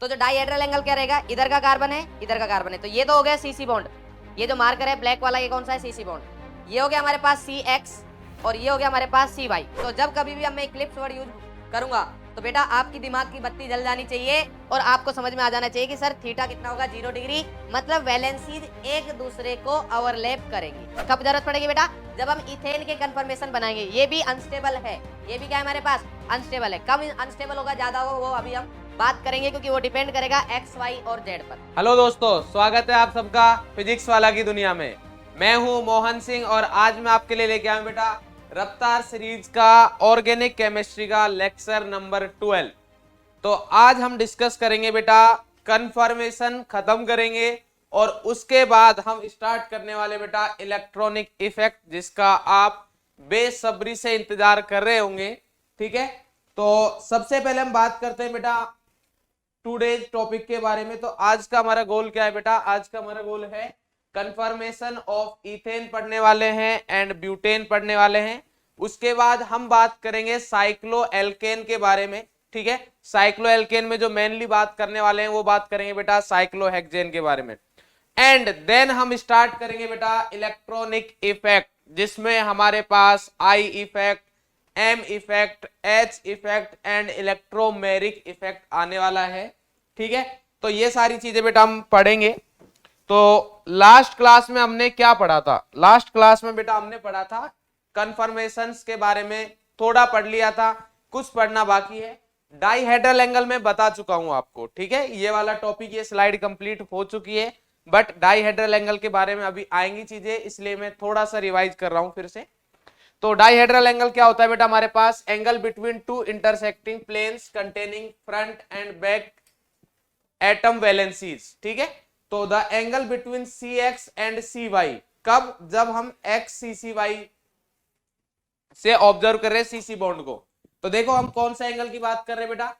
तो जो dihedral angle क्या रहेगा, इधर का कार्बन है इधर का कार्बन है, तो ये तो हो गया सीसी बॉन्ड, ये जो मार्कर है ब्लैक वाला ये कौन सा है, सीसी बॉन्ड। ये हो गया हमारे पास सी एक्स और ये हो गया हमारे पास सी वाई। तो जब कभी भी मैं इक्लिप्स वर्ड यूज करूंगा तो बेटा आपकी दिमाग की बत्ती जल जानी चाहिए और आपको समझ में आ जाना चाहिए कि सर थीटा कितना होगा, 0 डिग्री, मतलब वैलेंसीज एक दूसरे को ओवरलैप करेंगी। कब जरूरत पड़ेगी बेटा, जब हम इथेन के कन्फर्मेशन बनाएंगे। ये भी अनस्टेबल है, ये भी क्या है हमारे पास, अनस्टेबल है। कम अनस्टेबल होगा ज्यादा होगा वो अभी हम बात करेंगे, क्योंकि वो डिपेंड करेगा एक्स वाई और जेड पर। हेलो दोस्तों, स्वागत है आप सबका फिजिक्स वाला की दुनिया में। मैं हूं मोहन सिंह और आज मैं आपके लिए लेके आया हूं बेटा रफ्तार सीरीज का ऑर्गेनिक केमिस्ट्री का लेक्चर नंबर 12। तो आज हम डिस्कस करेंगे बेटा कन्फर्मेशन खत्म करेंगे और उसके बाद हम स्टार्ट करने वाले बेटा इलेक्ट्रॉनिक इफेक्ट, जिसका आप बेसब्री से इंतजार कर रहे होंगे। ठीक है, तो सबसे पहले हम बात करते हैं बेटा टुडेज टॉपिक के बारे में। तो आज का हमारा गोल क्या है बेटा, आज का हमारा गोल है कन्फर्मेशन ऑफ इथेन पढ़ने वाले हैं एंड ब्यूटेन पढ़ने वाले हैं। उसके बाद हम बात करेंगे साइक्लो एल्केन के बारे में। ठीक है, साइक्लो एल्केन में जो मेनली बात करने वाले हैं वो बात करेंगे बेटा साइक्लोहेक्सेन के बारे में। एंड देन हम स्टार्ट करेंगे बेटा इलेक्ट्रॉनिक इफेक्ट, जिसमें हमारे पास I effect, M effect, H effect and electromeric effect आने वाला है। ठीक है, तो ये सारी चीजें बेटा हम पढ़ेंगे। तो लास्ट क्लास में हमने क्या पढ़ा था, लास्ट क्लास में बेटा हमने पढ़ा था कन्फर्मेशंस के बारे में, थोड़ा पढ़ लिया था, कुछ पढ़ना बाकी है। डाइहेड्रल एंगल में बता चुका हूं आपको। ठीक है, ये वाला टॉपिक, ये स्लाइड कंप्लीट हो चुकी है, बट डाइहेड्रल एंगल के बारे में अभी आएंगी चीजें, इसलिए मैं थोड़ा सा रिवाइज कर रहा हूं फिर से। तो डाइहेड्रल एंगल क्या होता है बेटा, हमारे पास angle between two intersecting planes containing front and back atom valencies. ठीक है, तो the angle between C X and C Y, कब, जब हम एक्स सी सी वाई से ऑब्जर्व कर रहे हैं सीसी बॉन्ड को। तो देखो हम कौन सा एंगल की बात कर रहे हैं बेटा,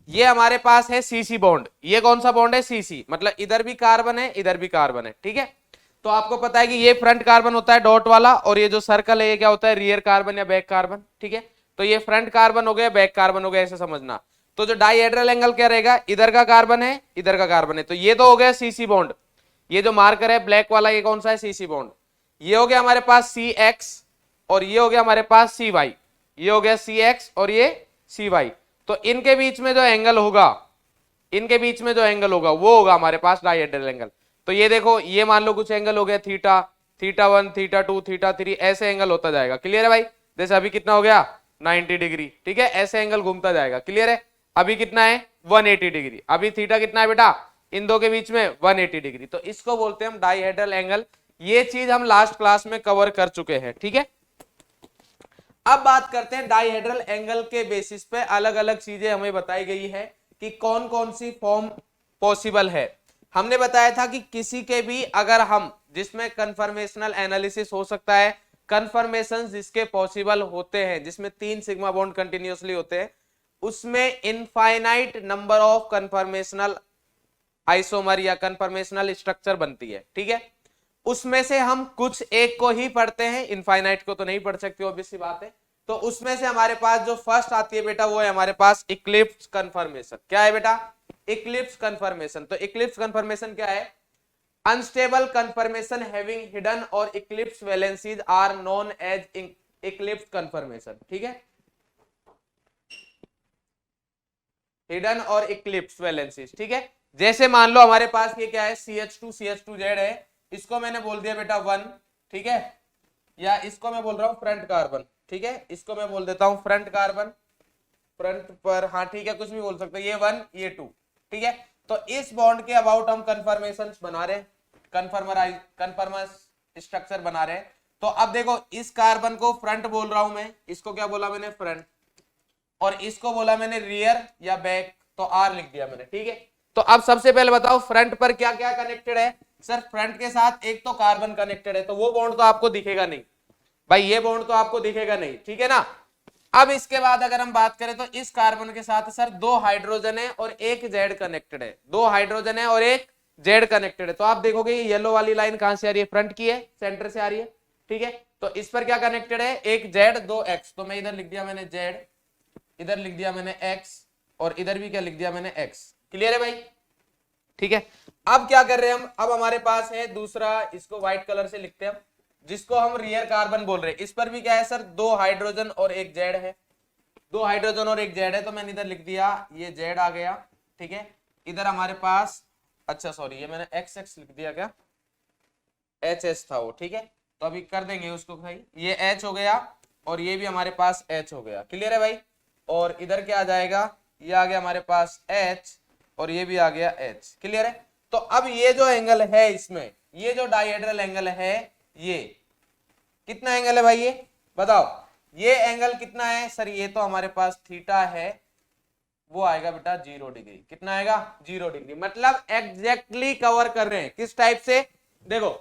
ये हमारे पास है सीसी बॉन्ड। ये कौन सा बॉन्ड है, सीसी, मतलब इधर भी कार्बन है इधर भी कार्बन है। ठीक है, तो आपको पता है कि ये फ्रंट कार्बन होता है डॉट वाला, और ये जो सर्कल है ये क्या होता है, रियर कार्बन या बैक कार्बन। ठीक है, तो ये फ्रंट कार्बन हो गया, बैक कार्बन हो गया, ऐसे समझना। तो जो डाइहेड्रल एंगल क्या रहेगा, इधर का कार्बन है इधर का कार्बन है, तो ये तो हो गया सीसी बॉन्ड। ये जो मार्कर है ब्लैक वाला ये कौन सा है, सीसी बॉन्ड। ये हो गया हमारे पास सी एक्स और ये हो गया हमारे पास सी वाई, ये हो गया सी एक्स और ये सी वाई। तो इनके बीच में जो एंगल होगा, इनके बीच में जो एंगल होगा वो होगा हमारे पास डाइहेड्रल एंगल। तो ये देखो, ये मान लो कुछ एंगल हो गया थीटा, थीटा 1, थीटा 2, थीटा 3, ऐसे एंगल होता जाएगा। क्लियर है भाई, जैसे अभी कितना हो गया 90 डिग्री। ठीक है, ऐसे एंगल घूमता जाएगा। क्लियर है, अभी कितना है 180 डिग्री, अभी थीटा कितना है बेटा, इन दो के बीच में 180 डिग्री। तो इसको बोलते हैं हम डाइहेड्रल एंगल। ये चीज हम लास्ट क्लास में कवर कर चुके हैं। ठीक है, अब बात करते हैं डाइहेड्रल एंगल के बेसिस पे अलग अलग चीजें हमें बताई गई है कि कौन कौन सी फॉर्म पॉसिबल है। हमने बताया था कि किसी के भी अगर हम, जिसमें कन्फर्मेशनल एनालिसिस हो सकता है, कन्फर्मेशन जिसके पॉसिबल होते हैं, जिसमें 3 सिग्मा बॉन्ड कंटिन्यूअसली होते हैं, उसमें infinite number of conformational isomer या कन्फर्मेशनल स्ट्रक्चर बनती है। ठीक है, उसमें से हम कुछ एक को ही पढ़ते हैं, इनफाइनाइट को तो नहीं पढ़ सकते, ऑब्वियस सी बात है। तो उसमें से हमारे पास जो फर्स्ट आती है बेटा वो है हमारे पास इक्लिप्स कन्फर्मेशन। क्या है बेटा, इक्लिप्स कन्फर्मेशन। तो इक्लिप्स कन्फर्मेशन क्या है, अनस्टेबल कन्फर्मेशन हैविंग हिडन और eclipse valencies are known as eclipse conformation. ठीक है, हिडन और इक्लिप्स वैलेंसीज। ठीक है, जैसे मान लो हमारे पास ये क्या है, CH2 जेड है, इसको मैंने बोल दिया बेटा 1। ठीक है, या इसको मैं बोल रहा हूं फ्रंट कार्बन। ठीक है, इसको मैं बोल देता हूं फ्रंट कार्बन, फ्रंट पर, हाँ ठीक है, कुछ भी बोल सकते हो, ये 1 ये 2। ठीक है, तो इस बॉन्ड के अबाउट हम कन्फर्मेशन बना रहे हैं, कन्फर्मर स्ट्रक्चर बना रहे हैं। तो अब देखो, इस कार्बन को फ्रंट बोल रहा हूं मैं, इसको क्या बोला मैंने, फ्रंट, और इसको बोला मैंने रियर या बैक, तो आर लिख दिया मैंने। ठीक है, तो अब सबसे पहले बताओ फ्रंट पर क्या क्या कनेक्टेड है। सर फ्रंट के साथ एक तो कार्बन कनेक्टेड है, तो वो बॉन्ड तो आपको दिखेगा नहीं भाई, ये बॉन्ड तो आपको दिखेगा नहीं। ठीक है ना, अब इसके बाद अगर हम बात करें तो इस कार्बन के साथ सर 2 हाइड्रोजन है और एक जेड कनेक्टेड है, 2 हाइड्रोजन है और एक जेड कनेक्टेड है। तो आप देखोगे ये येलो वाली लाइन कहां से आ रही है, फ्रंट की है, सेंटर से आ रही है। ठीक है, तो इस पर क्या कनेक्टेड है, एक जेड 2 एक्स, तो मैं इधर लिख दिया मैंने जेड, इधर लिख दिया मैंने एक्स, और इधर भी क्या लिख दिया मैंने एक्स। क्लियर है भाई? ठीक है, अब क्या कर रहे हैं हम, अब हमारे पास है दूसरा, इसको व्हाइट कलर से लिखते हैं हम, जिसको हम रियर कार्बन बोल रहे हैं। इस पर भी क्या है सर, 2 हाइड्रोजन और 1 जेड है, 2 हाइड्रोजन और 1 जेड है, तो मैंने इधर लिख दिया ये जेड आ गया। ठीक है, इधर हमारे पास, अच्छा सॉरी ये मैंने एक्स एक्स लिख दिया क्या, एच एच था वो। ठीक है, तो अभी कर देंगे उसको भाई, ये एच हो गया और ये भी हमारे पास एच हो गया। क्लियर है भाई? और इधर क्या आ जाएगा, ये आ गया हमारे पास एच और ये भी आ गया एच। क्लियर है? तो अब ये जो एंगल है इसमें, ये जो डाइहेड्रल एंगल है, ये कितना एंगल है भाई, ये बताओ, ये एंगल कितना है सर? ये तो हमारे पास थीटा है, वो आएगा बेटा 0 डिग्री। कितना आएगा? 0 डिग्री। मतलब एग्जैक्टली कवर कर रहे हैं। किस टाइप से? देखो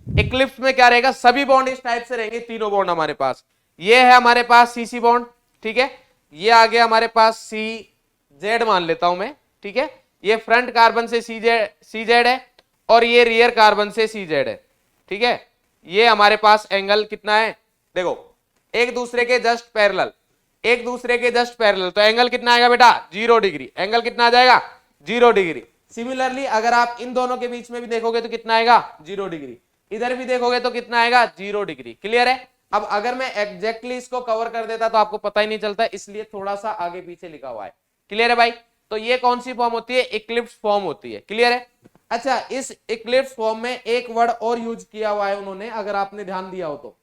इक्लिप्स में क्या रहेगा, सभी बॉन्ड इस टाइप से रहेंगे, तीनों बॉन्ड हमारे पास। ये है हमारे पास सीसी बॉन्ड, ठीक है, ये आ गया हमारे पास सी जेड मान लेता हूं मैं। ठीक है, ये फ्रंट कार्बन से सी जेड है और ये रियर कार्बन से सी जेड है। ठीक है, ये हमारे पास एंगल कितना है, देखो एक दूसरे के जस्ट पैरेलल, एक दूसरे के जस्ट पैरेलल, तो एंगल कितना आएगा बेटा? 0 डिग्री। एंगल कितना आ जाएगा? 0 डिग्री। सिमिलरली अगर आप इन दोनों के बीच में भी देखोगे तो कितना आएगा? 0 डिग्री। इधर भी देखोगे तो कितना आएगा? 0 डिग्री। क्लियर है? अब अगर मैं एग्जैक्टली इसको कवर कर देता तो आपको पता ही नहीं चलता, इसलिए थोड़ा सा आगे पीछे लिखा हुआ है। क्लियर है भाई? तो ये कौन सी फॉर्म होती है? इक्लिप्स फॉर्म होती है। क्लियर है? अच्छा, इस इक्लिप्स फॉर्म में एक वर्ड और यूज किया हुआ है उन्होंने, अगर आपने ध्यान दिया हो तो।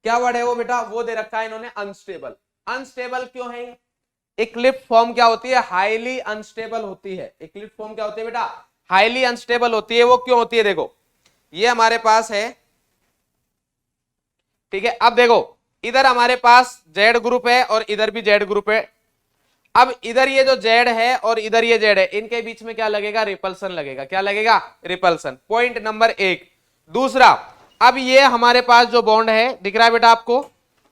क्या वर्ड है वो बेटा? वो दे रखा है इन्होंने, अनस्टेबल। अनस्टेबल क्यों है? इक्लिप्स फॉर्म क्या होती है? हाईली अनस्टेबल होती है। इक्लिप्स फॉर्म क्या होती है बेटा? हाईली अनस्टेबल होती है। वो क्यों होती है? देखो ये हमारे पास है, ठीक है, अब देखो इधर हमारे पास जेड ग्रुप है और इधर भी जेड ग्रुप है। अब इधर ये जो जेड है और इधर ये जेड है, इनके बीच में क्या लगेगा? रिपल्सन लगेगा। क्या लगेगा? रिपल्सन। Point number 1। दूसरा, अब ये हमारे पास जो बॉन्ड है दिख रहा है बेटा आपको,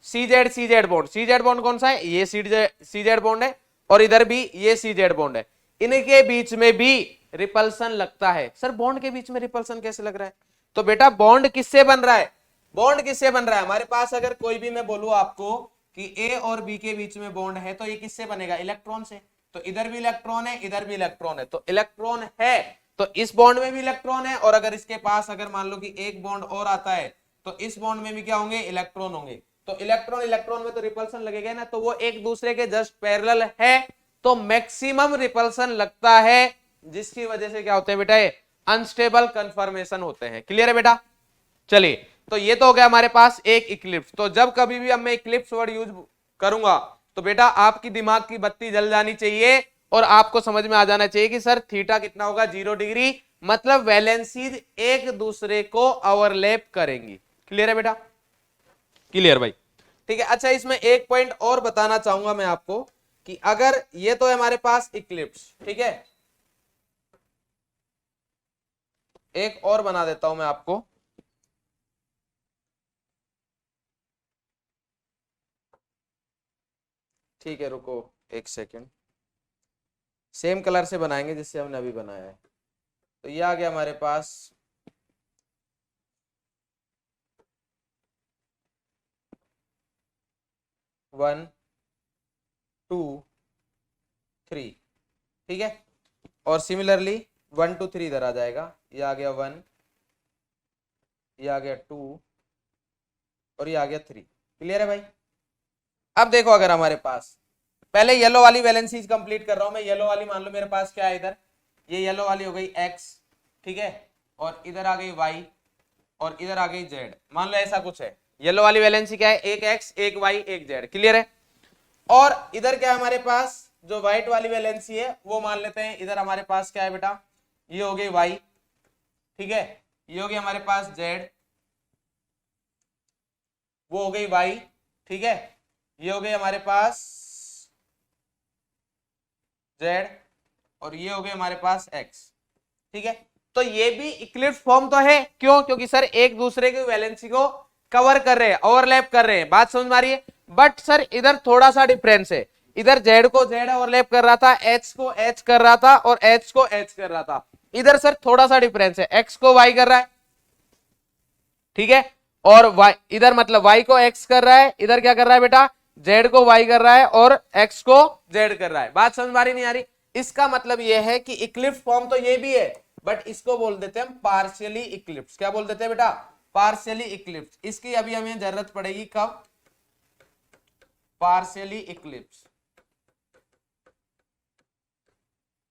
सी जेड बॉन्ड। सी जेड बॉन्ड कौन सा है? ये सी जेड बॉन्ड है और इधर भी ये सी जेड बॉन्ड है। इनके बीच में भी रिपल्सन लगता है। सर बॉन्ड के बीच में रिपल्सन कैसे लग रहा है? तो बेटा बॉन्ड किससे बन रहा है? बॉन्ड किससे बन रहा है? हमारे पास अगर कोई भी मैं बोलूं आपको कि ए और बी के बीच में बॉन्ड है, तो ये किससे बनेगा? इलेक्ट्रॉन से। तो इधर भी इलेक्ट्रॉन है, इधर भी इलेक्ट्रॉन है, तो इलेक्ट्रॉन है तो इस बॉन्ड में भी इलेक्ट्रॉन है, और अगर इसके पास अगर मान लो कि एक बॉन्ड और आता है तो इस बॉन्ड में भी क्या होंगे? इलेक्ट्रॉन होंगे। तो इलेक्ट्रॉन इलेक्ट्रॉन में तो रिपल्सन लगेगा ना, तो वो एक दूसरे के जस्ट पैरेलल है, तो मैक्सिमम रिपल्सन लगता है, जिसकी वजह से क्या होते हैं बेटा? अनस्टेबल कंफर्मेशन होते हैं। क्लियर है बेटा? चलिए, तो ये तो हो गया हमारे पास एक इक्लिप्स। तो जब कभी भी अब मैं इक्लिप्स वर्ड यूज करूंगा तो बेटा आपकी दिमाग की बत्ती जल जानी चाहिए और आपको समझ में आ जाना चाहिए कि सर थीटा कितना होगा? 0 डिग्री। मतलब वैलेंसीज एक दूसरे को ओवरलैप करेंगी। क्लियर है बेटा? क्लियर भाई? ठीक है। अच्छा, इसमें एक पॉइंट और बताना चाहूंगा मैं आपको कि अगर ये तो है हमारे पास इक्लिप्स, ठीक है, एक और बना देता हूं मैं आपको, ठीक है, रुको एक सेकेंड, सेम कलर से बनाएंगे जिससे हमने अभी बनाया है। तो ये आ गया हमारे पास 1 2 3, ठीक है, और सिमिलरली 1 2 3 इधर आ जाएगा। ये आ गया 1, ये आ गया 2 और ये आ गया 3। क्लियर है भाई? अब देखो, अगर हमारे पास पहले येलो वाली वैलेंसीज कंप्लीट कर रहा हूं मैं। येलो वाली मान लो मेरे पास क्या है, इधर ये येलो वाली हो गई x, ठीक है, और इधर आ गई y और इधर आ गई z। मान लो ऐसा कुछ है। येलो वाली वैलेंसी क्या है? एक x, एक y, एक z। क्लियर है? और इधर क्या है हमारे पास? जो व्हाइट वाली वैलेंसी है वो मान लेते हैं। इधर हमारे पास क्या है बेटा? ये हो गई y, ठीक है, ये हो गई हमारे पास z, वो हो गई y, ठीक है, ये हो गई हमारे पास z और ये हो गए हमारे पास x। ठीक है, तो ये भी इक्लिप्स फॉर्म तो है। क्यों? क्योंकि सर एक दूसरे की वैलेंसी को कवर कर रहे हैं, ओवरलैप कर रहे हैं। बात समझ में आ रही है? बट सर इधर थोड़ा सा डिफरेंस है। इधर z को z ओवरलैप कर रहा था, h को h कर रहा था और h को h कर रहा था। इधर सर थोड़ा सा डिफरेंस है, x को y कर रहा है, ठीक है, और y इधर मतलब y को x कर रहा है, इधर क्या कर रहा है बेटा? z को y कर रहा है और x को z कर रहा है। बात समझ में आ रही नहीं आ रही? इसका मतलब यह है कि इक्लिप्स फॉर्म तो ये भी है, बट इसको बोल देते हैं हम पार्शियली इक्लिप्स। क्या बोल देते हैं बेटा? Partially Eclipse. इसकी अभी हमें जरूरत पड़ेगी कब? Partially Eclipse.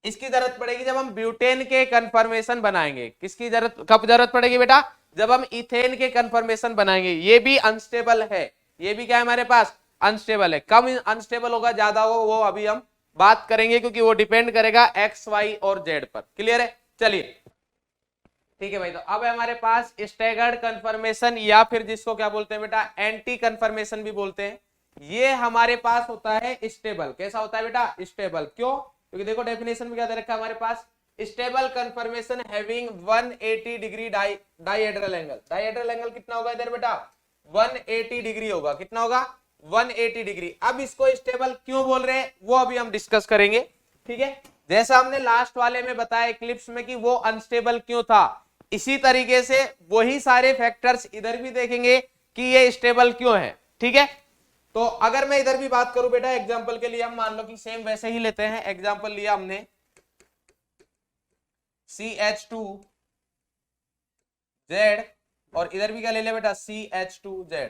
इसकी जरूरत पड़ेगी जब हम ब्यूटेन के कन्फर्मेशन बनाएंगे। किसकी जरूरत, कब जरूरत पड़ेगी बेटा? जब हम इथेन के कन्फर्मेशन बनाएंगे। ये भी अनस्टेबल है, ये भी क्या है हमारे पास? अनस्टेबल है। कम अनस्टेबल होगा, ज्यादा होगा, वो अभी हम बात करेंगे, क्योंकि वो डिपेंड करेगा एक्स, वाई और जेड पर। क्लियर है? चलिए ठीक है भाई। तो अब हमारे पास स्टैगर्ड कन्फर्मेशन, या फिर जिसको क्या बोलते हैं बेटा? एंटी कन्फर्मेशन भी बोलते हैं। ये हमारे पास होता है स्टेबल। कैसा होता है बेटा? स्टेबल। क्यों? क्योंकि देखो डेफिनेशन में क्या दे रखा है हमारे पास? Stable conformation having 180 degree dihedral angle. Dihedral angle कितना होगा इधर बेटा? 180 डिग्री होगा। कितना होगा? 180 डिग्री। अब इसको स्टेबल क्यों बोल रहे हैं वो अभी हम डिस्कस करेंगे। ठीक है, जैसा हमने लास्ट वाले में बताया इक्लिप्स में कि वो अनस्टेबल क्यों था, इसी तरीके से वही सारे फैक्टर्स इधर भी देखेंगे कि ये स्टेबल क्यों है। ठीक है, तो अगर मैं इधर भी बात करूं बेटा, एग्जांपल के लिए हम मान लो कि सेम वैसे ही लेते हैं। एग्जांपल लिया हमने CH2Z, और इधर भी क्या ले लिया बेटा? CH2Z।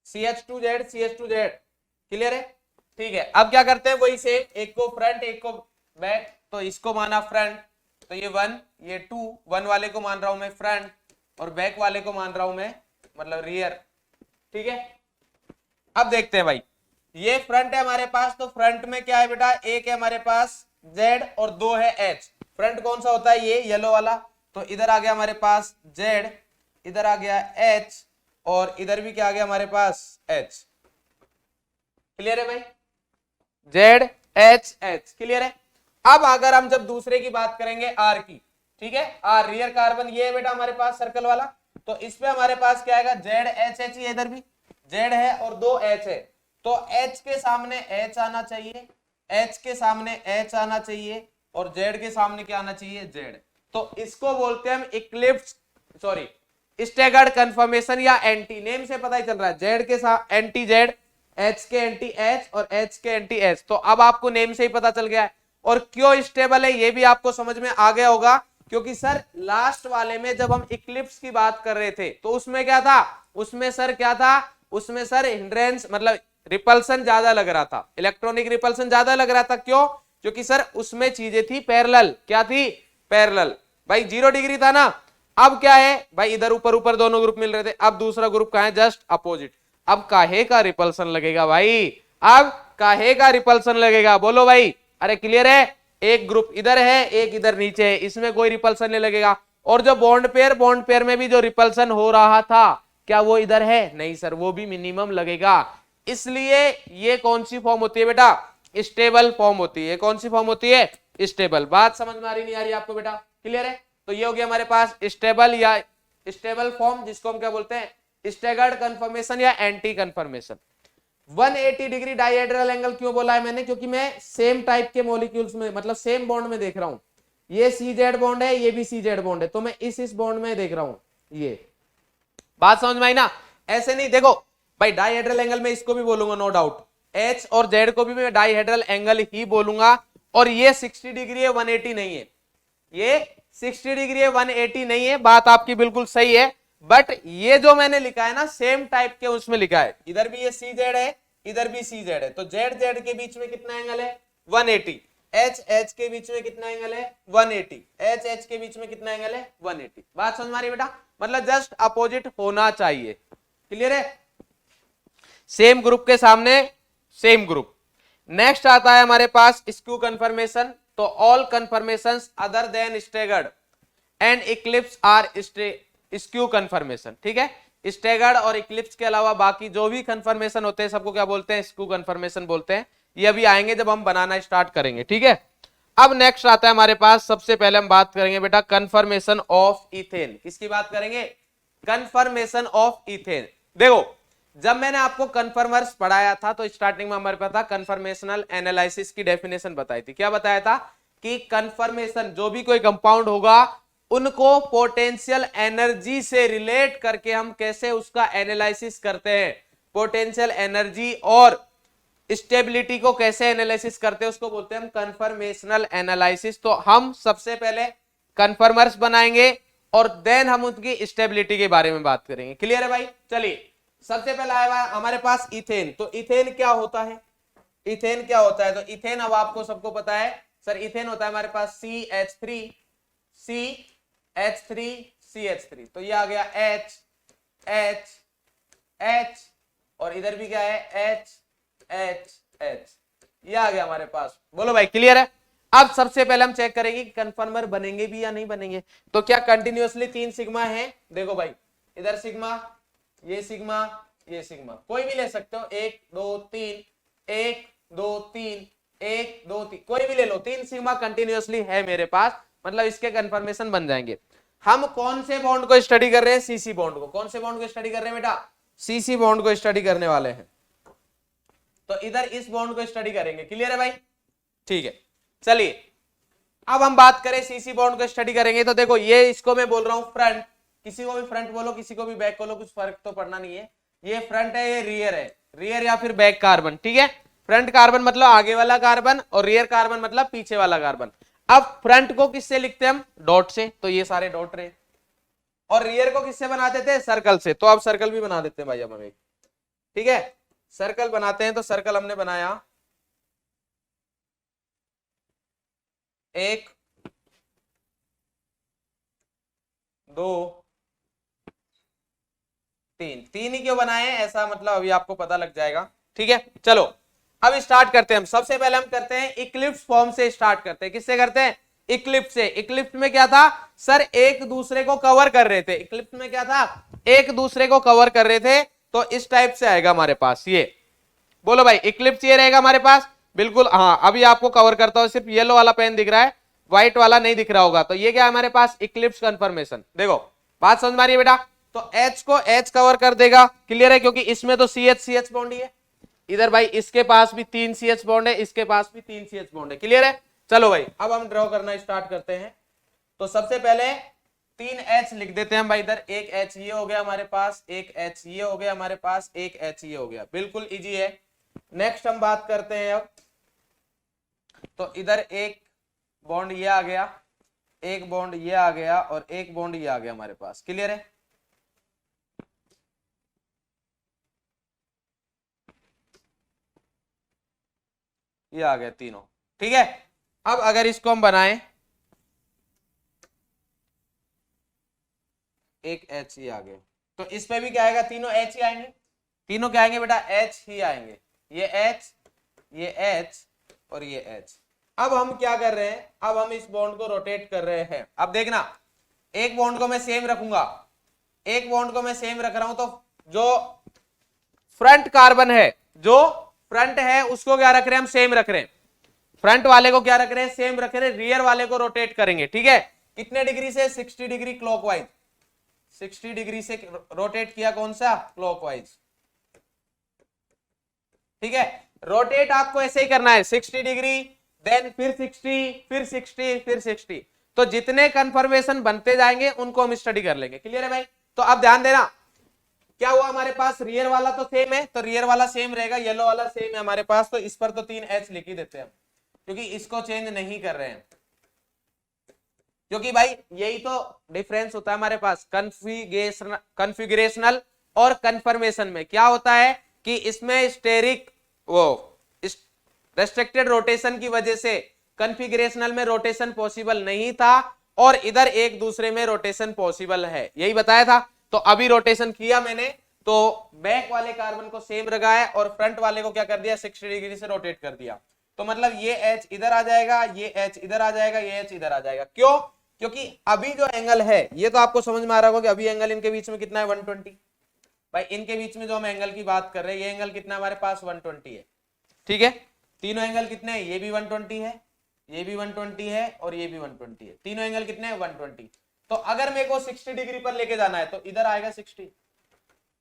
CH2Z। क्लियर है? ठीक है, अब क्या करते हैं? वही सेम, एक को फ्रंट एक को बैक। तो इसको माना फ्रंट, तो ये 1 ये 2, 1 वाले को मान रहा हूं मैं फ्रंट, और बैक वाले को मान रहा हूं मैं मतलब रियर। ठीक है, अब देखते हैं भाई, ये फ्रंट है हमारे पास, तो फ्रंट में क्या है बेटा? एक है हमारे पास Z और 2 है H। फ्रंट कौन सा होता है? ये येलो वाला। तो इधर आ गया हमारे पास Z, इधर आ गया H, और इधर भी क्या आ गया हमारे पास? H। क्लियर है भाई? Z H H। क्लियर है? अब अगर हम जब दूसरे की बात करेंगे R की, ठीक है, R रियर कार्बन, ये है बेटा हमारे पास सर्कल वाला। तो इसमें हमारे पास क्या आएगा? Z H H। ये इधर भी Z है और 2 H है, तो H के सामने H आना चाहिए, H के सामने H आना चाहिए, और Z के सामने क्या आना चाहिए? Z। तो इसको बोलते हैं हम इक्लिप्स, सॉरी स्टैगर्ड कन्फर्मेशन, या एंटी। नेम से पता ही चल रहा है, Z के साथ एंटी Z, H के एंटी H और H के एंटी H। तो अब आपको नेम से ही पता चल गया है। और क्यों स्टेबल है ये भी आपको समझ में आ गया होगा, क्योंकि सर लास्ट वाले में जब हम इक्लिप्स की बात कर रहे थे तो उसमें क्या था? उसमें सर क्या था? उसमें सर हिंड्रेंस मतलब रिपल्सन ज्यादा लग रहा था, इलेक्ट्रॉनिक रिपल्सन ज्यादा लग रहा था। क्यों? क्योंकि सर उसमें चीजें थी पैरेलल। क्या थी? पैरेलल। भाई 0 डिग्री था ना। अब क्या है भाई? इधर ऊपर ऊपर दोनों ग्रुप मिल रहे थे, अब दूसरा ग्रुप कहां है? Just opposite. अब काहे का रिपल्सन लगेगा भाई? अब काहे का रिपल्सन लगेगा? बोलो भाई। अरे क्लियर है? एक ग्रुप इधर है, एक इधर नीचे है, इसमें कोई रिपल्सन नहीं लगेगा। और जो बॉन्ड पेयर में भी जो रिपल्सन हो रहा था, क्या वो इधर है? नहीं सर, वो भी मिनिमम लगेगा। इसलिए ये कौन सी फॉर्म होती है बेटा? स्टेबल फॉर्म होती है। कौन सी फॉर्म होती है? स्टेबल। बात समझ में आ रही नहीं आ रही आपको बेटा? क्लियर है? तो ये हो गया हमारे पास स्टेबल या स्टेबल फॉर्म, जिसको हम क्या बोलते हैं? स्टैगर्ड कन्फर्मेशन या anti conformation. 180 degree dihedral angle क्यों बोला है मैंने? क्योंकि मैं सेम टाइप के मॉलिक्यूल्स में, मतलब सेम बॉन्ड में देख रहा हूं। ये CZ बॉन्ड है, ये भी CZ बॉन्ड है, तो मैं इस बॉन्ड में देख रहा हूं। ये बात समझ में आई ना? ऐसे नहीं, देखो भाई डाइहेड्रल एंगल में इसको भी बोलूंगा नो डाउट, H और Z को भी मैं डाइहेड्रल एंगल ही बोलूंगा। और ये 60 डिग्री है, 180 नहीं है। ये 60 डिग्री है, 180 नहीं है। बात आपकी बिल्कुल सही है, बट ये जो मैंने लिखा है ना सेम टाइप के उसमें लिखा है। इधर भी ये CZ है, इधर भी CZ है, तो Z के बीच में कितना एंगल है? 180। H के बीच में कितना एंगल है? 180। H के बीच में कितना एंगल है? 180। बात समझ में आ रही बेटा? मतलब जस्ट अपोजिट होना चाहिए। क्लियर है? सेम ग्रुप के सामने सेम ग्रुप। नेक्स्ट आता है हमारे पास स्क्यू कन्फर्मेशन। तो all conformations other than staggered and eclipse are skew conformation. ठीक है, स्टैगर्ड और इक्लिप्स के अलावा बाकी जो भी कन्फर्मेशन होते हैं सबको क्या बोलते हैं? स्क्यू कन्फर्मेशन बोलते हैं। ये अभी आएंगे जब हम बनाना स्टार्ट करेंगे। ठीक है, अब नेक्स्ट आता है हमारे पास, सबसे पहले हम बात करेंगे बेटा कन्फर्मेशन ऑफ इथेन। किसकी बात करेंगे? Confirmation of ethane. देखो जब मैंने आपको कन्फर्मर्स पढ़ाया था तो स्टार्टिंग में हमारे पास था कन्फर्मेशनल एनालिसिस की डेफिनेशन बताई थी। क्या बताया था? कि कन्फर्मेशन जो भी कोई कंपाउंड होगा उनको पोटेंशियल एनर्जी से रिलेट करके हम कैसे उसका एनालिसिस करते हैं। पोटेंशियल एनर्जी और स्टेबिलिटी को कैसे एनालिसिस करते हैं उसको बोलते हैं हम कन्फर्मेशनल एनालिसिस। तो हम सबसे पहले कन्फर्मर्स बनाएंगे और देन हम उनकी स्टेबिलिटी के बारे में बात करेंगे। क्लियर है भाई? चलिए सबसे पहला आया हमारे पास इथेन। तो इथेन क्या होता है? इथेन क्या होता है? तो इथेन अब आपको सबको पता है सर, इथेन होता है हमारे पास CH3 तो ये आ गया H और इधर भी क्या है H ये आ गया हमारे पास। बोलो भाई क्लियर है? अब सबसे पहले हम चेक करेंगे कि कन्फर्मर बनेंगे भी या नहीं बनेंगे। तो क्या कंटिन्यूअसली 3 सिग्मा है? देखो भाई इधर सिग्मा, ये सिग्मा, ये सिग्मा, कोई भी ले सकते हो, 1 2 3 1 2 3 1 2 3 कोई भी ले लो, 3 सिग्मा कंटिन्यूअसली है मेरे पास, मतलब इसके कंफर्मेशन बन जाएंगे। हम कौन से बॉन्ड को स्टडी कर रहे हैं? सीसी बॉन्ड को। कौन से बॉन्ड को स्टडी कर रहे हैं बेटा? सीसी बॉन्ड को स्टडी करने वाले हैं। तो इधर इस बॉन्ड को स्टडी करेंगे। क्लियर है भाई? ठीक है, चलिए अब हम बात करें सीसी बॉन्ड को स्टडी करेंगे। तो देखो ये इसको मैं बोल रहा हूं फ्रंट, किसी को भी फ्रंट बोलो किसी को भी बैक बोलो, कुछ फर्क तो पड़ना नहीं है। ये फ्रंट है, ये रियर है, रियर या फिर बैक कार्बन। ठीक है, फ्रंट कार्बन मतलब आगे वाला कार्बन और रियर कार्बन मतलब पीछे वाला कार्बन। अब फ्रंट को किससे लिखते हैं हम? डॉट से, तो ये सारे डॉट रहे। और रियर को किससे बनाते थे? सर्कल से। तो अब सर्कल भी बना देते हैं भाई हम एक। ठीक है, सर्कल बनाते हैं। तो सर्कल हमने बनाया 1 2 3, 3 ही क्यों बनाए ऐसा मतलब अभी आपको पता लग जाएगा। ठीक है, चलो अब स्टार्ट करते हैं। हम सबसे पहले हम करते हैं इक्लिप्स फॉर्म से स्टार्ट करते हैं। किससे करते हैं? इक्लिप्स से। इक्लिप्स में क्या था सर? एक दूसरे को कवर कर रहे थे। इक्लिप्स में क्या था? एक दूसरे को कवर कर रहे थे। तो इस टाइप से आएगा हमारे पास ये। बोलो भाई इक्लिप्स ये रहेगा हमारे पास। बिल्कुल हाँ, अभी आपको कवर करता हूं, सिर्फ येलो वाला पेन दिख रहा है, व्हाइट वाला नहीं दिख रहा होगा। तो ये क्या है हमारे पास? Eclipse confirmation. देखो बात समझ में आ रही है बेटा? तो H को H कवर कर देगा। क्लियर है? क्योंकि इसमें तो CH बॉन्ड ही है। इधर भाई इसके पास भी 3 CH बॉन्ड है, इसके पास भी 3 CH बॉन्ड है। क्लियर है? चलो भाई अब हम ड्रॉ करना स्टार्ट करते हैं। तो सबसे पहले 3 H लिख देते हैं भाई इधर। एक H ये हो गया हमारे पास, एक H ये हो गया हमारे पास, एक H ये हो गया। बिल्कुल इजी है। नेक्स्ट हम बात करते हैं अब। तो इधर एक बॉन्ड ये आ गया, एक बॉन्ड ये आ गया और एक बॉन्ड ये आ गया हमारे पास। क्लियर है? ये आ गया तीनों। ठीक है, अब अगर इसको हम बनाएं, एक H ही आ गए, तो इस पे भी क्या आएगा? तीनों H ही आएंगे। तीनों क्या आएंगे बेटा? H ही आएंगे। ये H, ये H और ये H। अब हम क्या कर रहे हैं? अब हम इस बॉन्ड को रोटेट कर रहे हैं। अब देखना, एक बॉन्ड को मैं सेम रखूंगा, एक बॉन्ड को मैं सेम रख रहा हूं, तो जो फ्रंट कार्बन है, जो फ्रंट है उसको क्या रख रहे हैं हम? सेम रख रहे हैं। फ्रंट वाले को क्या रख रहे हैं? सेम रख रहे हैं। रियर वाले को रोटेट करेंगे। ठीक है, कितने डिग्री से? 60 डिग्री क्लॉकवाइज। 60 डिग्री से रोटेट किया। कौन सा? क्लॉकवाइज। ठीक है, रोटेट आपको ऐसे ही करना है, 60 डिग्री, देन फिर 60, फिर 60, फिर 60। तो जितने कंफर्मेशन बनते जाएंगे उनको हम स्टडी कर लेंगे। क्लियर है भाई? तो अब ध्यान देना, क्या हुआ हमारे पास? रियर वाला तो सेम है, तो रियर वाला सेम रहेगा, येलो वाला सेम है हमारे पास, तो इस पर तो 3 H लिख ही देते हैं हम, क्योंकि इसको चेंज नहीं कर रहे हैं। क्योंकि भाई यही तो डिफरेंस होता है हमारे पास कन्फिगरेशनल और कंफर्मेशन में। क्या होता है कि इसमें स्टेरिक वो रेस्ट्रिक्टेड रोटेशन की वजह से कन्फिगरेशनल में रोटेशन पॉसिबल नहीं था, और इधर एक दूसरे में रोटेशन पॉसिबल है, यही बताया था। तो अभी रोटेशन किया मैंने, तो बैक वाले कार्बन को सेम लगाया और फ्रंट वाले को क्या कर दिया? 60 डिग्री से रोटेट कर दिया। तो मतलब ये H इधर आ जाएगा, ये H इधर आ जाएगा, ये H इधर आ जाएगा। क्यों? क्योंकि अभी जो एंगल है, ये तो आपको समझ में आ रहा होगा कि अभी एंगल इनके बीच में कितना है? 120। भाई इनके बीच में जो हम एंगल की बात कर रहे हैं, ये एंगल कितना हमारे पास? 120 है। ठीक है, तीनों एंगल कितने हैं? ये भी 120 है, ये भी 120 है और ये भी 120 है। तीनों एंगल कितने हैं? 120। तो अगर मेरे को 60 डिग्री पर लेके जाना है, तो इधर आएगा 60,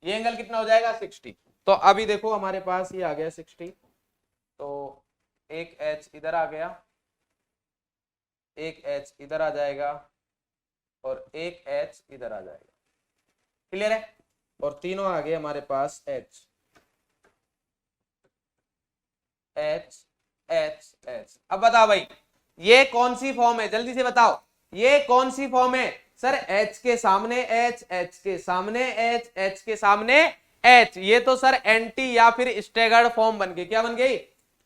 ये एंगल कितना हो जाएगा? 60। तो अभी देखो हमारे पास ये आ गया 60, तो एक H इधर आ गया, एक H इधर आ जाएगा और एक H इधर आ जाएगा। क्लियर है? और तीनों आ गए हमारे पास H। H H H. अब बताओ भाई ये कौन सी फॉर्म है, जल्दी से बताओ ये कौन सी फॉर्म है। सर H के सामने H, H के सामने H, H के सामने H। ये तो सर एंटी या फिर स्टेगर्ड फॉर्म बन गई। क्या बन गई?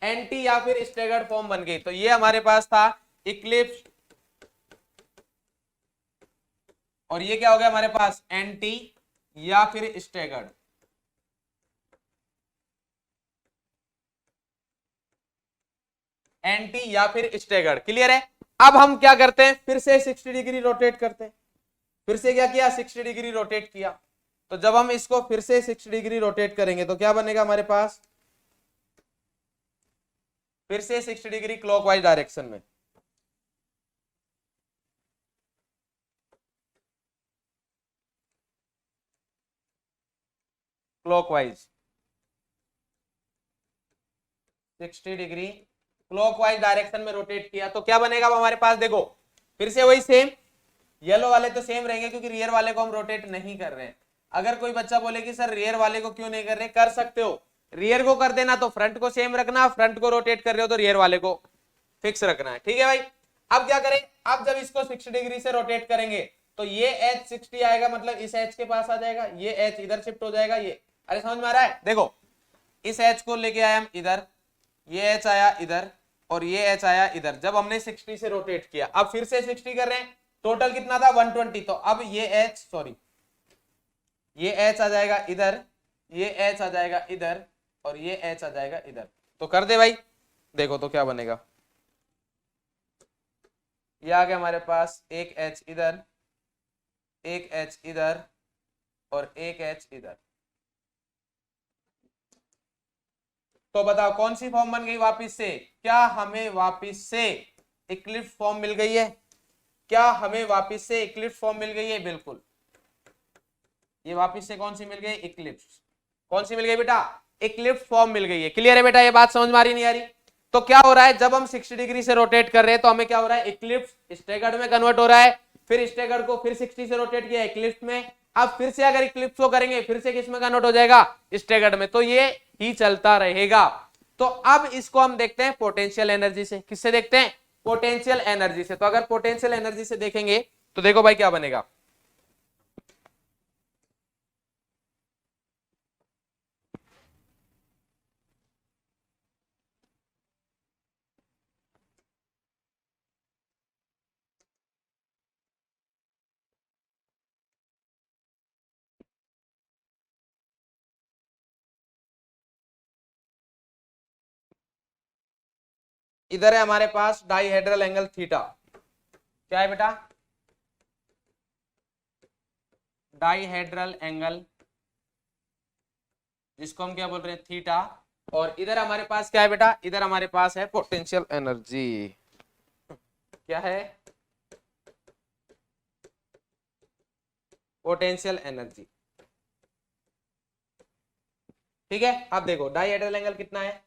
एंटी या फिर स्टेगर्ड फॉर्म बन गई। तो ये हमारे पास था इक्लिप्स और ये क्या हो गया हमारे पास? एंटी या फिर स्टेगर्ड। एंटी या फिर स्टेगर्ड। क्लियर है? अब हम क्या करते हैं, फिर से 60 डिग्री रोटेट करते हैं। फिर से क्या किया? 60 डिग्री रोटेट किया। तो जब हम इसको फिर से 60 डिग्री रोटेट करेंगे तो क्या बनेगा हमारे पास? फिर से 60 डिग्री क्लॉकवाइज डायरेक्शन में। क्लॉकवाइज 60 डिग्री क्लॉकवाइज डायरेक्शन में रोटेट किया तो क्या बनेगा अब हमारे पास? देखो फिर से वही सेम, येलो वाले तो सेम रहेंगे क्योंकि रियर वाले को हम रोटेट नहीं कर रहे हैं। अगर कोई बच्चा बोले कि सर रियर वाले को क्यों नहीं कर रहे, कर सकते हो, रियर को कर देना तो फ्रंट को सेम रखना, फ्रंट को रोटेट कर रहे हो तो रियर वाले को फिक्स रखना है। ठीक है भाई? अब क्या करें, अब जब इसको 60 डिग्री से रोटेट करेंगे तो ये एच 60 आएगा, मतलब इस एच के पास आ जाएगा, ये एच इधर शिफ्ट हो जाएगा। ये अरे समझ में आ रहा है? देखो इस एच को लेके आए हम इधर, ये एच आया इधर और ये एच आया इधर। जब हमने 60 से रोटेट किया, अब फिर से 60 कर रहे हैं, टोटल कितना था? 120। तो अब ये एच सॉरी ये एच आ जाएगा इधर, ये एच आ जाएगा इधर और ये एच आ जाएगा इधर। तो कर दे भाई, देखो तो क्या बनेगा। ये आ गया हमारे पास एक एच इधर, एक एच इधर और एक एच इधर। तो बताओ कौन सी फॉर्म बन गई वापिस से? क्या हमें वापिस से इक्लिप्स फॉर्म मिल गई है? क्या हमें वापिस से इक्लिप्स फॉर्म मिल गई है? बिल्कुल, ये वापिस से कौन सी मिल गई? इक्लिप्स। कौन सी मिल गई बेटा? इक्लिप्स फॉर्म मिल गई है। क्लियर है बेटा? ये बात समझ में आ रही नहीं आ रही? तो क्या हो रहा है, जब हम 60 डिग्री से रोटेट कर रहे हैं तो हमें क्या हो रहा है? इक्लिप्स स्टेगर्ड में कन्वर्ट हो रहा है। फिर स्टेगर्ड को फिर 60 से रोटेट किया इक्लिप्स में, अब फिर से अगर इक्लिप्स को करेंगे फिर से किस में कन्वर्ट हो जाएगा? स्टेगर्ड में। तो ये ही चलता रहेगा। तो अब इसको हम देखते हैं पोटेंशियल एनर्जी से। किससे देखते हैं? पोटेंशियल एनर्जी से। तो अगर पोटेंशियल एनर्जी से देखेंगे तो देखो भाई क्या बनेगा। इधर है हमारे पास डाइहेड्रल एंगल थीटा। क्या है बेटा? डाइहेड्रल एंगल, जिसको हम क्या बोल रहे हैं? थीटा। और इधर हमारे पास क्या है बेटा? इधर हमारे पास है पोटेंशियल एनर्जी। क्या है? Potential energy. ठीक है? अब देखो डाइहेड्रल एंगल कितना है,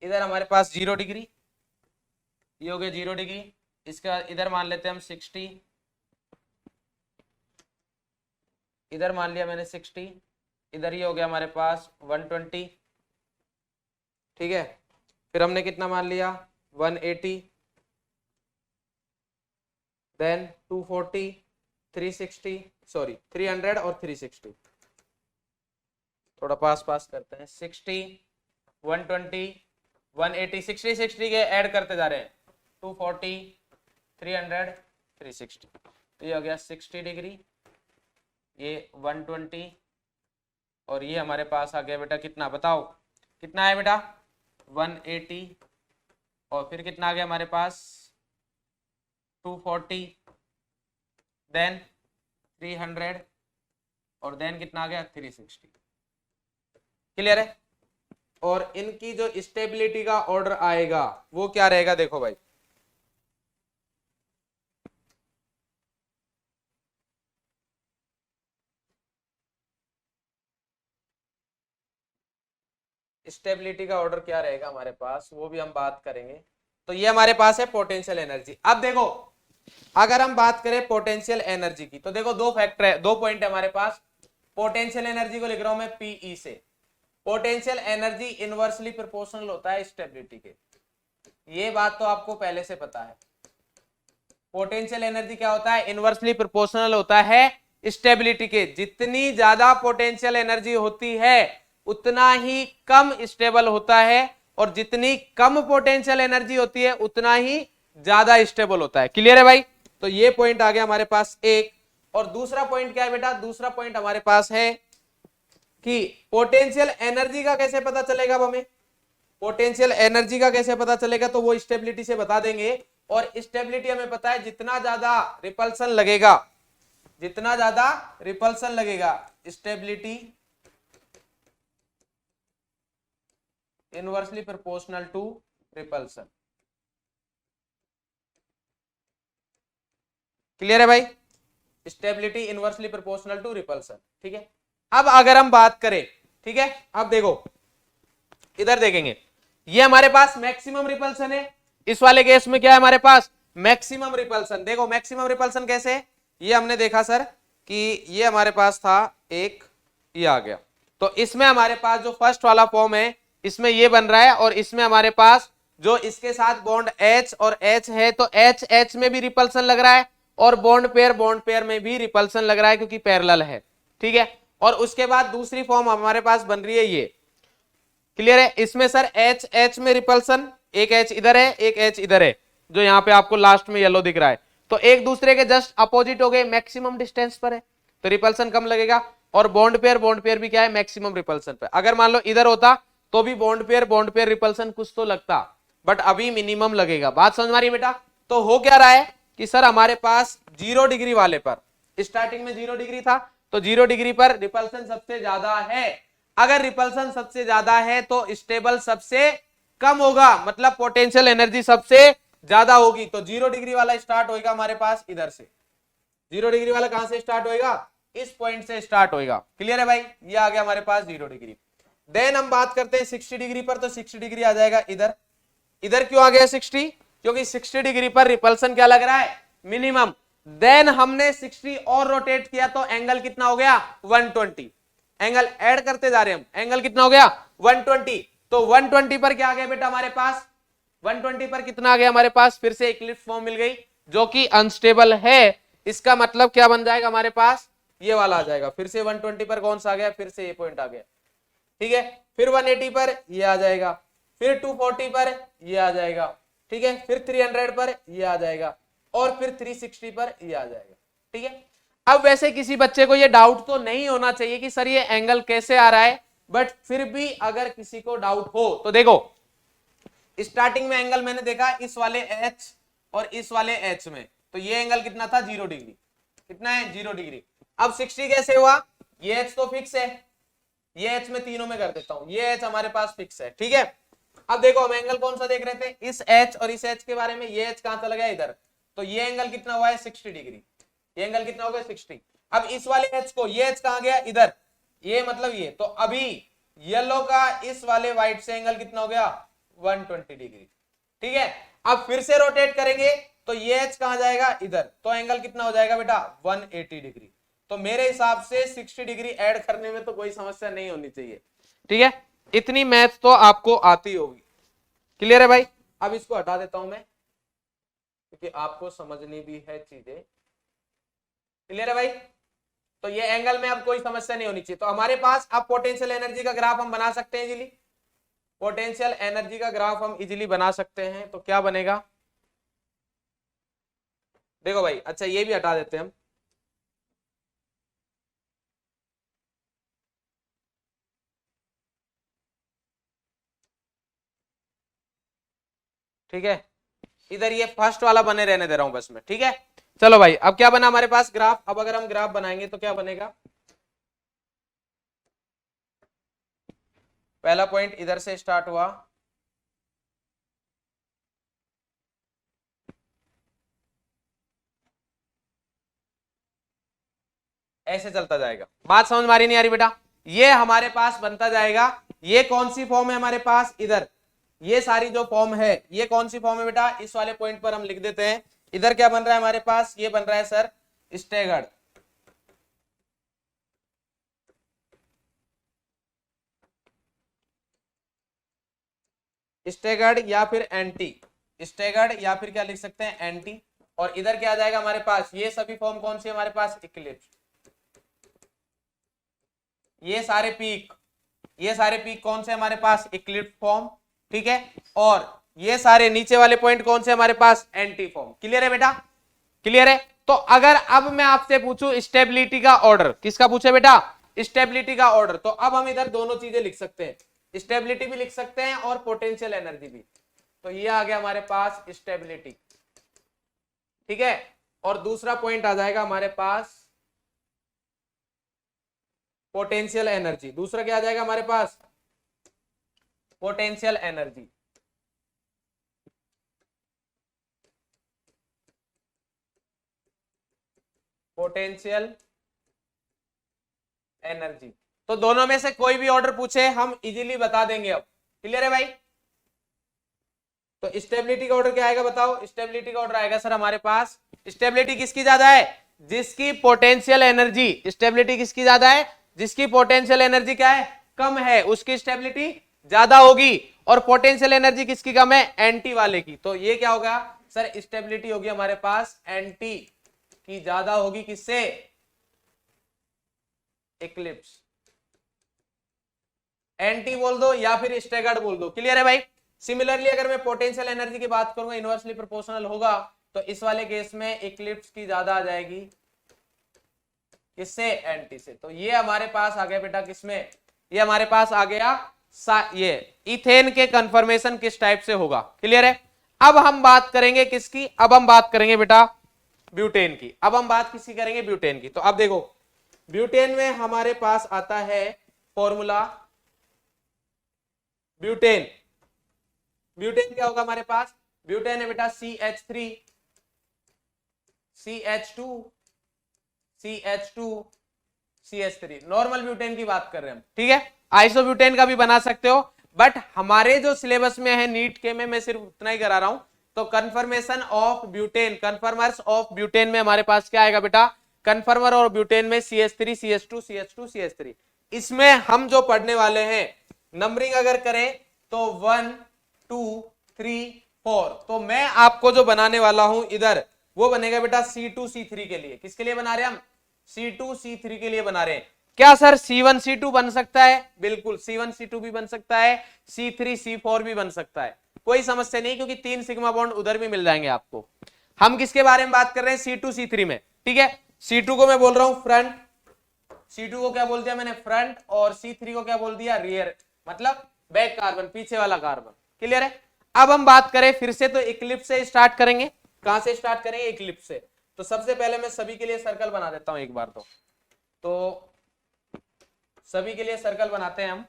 इधर हमारे पास 0 डिग्री, ये हो गया 0 डिग्री। इसका इधर मान लेते हैं हम 60, इधर मान लिया मैंने 60, इधर ही हो गया हमारे पास 120। ठीक है? फिर हमने कितना मान लिया? 180, देन 240, 360 सॉरी 300 और 360। थोड़ा पास पास करते हैं। 60, 120, 180, 60 60 के ऐड करते जा रहे हैं। 240, 300, 360। तो ये हो गया 60 डिग्री, ये 120 और ये हमारे पास आ गया बेटा कितना? बताओ कितना है बेटा? 180 और फिर कितना आ गया हमारे पास? 240, देन 300 और देन कितना आ गया? 360। क्लियर है? और इनकी जो स्टेबिलिटी का ऑर्डर आएगा वो क्या रहेगा? देखो भाई स्टेबिलिटी का ऑर्डर क्या रहेगा हमारे पास, वो भी हम बात करेंगे। तो ये हमारे पास है पोटेंशियल एनर्जी। अब देखो अगर हम बात करें पोटेंशियल एनर्जी की तो देखो दो फैक्टर है, 2 पॉइंट है हमारे पास। पोटेंशियल एनर्जी को लिख रहा हूं मैं पीई से। पोटेंशियल एनर्जी इनवर्सली प्रोपोर्शनल होता है स्टेबिलिटी के। ये बात तो आपको पहले से पता है। पोटेंशियल एनर्जी क्या होता है? इनवर्सली प्रोपोर्शनल होता है स्टेबिलिटी के। जितनी ज्यादा पोटेंशियल एनर्जी होती है उतना ही कम स्टेबल होता है, और जितनी कम पोटेंशियल एनर्जी होती है उतना ही ज्यादा स्टेबल होता है। क्लियर है भाई? तो ये पॉइंट आ गया हमारे पास एक। और दूसरा पॉइंट क्या है बेटा? दूसरा पॉइंट हमारे पास है कि पोटेंशियल एनर्जी का कैसे पता चलेगा। अब हमें पोटेंशियल एनर्जी का कैसे पता चलेगा, तो वो स्टेबिलिटी से बता देंगे। और स्टेबिलिटी हमें पता है जितना ज्यादा रिपल्सन लगेगा, जितना ज्यादा रिपल्सन लगेगा, stability inversely proportional to repulsion. Clear है भाई? Stability inversely proportional to repulsion. ठीक है, अब अगर हम बात करें, ठीक है, अब देखो इधर देखेंगे, ये हमारे पास मैक्सिमम रिपल्सन है। इस वाले केस में क्या है हमारे पास? Maximum repulsion. देखो मैक्सिमम रिपल्सन कैसे है, ये हमने देखा सर कि ये हमारे पास था एक, ये आ गया। तो इसमें हमारे पास जो फर्स्ट वाला फॉर्म है इसमें ये बन रहा है, और इसमें हमारे पास जो इसके साथ बॉन्ड H और H है, तो H H में भी रिपल्सन लग रहा है, और बॉन्ड पेयर में भी रिपल्सन लग रहा है क्योंकि पैरेलल है। ठीक है, और उसके बाद दूसरी फॉर्म हमारे पास बन रही है ये। क्लियर है? इसमें सर H H में रिपल्सन, एक H इधर है एक H इधर है, जो यहाँ पे आपको लास्ट में येलो दिख रहा है, तो एक दूसरे के जस्ट अपोजिट हो गए, मैक्सिमम डिस्टेंस पर है तो रिपल्सन कम लगेगा। और बॉन्ड पेयर भी क्या है? मैक्सिमम रिपल्सन पे। अगर मान लो इधर होता तो भी बॉन्ड पेयर रिपल्सन कुछ तो लगता, बट अभी मिनिमम लगेगा। बात समझ में आ रही है बेटा? तो हो क्या रहा है कि सर हमारे पास 0 डिग्री वाले पर, स्टार्टिंग में 0 डिग्री था, तो 0 डिग्री पर रिपल्सन सबसे ज्यादा है। अगर रिपल्सन सबसे ज्यादा है तो स्टेबल सबसे कम होगा, मतलब पोटेंशियल एनर्जी सबसे ज्यादा होगी। तो 0 डिग्री वाला स्टार्ट होएगा हमारे पास इधर से। 0 डिग्री वाला कहां से स्टार्ट होएगा? इस पॉइंट से स्टार्ट होएगा। क्लियर है भाई? ये आ गया हमारे पास 0 डिग्री। देन हम बात करते हैं 60 डिग्री पर, तो 60 डिग्री आ जाएगा इधर। इधर क्यों आ गया 60? क्योंकि 60 डिग्री पर रिपल्सन क्या लग रहा है? मिनिमम। देन हमने 60 और रोटेट किया तो एंगल कितना हो गया? 120। एंगल ऐड करते जा रहे हैं हम, एंगल कितना हो गया? 120। तो 120 पर क्या आ गया बेटा हमारे पास? 120 पर कितना आ गया हमारे पास? फिर से इक्लिप्स फॉर्म मिल गई जो कि अनस्टेबल है। इसका मतलब क्या बन जाएगा हमारे पास? ये वाला आ जाएगा। फिर से 120 पर कौन सा आ गया? फिर से ये पॉइंट आ गया। ठीक है, फिर 180 पर ये आ जाएगा, फिर 240 पर ये आ जाएगा, ठीक है, फिर 300 पर ये आ जाएगा, और फिर 360 पर ये आ जाएगा। ठीक है, अब वैसे किसी बच्चे को ये डाउट तो नहीं होना चाहिए कि सर ये एंगल कैसे आ रहा है, बट फिर भी अगर किसी को डाउट हो तो देखो, स्टार्टिंग में एंगल मैंने देखा इस वाले H और इस वाले H में, तो ये एंगल कितना था? 0 डिग्री। कितना है? 0 डिग्री। अब 60 कैसे हुआ? ये H तो फिक्स है, ये H में तीनों में कर देता हूं, ये H हमारे पास फिक्स है। ठीक है, अब देखो हम एंगल कौन सा देख रहे थे? इस H और इस H के बारे में। ये H कहां चला गया? इधर। तो ये एंगल कितना हुआ है? 60 डिग्री। ये एंगल कितना हो गया? 60। अब इस वाले H को, ये H कहां गया? इधर। ये मतलब ये, तो अभी येलो का इस वाले व्हाइट से एंगल कितना हो गया? 120 डिग्री। ठीक है, अब फिर से रोटेट करेंगे तो ये H कहां जाएगा? इधर। तो एंगल कितना हो जाएगा बेटा? 180 डिग्री। तो मेरे हिसाब से 60 डिग्री ऐड करने में तो कोई समस्या नहीं होनी चाहिए। ठीक है, इतनी मैथ तो आपको आती होगी। क्लियर है भाई? अब इसको हटा देता हूं मैं, क्योंकि आपको समझनी भी है चीजें। क्लियर है भाई? तो ये एंगल में अब कोई समस्या नहीं होनी चाहिए। तो हमारे पास अब पोटेंशियल एनर्जी का ग्राफ हम बना सकते हैं इजीली। पोटेंशियल एनर्जी का ग्राफ हम इजीली बना सकते हैं। तो क्या बनेगा? देखो भाई, अच्छा ये भी हटा देते हैं हम। ठीक है, इधर ये फर्स्ट वाला बने रहने दे रहा हूं बस मैं। ठीक है, चलो भाई, अब क्या बना हमारे पास? ग्राफ। अब अगर हम ग्राफ बनाएंगे तो क्या बनेगा? पहला पॉइंट इधर से स्टार्ट हुआ, ऐसे चलता जाएगा। बात समझ में आ रही नहीं आ रही बेटा? ये हमारे पास बनता जाएगा। ये कौन सी फॉर्म है हमारे पास? इधर ये सारी जो फॉर्म है, ये कौन सी फॉर्म है बेटा? इस वाले पॉइंट पर हम लिख देते हैं। इधर क्या बन रहा है हमारे पास? ये बन रहा है सर स्टैगर्ड। स्टेगर्ड या फिर एंटी, स्टेगर्ड या फिर क्या लिख सकते हैं एंटी। और इधर क्या आ जाएगा हमारे पास, ये सभी फॉर्म कौन सी हमारे पास, इक्लिप्स। ये सारे पीक कौन से हमारे पास, इक्लिप्स फॉर्म, ठीक है। और ये सारे नीचे वाले पॉइंट कौन से हमारे पास, एंटी फॉर्म। क्लियर है बेटा, क्लियर है। तो अगर अब मैं आपसे पूछूं स्टेबिलिटी का ऑर्डर, किसका पूछे बेटा, स्टेबिलिटी का ऑर्डर, तो अब हम इधर दोनों चीजें लिख सकते हैं, स्टेबिलिटी भी लिख सकते हैं और पोटेंशियल एनर्जी भी। तो ये आ गया हमारे पास स्टेबिलिटी, ठीक है। और दूसरा पॉइंट आ जाएगा हमारे पास पोटेंशियल एनर्जी। दूसरा क्या आ जाएगा हमारे पास, पोटेंशियल एनर्जी। Potential energy. तो दोनों में से कोई भी ऑर्डर पूछे हम इजीली बता देंगे अब। क्लियर है भाई। तो स्टेबिलिटी का ऑर्डर क्या आएगा बताओ, स्टेबिलिटी का ऑर्डर आएगा सर हमारे पास, स्टेबिलिटी किसकी ज्यादा है, जिसकी पोटेंशियल एनर्जी, स्टेबिलिटी किसकी ज्यादा है, जिसकी पोटेंशियल एनर्जी क्या है, कम है, उसकी स्टेबिलिटी ज्यादा होगी। और पोटेंशियल एनर्जी किसकी कम है, एंटी वाले की। तो ये क्या होगा सर, स्टेबिलिटी होगी हमारे पास एंटी की ज्यादा होगी, किससे, इक्लिप्स। एंटी बोल दो या फिर स्टेगर्ड बोल दो। क्लियर है भाई। सिमिलरली अगर मैं पोटेंशियल एनर्जी की बात करूंगा, इनवर्सली प्रोपोर्शनल होगा, तो इस वाले केस में इक्लिप्स की ज्यादा आ जाएगी, किससे, एंटी से। तो ये हमारे पास आ गया बेटा किसमें, ये हमारे पास आ गया ये इथेन के कंफर्मेशन किस टाइप से होगा। क्लियर है। अब हम बात करेंगे किसकी, अब हम बात करेंगे बेटा ब्यूटेन की। अब हम बात किसकी करेंगे, ब्यूटेन की। तो अब देखो ब्यूटेन में हमारे पास आता है फॉर्मूला, ब्यूटेन, ब्यूटेन क्या होगा हमारे पास, ब्यूटेन है बेटा CH3 CH2 CH2 CH3। Normal butane की बात कर रहे हैं हम, ठीक है। आइसो ब्यूटेन का भी बना सकते हो, बट हमारे जो सिलेबस में है नीट के में मैं सिर्फ उतना ही करा रहा हूं। तो confirmation of butane, conformers of butane में हमारे पास क्या आएगा बेटा, कन्फर्मर और ब्यूटेन में CH3 CH2 CH2 CH3। इसमें हम जो पढ़ने वाले हैं, नंबरिंग अगर करें तो 1 2 3 4, तो मैं आपको जो बनाने वाला हूं इधर वो बनेगा बेटा C2 C3 के लिए। किसके लिए बना रहे हैं हम, C2 C3 के लिए बना रहे हैं। क्या सर C1 C2 बन सकता है, बिल्कुल C1 C2 भी बन सकता है, C3 C4 भी बन सकता है, कोई समस्या नहीं, क्योंकि 3 सिग्मा बॉन्ड उधर भी मिल जाएंगे आपको। हम किसके बारे में बात कर रहे हैं, C2 C3 में, ठीक है। C2 को मैं बोल रहा हूं फ्रंट, C2 को क्या बोल दिया मैंने, फ्रंट, और C3 को क्या बोल दिया, रियर, मतलब बैक कार्बन, पीछे वाला कार्बन। क्लियर है। अब हम बात करें फिर से, तो इक्लिप्स से स्टार्ट करेंगे। कहां से स्टार्ट करेंगे, इक्लिप्स से। तो सबसे पहले मैं सभी के लिए सर्कल बना देता हूं एक बार। तो सभी के लिए सर्कल बनाते हैं हम।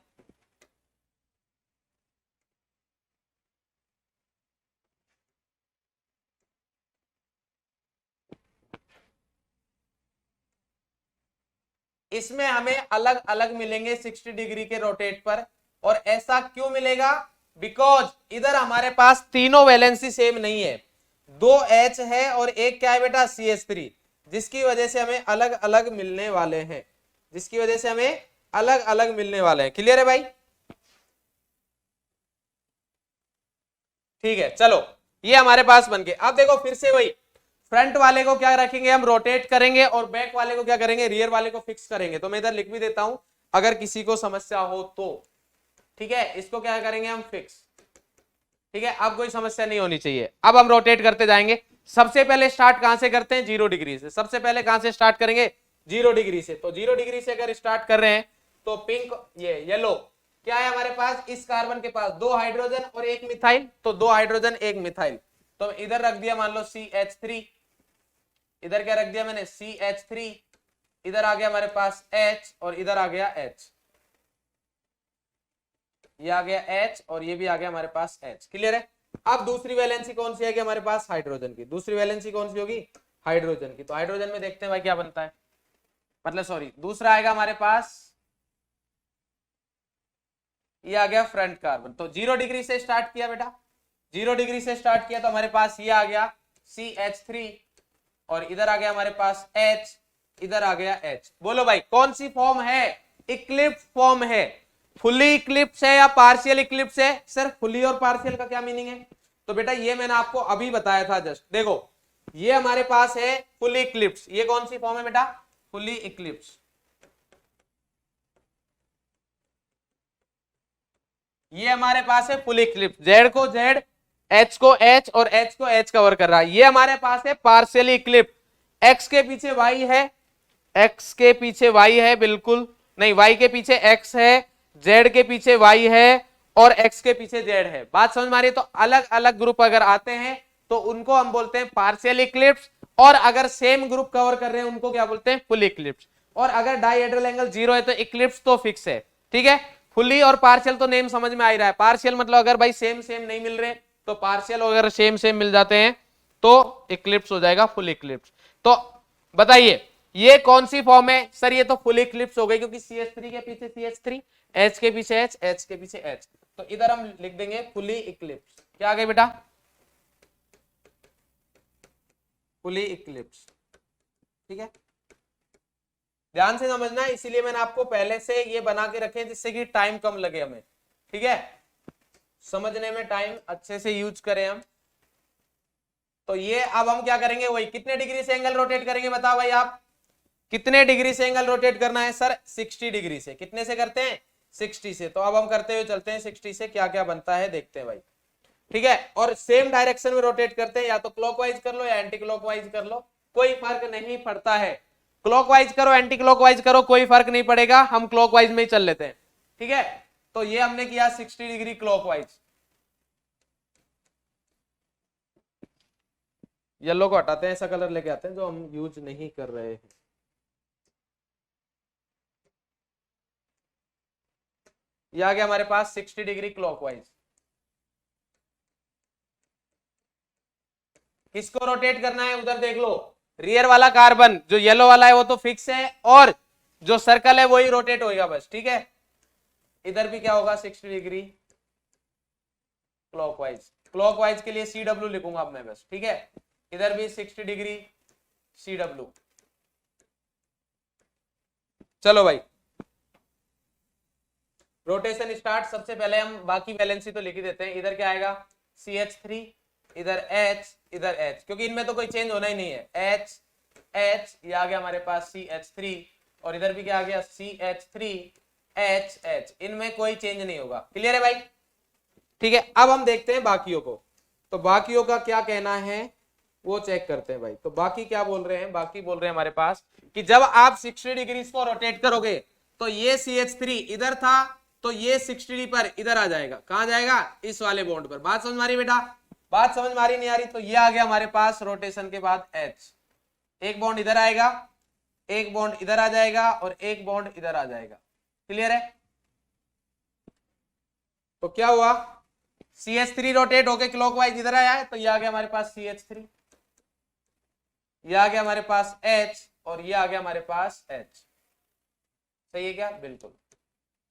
इसमें हमें अलग अलग मिलेंगे 60 डिग्री के रोटेट पर। और ऐसा क्यों मिलेगा, बिकॉज इधर हमारे पास तीनों वैलेंसी सेम नहीं है, 2 H है और एक क्या है बेटा CH3, जिसकी वजह से हमें अलग अलग मिलने वाले हैं, जिसकी वजह से हमें अलग अलग मिलने वाले हैं। क्लियर है भाई। ठीक है, चलो ये हमारे पास बन गए। अब देखो फिर से वही, फ्रंट वाले को क्या रखेंगे हम, रोटेट करेंगे, और बैक वाले को क्या करेंगे, रियर वाले को फिक्स करेंगे। तो मैं इधर लिख भी देता हूं अगर किसी को समस्या हो तो, ठीक है। इसको क्या करेंगे हम, फिक्स, ठीक है। अब कोई समस्या नहीं होनी चाहिए। अब हम रोटेट करते जाएंगे। सबसे पहले स्टार्ट कहां से करते हैं, 0 डिग्री से। सबसे पहले कहां से स्टार्ट करेंगे, 0 डिग्री से। तो 0 डिग्री से अगर स्टार्ट कर रहे हैं तो पिंक, ये येलो क्या है हमारे पास, इस कार्बन के पास 2 हाइड्रोजन और 1 मिथाइल, तो 2 हाइड्रोजन 1 मिथाइल। तो इधर रख दिया मान लो CH3, इधर क्या रख दिया मैंने CH3, इधर आ गया हमारे पास H, और इधर आ गया H, ये आ गया H, और ये भी आ गया हमारे पास H। क्लियर है। अब दूसरी वैलेंसी कौन सी है कि हमारे पास, हाइड्रोजन की। दूसरी वैलेंसी कौन सी होगी, हाइड्रोजन की। तो हाइड्रोजन में देखते हैं भाई क्या बनता है, मतलब सॉरी, दूसरा आएगा हमारे पास, ये आ गया फ्रंट कार्बन। तो 0 डिग्री से स्टार्ट किया बेटा, 0 डिग्री से स्टार्ट किया, तो हमारे पास ये आ गया CH3, और इधर आ गया हमारे पास H, इधर आ गया H। बोलो भाई कौन सी फॉर्म है, इक्लिप्स फॉर्म है। फुली इक्लिप्स है या पार्शियल इक्लिप्स है? सर फुली और पार्शियल का क्या मीनिंग है? तो बेटा ये मैंने आपको अभी बताया था जस्ट। देखो ये हमारे पास है फुली इक्लिप्स, ये कौन सी फॉर्म है बेटा? Fully Eclipse. ये हमारे पास है फुली इक्लिप्स, जेड को जेड, एच को एच और एच को एच कवर कर रहा है। ये हमारे पास है पार्शियली इक्लिप्स, एक्स के पीछे वाई है, एक्स के पीछे वाई है, बिल्कुल नहीं, वाई के पीछे एक्स है, जेड के पीछे वाई है और एक्स के पीछे जेड है। बात समझ में आ रही है? तो अलग अलग ग्रुप अगर आते हैं तो उनको हम बोलते हैं पार्शियल इक्लिप्स, और अगर सेम ग्रुप कवर कर रहे हैं उनको क्या बोलते हैं? Full Eclipse. और अगर डाइहेड्रल एंगल 0 है तो इक्लिप्स तो फिक्स है, ठीक है। फुली और पार्शियल तो नेम समझ में आ ही रहा है। पार्शियल मतलब अगर भाई सेम सेम नहीं मिल रहे तो पार्शियल, अगर सेम सेम मिल जाते हैं तो इक्लिप्स हो जाएगा फुल इक्लिप्स। तो बताइए ये कौन सी फॉर्म है? सर ये तो फुल इक्लिप्स हो गई, क्योंकि CH3 के पीछे CH3, H के पीछे H, H के पीछे H, तो इधर हम लिख देंगे फुली इक्लिप्स। क्या आ गए बेटा? फुली इक्लिप्स, ठीक है। ध्यान से समझना, इसीलिए मैंने आपको पहले से ये बना के रखे जिससे कि टाइम कम लगे हमें, ठीक है, समझने में टाइम अच्छे से यूज करें हम। तो ये अब हम क्या करेंगे, वही कितने डिग्री से एंगल रोटेट करेंगे बताओ भाई आप, कितने डिग्री से एंगल रोटेट करना है? सर 60 डिग्री से। कितने से करते हैं? 60 से। तो अब हम करते हुए चलते हैं 60 से क्या क्या बनता है देखते हैं भाई, ठीक है। और सेम डायरेक्शन में रोटेट करते हैं, या तो क्लॉकवाइज कर लो या एंटी क्लॉकवाइज कर लो, कोई फर्क नहीं पड़ता है। क्लॉकवाइज करो एंटी क्लॉकवाइज करो कोई फर्क नहीं पड़ेगा, हम क्लॉकवाइज में ही चल लेते हैं, ठीक है। तो ये हमने किया 60 डिग्री क्लॉकवाइज। येलो को हटाते हैं, ऐसा कलर लेके आते हैं जो हम यूज नहीं कर रहे हैं। ये आ गया हमारे पास 60 डिग्री क्लॉकवाइज। किसको रोटेट करना है उधर देख लो, रियर वाला कार्बन जो येलो वाला है वो तो फिक्स है, और जो सर्कल है वही रोटेट होगा बस, ठीक है। इधर भी क्या होगा 60 डिग्री क्लॉकवाइज। क्लॉकवाइज के लिए CW लिखूंगा अब मैं बस, ठीक है। इधर भी 60 डिग्री CW। चलो भाई रोटेशन स्टार्ट। सबसे पहले हम बाकी वैलेंसी तो लिख ही देते हैं। इधर क्या आएगा CH3, इधर H, इधर H, क्योंकि इनमें तो कोई चेंज होना ही नहीं है। H H, ये आ गया हमारे पास CH3, और इधर भी क्या आ गया CH3 H H, इनमें कोई चेंज नहीं होगा। क्लियर है भाई? ठीक है। अब हम देखते हैं बाकियों को, तो बाकियों का क्या कहना है वो चेक करते हैं भाई। तो बाकी क्या बोल रहे हैं? बाकी बोल रहे हैं हमारे पास कि जब आप 60 डिग्री को रोटेट करोगे तो ये CH3 इधर था, तो ये 60 डिग्री पर इधर आ जाएगा। कहां जाएगा? इस वाले बॉन्ड पर। बात समझ में आ रही बेटा? बात समझ में आ रही नहीं आ रही? तो ये आ गया हमारे पास रोटेशन के बाद H, एक बॉन्ड इधर आएगा, एक बॉन्ड इधर आ जाएगा और एक बॉन्ड इधर आ जाएगा। क्लियर है? तो क्या हुआ, CH3 रोटेट होके क्लॉकवाइज इधर आया है, तो ये आ गया हमारे पास CH3, ये आ गया हमारे पास H, और ये आ गया हमारे पास H। सही है क्या? बिल्कुल।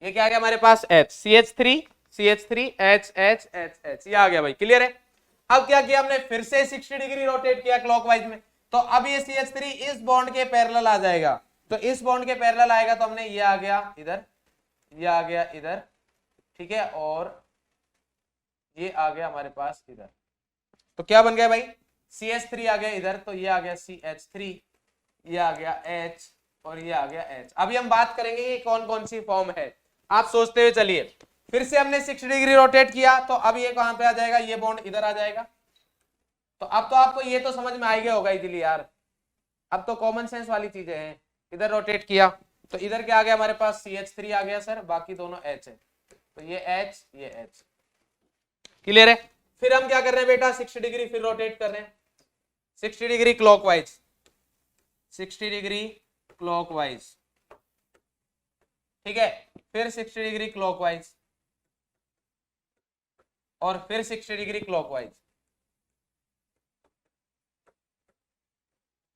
ये क्या आ गया हमारे पास H, CH3 H H H H, ये आ गया भाई। क्लियर है? अब क्या किया हमने, फिर से 60 डिग्री रोटेट किया क्लॉकवाइज में, तो अब ये CH3 इस बॉन्ड के पैरेलल आ जाएगा। तो इस बॉन्ड के पैरेलल आएगा तो हमने ये आ गया इधर, ये आ गया इधर, ठीक है, और ये आ गया हमारे पास इधर। तो क्या बन गया भाई, CH3 आ गया इधर, तो ये आ गया CH3, ये आ गया H, और ये आ गया H। अभी हम बात करेंगे कि कौन कौन सी फॉर्म है। आप सोचते हुए चलिए, फिर से हमने 60 डिग्री रोटेट किया, तो अब ये कहां पे आ जाएगा, ये बॉन्ड इधर आ जाएगा। तो अब तो आपको ये तो समझ में आ गया होगा इजीली यार, अब तो कॉमन सेंस वाली चीजें हैं। इधर रोटेट किया तो इधर क्या आ गया हमारे पास, CH3 आ गया सर, बाकी दोनों H है, तो ये H, ये H। क्लियर है? फिर हम क्या कर रहे हैं बेटा, 60 डिग्री फिर रोटेट कर रहे हैं, 60 डिग्री क्लॉकवाइज, 60 डिग्री क्लॉकवाइज, ठीक है। फिर 60 डिग्री क्लॉकवाइज, और फिर 60 डिग्री क्लॉकवाइज,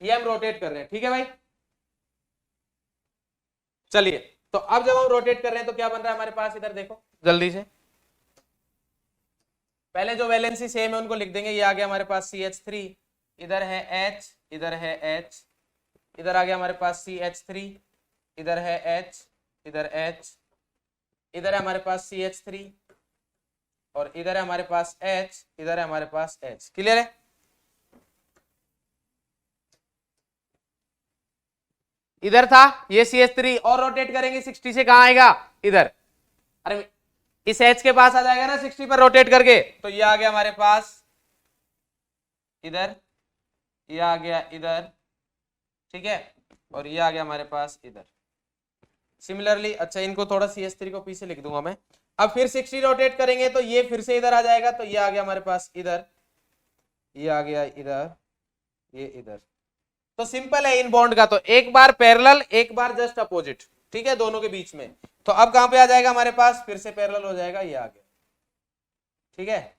ये हम रोटेट कर रहे हैं, ठीक है भाई। चलिए, तो अब जब हम रोटेट कर रहे हैं तो क्या बन रहा है हमारे पास, इधर देखो जल्दी से, पहले जो वैलेंसी सेम है उनको लिख देंगे। ये आ गया हमारे पास CH3, इधर है H, इधर है H, इधर आ गया हमारे पास CH3, इधर है H, इधर H, इधर है हमारे पास CH3 और इधर है हमारे पास H, इधर है हमारे पास H। क्लियर है? इधर था ये CH3 और रोटेट करेंगे 60 से, कहां आएगा? इधर। अरे इस H के पास आ जाएगा ना 60 पर रोटेट करके, तो ये आ गया हमारे पास इधर, ये आ गया इधर, ठीक है, और ये आ गया हमारे पास इधर। सिमिलरली, अच्छा इनको थोड़ा CH3 को पीछे लिख दूंगा मैं। अब फिर 60 रोटेट करेंगे तो ये फिर से इधर आ जाएगा, तो ये आ गया हमारे पास इधर, ये आ गया इधर, ये इधर। तो सिंपल है इन बॉन्ड का, तो एक बार पैरेलल एक बार जस्ट अपोजिट, ठीक है, दोनों के बीच में। तो अब कहां पे आ जाएगा हमारे पास? फिर से पैरेलल हो जाएगा, ये आ गया, ठीक है।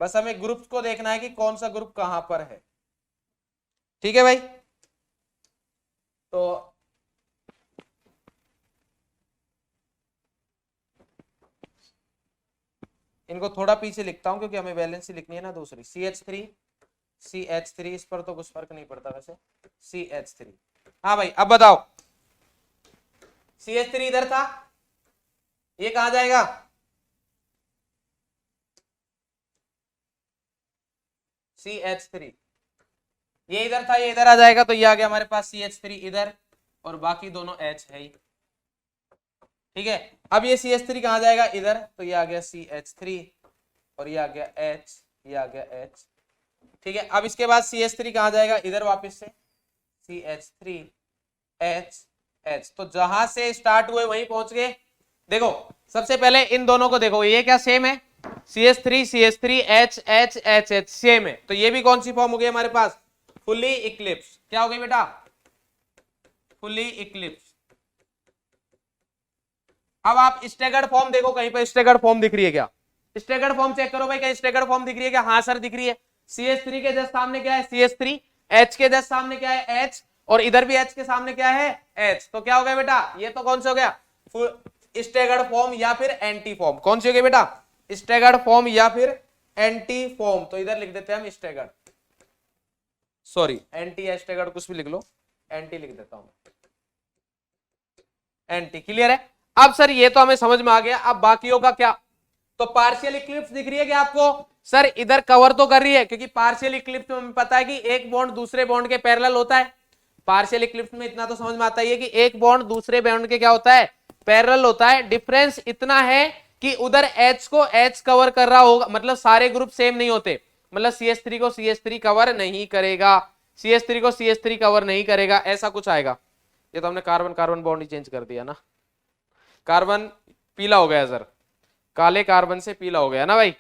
बस हमें ग्रुप्स को देखना है कि कौन सा ग्रुप कहां पर है, ठीक है भाई। तो इनको थोड़ा पीछे लिखता हूं क्योंकि हमें वैलेंसी लिखनी है ना दूसरी। CH3 इस पर तो कुछ फर्क नहीं पड़ता वैसे, CH3। हाँ भाई अब बताओ, CH3 इधर था, ये कहां जाएगा? CH3 ये इधर था, ये इधर आ जाएगा, तो ये आ गया हमारे पास CH3 इधर, और बाकी दोनों H है ही, ठीक है। अब ये CH3 कहां जाएगा? इधर, तो ये आ गया CH3 और ये आ गया H, ये आ गया H, ठीक है। अब इसके बाद CH3 कहां जाएगा? इधर वापस से CH3 H H, तो जहां से स्टार्ट हुए वहीं पहुंच गए। देखो सबसे पहले इन दोनों को देखो, ये क्या सेम है? CH3 H H H H same है, तो ये भी कौन सी फॉर्म हो गई हमारे पास? Fully Eclipse. क्या हो गई बेटा? Fully Eclipse. अब आप स्टेगर्ड फॉर्म देखो, कहीं पर स्टेगर्ड फॉर्म दिख रही है क्या? स्टेगर्ड फॉर्म चेक करो भाई, कहीं स्टेगर्ड फॉर्म दिख रही है क्या? हाँ सर दिख रही है। CH3 के जस्ट सामने क्या है? CH3, H के जस्ट सामने क्या है? H, और इधर भी H के सामने क्या है? H। तो क्या हो गया बेटा? ये तो कौन सा हो गया? स्टेगर्ड फॉर्म या फिर एंटी फॉर्म। कौन सी हो गई बेटा? स्टेगर्ड फॉर्म या फिर एंटी फॉर्म। तो इधर लिख देते हैं हम स्टेगर्ड, सॉरी एंटी या स्टेगर्ड कुछ भी लिख लो, एंटी लिख देता हूं, एंटी। क्लियर है? अब सर ये तो हमें समझ में आ गया, अब बाकियों का क्या? तो पार्शियल इक्लिप्स दिख रही है क्या आपको? सर इधर कवर तो कर रही है, क्योंकि पार्शियल इक्लिप्स में हमें पता है कि एक बॉन्ड दूसरे बॉन्ड के पैरेलल होता है। पार्शियल इक्लिप्स में इतना तो समझ में आता है कि एक बॉन्ड दूसरे बॉन्ड के क्या होता है? पैरेलल होता है। डिफरेंस इतना है कि उधर H को H कवर कर रहा होगा, मतलब सारे ग्रुप सेम नहीं होते, मतलब CH3 को CH3 कवर नहीं करेगा, CH3 को CH3 कवर नहीं करेगा, ऐसा कुछ आएगा। ये तो हमने कार्बन कार्बन बॉन्ड ही चेंज कर दिया ना, कार्बन पीला हो गया सर, काले कार्बन से पीला हो गया ना भाई।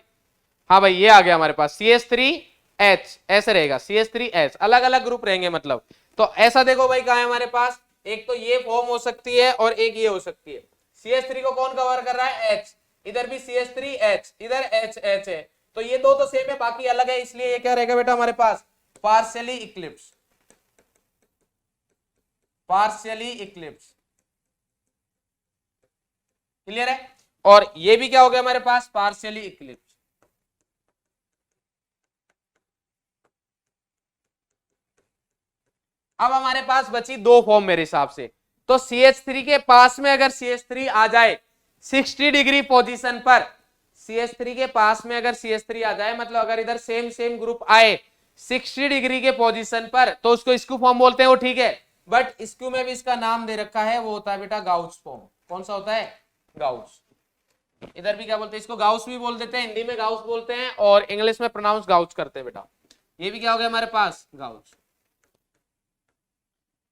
हाँ भाई ये आ गया हमारे पास CH3H, ऐसे रहेगा CH3H, अलग अलग ग्रुप रहेंगे मतलब। तो ऐसा देखो भाई कहा है हमारे पास, एक तो ये फॉर्म हो सकती है और एक ये हो सकती है। CH3 को कौन कवर कर रहा है? H, इधर भी CH3H, इधर HH है, तो ये दो तो सेम है बाकी अलग है, इसलिए ये क्या रहेगा बेटा हमारे पास? Partially eclipse, partially eclipse. Clear है? और ये भी क्या हो गया हमारे पास? Partially Eclipse. अब हमारे पास बची दो फॉर्म मेरे हिसाब से। तो CH3 के पास में अगर CH3 आ जाए 60 डिग्री पोजीशन पर, CH3 के पास में अगर CH3 आ जाए, मतलब अगर इधर सेम सेम ग्रुप आए 60 डिग्री के पोजीशन पर, तो उसको स्क्यू फॉर्म बोलते हैं, वो ठीक है। बट स्क्यू में भी इसका नाम दे रखा है, वो होता है बेटा गाउस फॉर्म। कौन सा होता है? गाउस। इधर भी क्या बोलते हैं इसको? गाउस भी बोल देते हैं, हिंदी में गाउस बोलते हैं और इंग्लिश में प्रोनाउंस गाउस करते हैं बेटा। ये भी क्या हो गया हमारे पास? गाउस।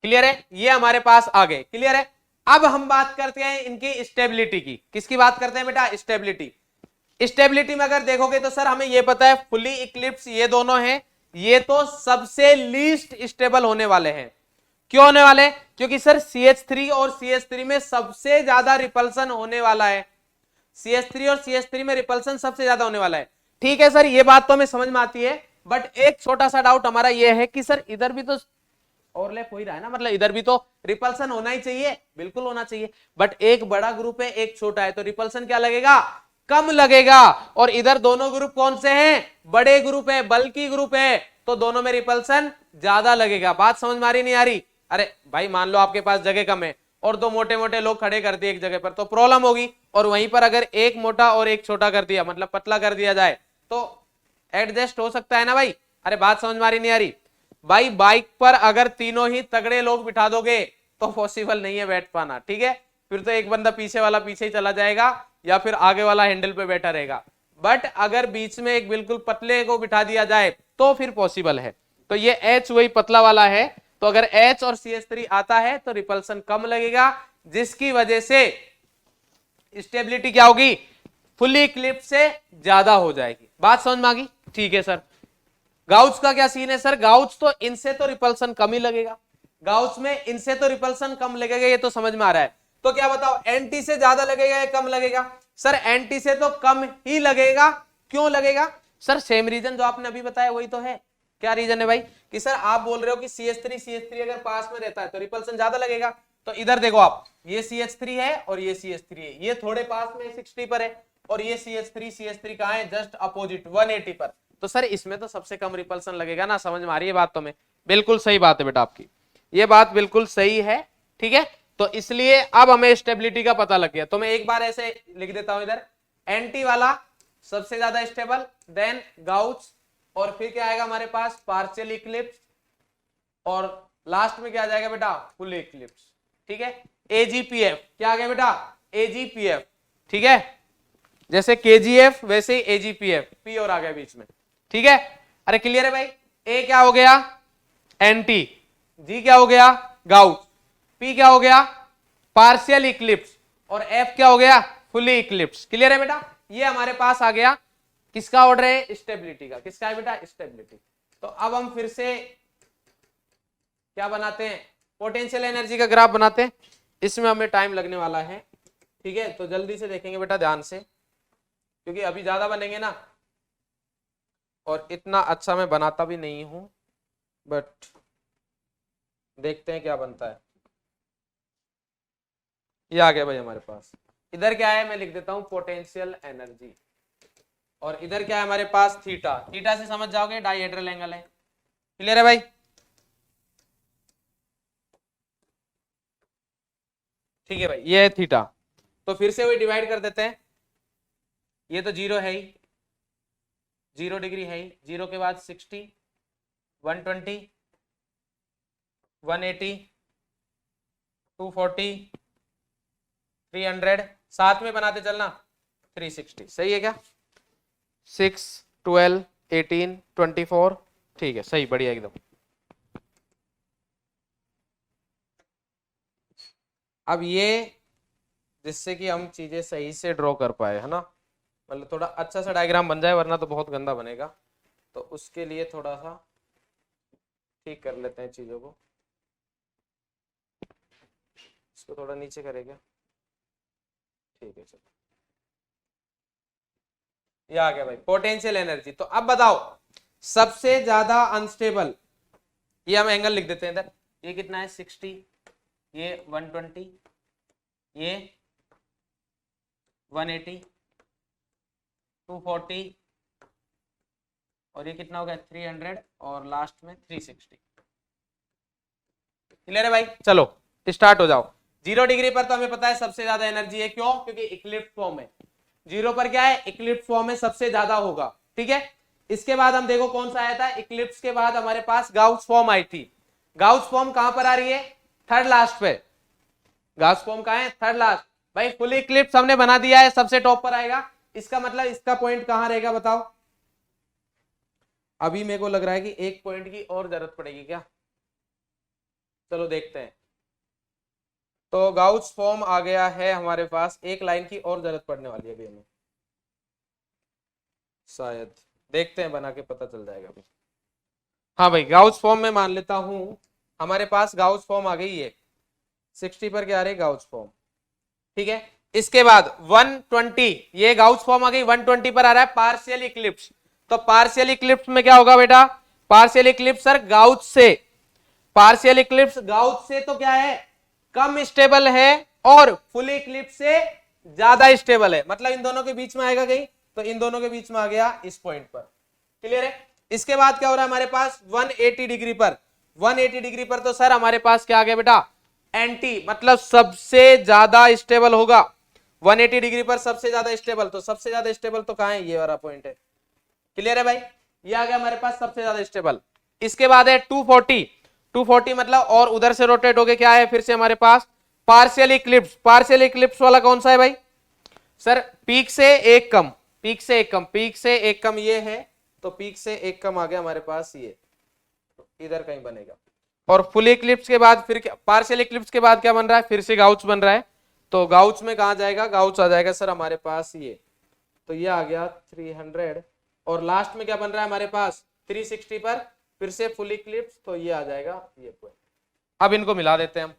क्लियर है? ये हमारे पास आ गए। क्लियर है? अब हम बात करते हैं इनकी स्टेबिलिटी की। किसकी बात करते हैं बेटा? स्टेबिलिटी। स्टेबिलिटी में अगर देखोगे तो सर हमें ये पता है फुली इक्लिप्स ये दोनों हैं, ये तो सबसे लीस्ट स्टेबल होने वाले हैं। क्यों होने वाले? क्योंकि सर CH3 और CH3 में सबसे ज्यादा रिपल्सन होने वाला है। CH3 और CH3 में रिपल्सन सबसे ज्यादा होने वाला है। ठीक है सर, ये बात तो हमें समझ में आती है, बट एक छोटा सा डाउट हमारा ये है कि सर इधर भी तो ओवरलैप हो ही रहा है ना, मतलब इधर भी तो रिपल्सन होना ही चाहिए, बिल्कुल होना चाहिए, बट एक बड़ा ग्रुप है एक छोटा है, तो रिपल्सन क्या लगेगा? कम लगेगा। और इधर दोनों ग्रुप कौन से हैं? बड़े ग्रुप है, बल्कि ग्रुप है, तो दोनों में रिपल्सन ज्यादा लगेगा। बात समझ में आ रही नहीं आ रही? अरे भाई मान लो आपके पास जगह कम है और दो मोटे मोटे लोग खड़े कर दिए एक जगह पर तो प्रॉब्लम होगी। और वहीं पर अगर एक मोटा और एक छोटा कर दिया, मतलब पतला कर दिया जाए, तो एडजस्ट हो सकता है ना भाई। अरे बात समझ में आ रही नहीं आ रही भाई? बाइक पर अगर तीनों ही तगड़े लोग बिठा दोगे तो पॉसिबल नहीं है बैठ पाना, ठीक है? फिर तो एक बंदा पीछे वाला पीछे ही चला जाएगा या फिर आगे वाला हैंडल पे बैठा रहेगा। बट अगर बीच में एक बिल्कुल पतले को बिठा दिया जाए तो फिर पॉसिबल है। तो ये H वही पतला वाला है, तो अगर H और CH3 आता है तो रिपल्सन कम लगेगा, जिसकी वजह से स्टेबिलिटी क्या होगी? फुली इक्लिप्स से ज्यादा हो जाएगी। बात समझ में आ गई? ठीक है सर। गाउस का क्या सीन है सर? गाउस तो इनसे तो रिपल्सन कम ही लगेगा, गाउस में इनसे तो रिपल्सन कम लगेगा, ये तो समझ में आ रहा है। तो क्या बताओ, एंटी से ज्यादा लगेगा या कम लगेगा? सर एंटी से तो कम ही लगेगा। क्यों लगेगा सर? सेम रीजन जो आपने अभी बताया वही तो है। क्या रीजन है भाई? कि सर आप बोल रहे हो कि CH3 अगर पास में रहता है तो रिपल्सन ज्यादा लगेगा। तो इधर देखो आप, ये CH3 है और ये CH3 है, ये थोड़े पास में 60 पर है, और ये CH3 कहां है? जस्ट अपोजिट 180 पर। तो सर इसमें तो सबसे कम रिपल्सन लगेगा ना। समझ में आ रही है बात? तो में बिल्कुल सही बात है बेटा आपकी, ये बात बिल्कुल सही है, ठीक है? तो इसलिए अब हमें स्टेबिलिटी का पता लग गया। तो मैं एक बार ऐसे लिख देता हूं इधर, एंटी वाला सबसे ज्यादा स्टेबल, देन गाउस, और फिर क्या आएगा हमारे पास? पार्शियल इक्लिप्स, और लास्ट में क्या आ जाएगा बेटा? फुल इक्लिप्स, ठीक है? AGPF क्या आ गया बेटा? AGPF, ठीक है? जैसे KGF वैसे ही AGPF, P और आ गया बीच में, ठीक है? अरे क्लियर है भाई? A क्या हो गया? एंटी, G क्या हो गया? गाउस, P क्या हो गया? पार्शियल इक्लिप्स, और F क्या हो गया? Fully Eclipse. क्लियर है बेटा? ये हमारे पास आ गया किसका ऑर्डर है? स्टेबिलिटी का। किसका है बेटा? स्टेबिलिटी। तो अब हम फिर से क्या बनाते हैं? पोटेंशियल एनर्जी का ग्राफ बनाते हैं। इसमें हमें टाइम लगने वाला है, ठीक है? तो जल्दी से देखेंगे बेटा ध्यान से, क्योंकि अभी ज्यादा बनेंगे ना, और इतना अच्छा मैं बनाता भी नहीं हूं, बट देखते हैं क्या बनता है। ये आ गया भाई हमारे पास। इधर क्या है मैं लिख देता हूं, पोटेंशियल एनर्जी, और इधर क्या है हमारे पास? थीटा। थीटा से समझ जाओगे डाइहेड्रल एंगल है। क्लियर है भाई? ठीक है भाई, ये है थीटा। तो फिर से वही डिवाइड कर देते हैं। ये तो 0 है ही, 0 डिग्री है ही, 0 के बाद 60, 120, 180, 240, 300, साथ में बनाते चलना 360। सही है क्या? 6, 12, 18, 24, ठीक है, सही, बढ़िया एकदम। अब ये जिससे कि हम चीजें सही से ड्रॉ कर पाए, है ना, मतलब थोड़ा अच्छा सा डायग्राम बन जाए, वरना तो बहुत गंदा बनेगा। तो उसके लिए थोड़ा सा ठीक कर लेते हैं चीजों को। इसको थोड़ा नीचे करेगा, ठीक है? चलो, ये आ गया भाई पोटेंशियल एनर्जी। तो अब बताओ सबसे ज्यादा अनस्टेबल, ये हम एंगल लिख देते हैं इधर। ये कितना है? 60, ये 120, ये 180, 240, और ये कितना हो गया? 300, और लास्ट में 360। क्लियर है भाई? चलो स्टार्ट हो जाओ। 0 डिग्री पर तो हमें पता है सबसे ज्यादा एनर्जी है। क्यों? क्योंकि इक्लिप्स फॉर्म है। 0 पर क्या है? इक्लिप्स फॉर्म में सबसे ज्यादा होगा, ठीक है? इसके बाद हम देखो कौन सा आया था? इक्लिप्स के बाद हमारे पास गाउस फॉर्म आई थी। गाउस फॉर्म कहां पर आ रही है? थर्ड लास्ट पे। गाउस फॉर्म कहां है? Third last. भाई फुल इक्लिप्स हमने बना दिया है, सबसे टॉप पर आएगा। इसका मतलब इसका पॉइंट कहां रहेगा बताओ? अभी मेरे को लग रहा है कि एक पॉइंट की और जरूरत पड़ेगी क्या? चलो देखते हैं। तो गाउस फॉर्म आ गया है हमारे पास, एक लाइन की और जरूरत पड़ने वाली है अभी हमें, शायद देखते हैं, बना के पता चल जाएगा अभी। हाँ भाई, गाउस फॉर्म में मान लेता हूं हमारे पास गाउस फॉर्म आ गई है। 60 पर क्या आ रही है? गाउस फॉर्म, ठीक है? इसके बाद 120, ये गाउस फॉर्म आ गई। 120 पर आ रहा है पार्शियल इक्लिप्स। तो पार्शियल इक्लिप्स में क्या होगा बेटा? पार्शियल इक्लिप्स सर गाउस से, पार्शियल इक्लिप्स गाउस से तो क्या है? कम स्टेबल है, और फुल इक्लिप्स से ज्यादा स्टेबल है। मतलब इन दोनों के बीच में आएगा कहीं, तो इन दोनों के बीच में आ गया इस पॉइंट पर। क्लियर है? इसके बाद क्या हो रहा है हमारे पास? 180 डिग्री पर। 180 डिग्री पर तो सर हमारे पास क्या आ गया बेटा? एंटी मतलब सबसे ज्यादा स्टेबल होगा, 180 डिग्री पर सबसे ज्यादा स्टेबल। तो सबसे ज्यादा स्टेबल तो कहां है, ये वाला पॉइंट है। क्लियर है भाई, ये आ गया हमारे पास सबसे ज्यादा स्टेबल। इसके बाद है 240, 240 मतलब और उधर से रोटेट हो गए क्या है फिर से हमारे पास पार्शियल इक्लिप्स। पार्शियल इक्लिप्स वाला कौन सा है भाई, सर पीक से एक कम, पीक से एक कम, पीक से एक कम ये है, तो पीक से एक कम आ गया हमारे पास ये, तो इधर कहीं बनेगा। और फुल इक्लिप्स के बाद फिर क्या, पार्शियल इक्लिप्स के बाद क्या बन रहा है, फिर से गाउच बन रहा है। तो गाउच में कहा जाएगा, गाउच आ जाएगा सर हमारे पास ये, तो ये आ गया 300। और लास्ट में क्या बन रहा है हमारे पास 360 पर फिर से फुल इक्लिप्स, तो ये आ जाएगा ये पॉइंट। अब इनको मिला देते हैं हम।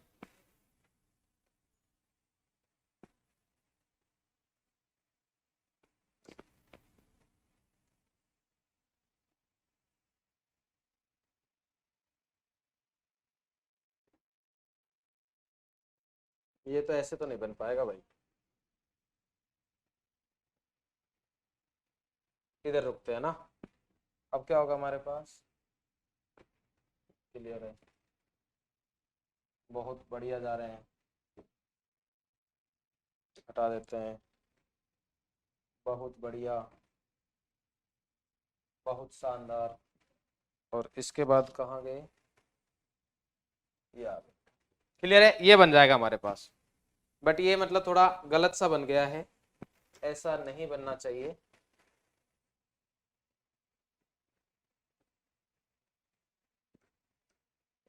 ये तो ऐसे तो नहीं बन पाएगा भाई, इधर रुकते हैं ना। अब क्या होगा हमारे पास, क्लियर है, बहुत बढ़िया जा रहे हैं, हटा देते हैं, बहुत बढ़िया, बहुत शानदार। और इसके बाद कहाँ गए, ये आ गए। क्लियर है, ये बन जाएगा हमारे पास। बट ये मतलब थोड़ा गलत सा बन गया है, ऐसा नहीं बनना चाहिए।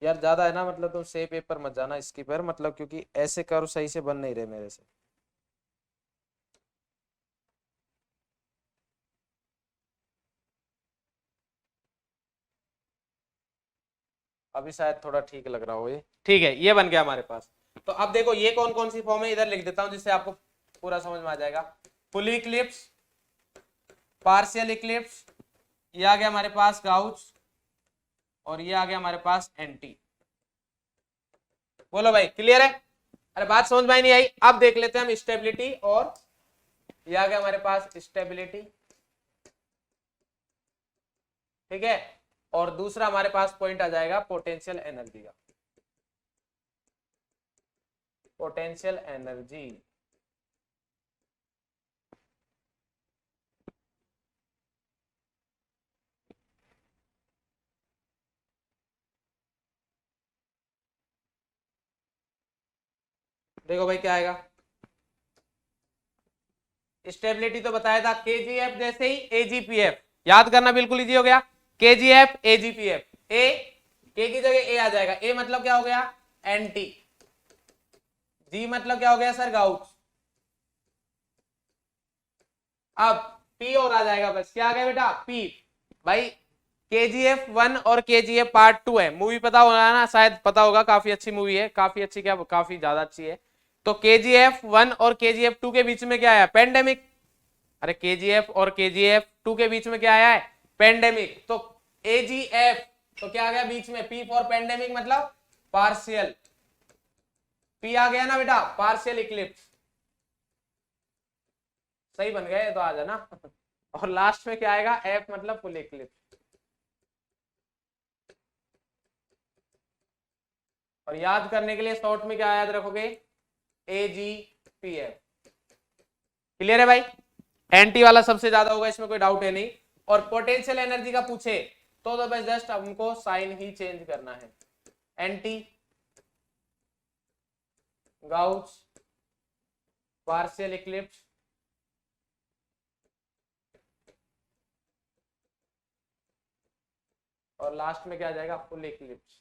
यार ज्यादा है ना, मतलब तुम सेम पेपर मत जाना इसकी पर, मतलब क्योंकि ऐसे कर्व सही से बन नहीं रहे मेरे से। अभी शायद थोड़ा ठीक लग रहा हो ये, ठीक है, ये बन गया हमारे पास। तो अब देखो ये कौन कौन सी फॉर्म है, इधर लिख देता हूं जिससे आपको पूरा समझ में आ जाएगा। फुल इक्लिप्स, पार्शियल इक्लिप्स, ये आ गया हमारे पास गाउच, और ये आ गया हमारे पास एंटी। बोलो भाई क्लियर है, अरे बात समझ में नहीं आई। अब देख लेते हैं हम स्टेबिलिटी, और ये आ गया हमारे पास स्टेबिलिटी, ठीक है। और दूसरा हमारे पास पॉइंट आ जाएगा पोटेंशियल एनर्जी का, पोटेंशियल एनर्जी। देखो भाई क्या आएगा, स्टेबिलिटी तो बताया था केजीएफ जैसे ही एजीपीएफ, याद करना बिल्कुल इजी हो गया। केजीएफ एजीपीएफ, ए के की जगह ए आ जाएगा, ए मतलब क्या हो गया एंटी, जी मतलब क्या हो गया सर गाउच। अब पी और आ जाएगा, बस क्या आ गया बेटा पी। भाई केजीएफ 1 और केजीएफ पार्ट 2 है, मूवी पता होगा ना, शायद पता होगा, काफी अच्छी मूवी है, काफी अच्छी क्या, काफी ज्यादा अच्छी है। तो केजीएफ 1 और केजीएफ 2 के बीच में क्या आया, पेंडेमिक। अरे केजीएफ और केजीएफ 2 के बीच में क्या आया है, पेंडेमिक। तो एजीएफ तो क्या आ गया बीच में, पी फॉर पेंडेमिक मतलब पार्शियल, पी आ गया ना बेटा पार्शियल इक्लिप्स। सही बन गए तो आ जाना। और लास्ट में क्या आएगा, एफ मतलब फुल इक्लिप्स। और याद करने के लिए शॉर्ट में क्या याद रखोगे, एजीपीएफ। क्लियर है भाई, एंटी वाला सबसे ज्यादा होगा, इसमें कोई डाउट है नहीं। और पोटेंशियल एनर्जी का पूछे तो बस जस्ट हमको साइन ही चेंज करना है, एंटी, गाउच, पार्शियल इक्लिप्स, और लास्ट में क्या आ जाएगा फुल इक्लिप्स।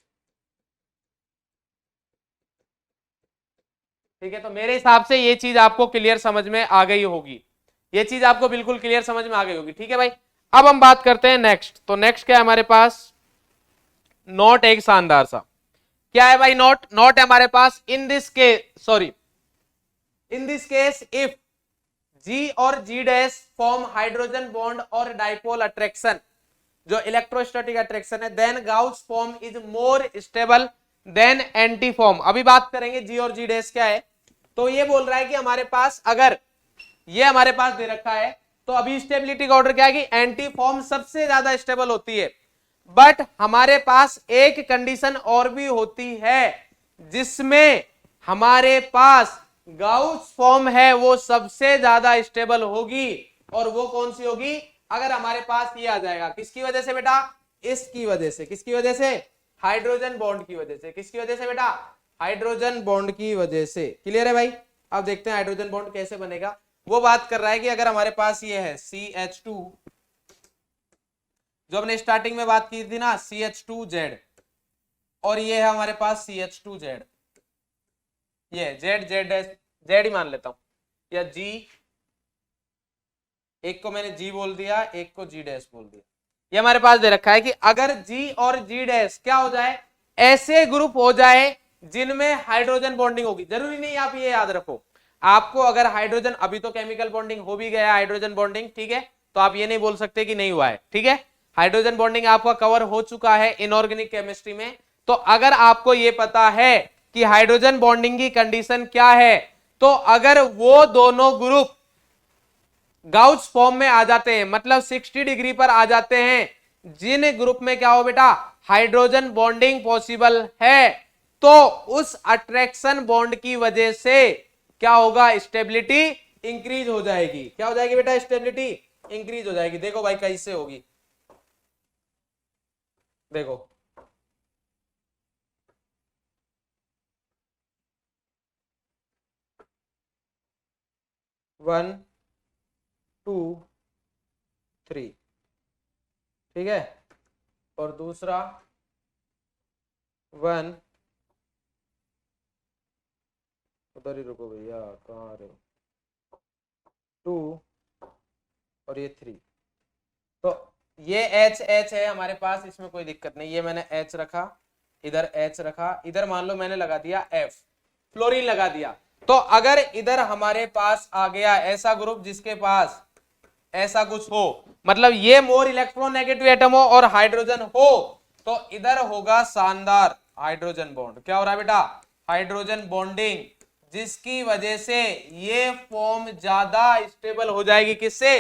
ठीक है, तो मेरे हिसाब से ये चीज आपको क्लियर समझ में आ गई होगी, ये चीज आपको बिल्कुल क्लियर समझ में आ गई होगी। ठीक है भाई, अब हम बात करते हैं नेक्स्ट। तो नेक्स्ट क्या है हमारे पास, नोट एक शानदार सा, क्या है भाई नोट, नोट है हमारे पास in this case, sorry in this case if G और G dash form hydrogen bond और डाइपोल अट्रैक्शन, जो इलेक्ट्रोस्टैटिक अट्रैक्शन है, then gauche form is more stable than anti form. अभी बात करेंगे जी और जी डैश क्या है। तो ये बोल रहा है कि हमारे पास अगर ये हमारे पास दे रखा है, तो अभी स्टेबिलिटी का ऑर्डर क्या है कि एंटी फॉर्म सबसे ज्यादा स्टेबल होती है। बट हमारे पास एक कंडीशन और भी होती है, जिसमें हमारे पास गाउस फॉर्म है वो सबसे ज्यादा स्टेबल होगी। और वो कौन सी होगी? अगर हमारे पास ये आ जाएगा, किसकी वजह से बेटा? इसकी वजह से। किसकी वजह से? हाइड्रोजन बॉन्ड की वजह से। किसकी वजह से बेटा? हाइड्रोजन बॉन्ड की वजह से। क्लियर है भाई? अब देखते हैं हाइड्रोजन बॉन्ड कैसे बनेगा। वो बात कर रहा है कि अगर हमारे पास ये है CH2, जो हमने स्टार्टिंग में बात की थी ना, CH2Z, और ये है हमारे पास CH2Z, ये Z ही मान लेता हूं, या G, एक को मैंने G बोल दिया, एक को G डैश बोल दिया। ये हमारे पास दे रखा है कि अगर G और G डैश क्या हो जाए, ऐसे ग्रुप हो जाए जिनमें हाइड्रोजन बॉन्डिंग होगी। जरूरी नहीं आप ये याद रखो, आपको अगर हाइड्रोजन, अभी तो केमिकल बॉन्डिंग हो भी गया हाइड्रोजन बॉन्डिंग, ठीक है, तो आप ये नहीं बोल सकते कि नहीं हुआ है, ठीक है। हाइड्रोजन बॉन्डिंग आपका कवर हो चुका है इनऑर्गेनिक केमिस्ट्री में। तो अगर आपको ये पता है कि हाइड्रोजन बॉन्डिंग की कंडीशन क्या है, तो अगर वो दोनों ग्रुप गाउस फॉर्म में आ जाते हैं, मतलब 60 डिग्री पर आ जाते हैं, जिन ग्रुप में क्या हो बेटा, हाइड्रोजन बॉन्डिंग पॉसिबल है, तो उस अट्रैक्शन बॉन्ड की वजह से क्या होगा, स्टेबिलिटी इंक्रीज हो जाएगी। क्या हो जाएगी बेटा? स्टेबिलिटी इंक्रीज हो जाएगी। देखो भाई कैसे होगी, देखो वन टू थ्री, ठीक है, और दूसरा 1, उधर ही रुको भैया, कहाँ आ रहे हो, 2, और ये 3। तो ये H है हमारे पास, इसमें कोई दिक्कत नहीं। ये मैंने H रखा, इधर H रखा, इधर मान लो मैंने लगा दिया F, फ्लोरीन लगा दिया। तो अगर इधर हमारे पास आ गया ऐसा ग्रुप जिसके पास ऐसा कुछ हो, मतलब ये मोर इलेक्ट्रोनेगेटिव एटम हो और हाइड्रोजन हो, तो इधर होगा शानदार हाइड्रोजन बॉन्ड। क्या हो रहा है बेटा? हाइड्रोजन बॉन्डिंग, जिसकी वजह से ये फॉर्म ज्यादा स्टेबल हो जाएगी। किससे?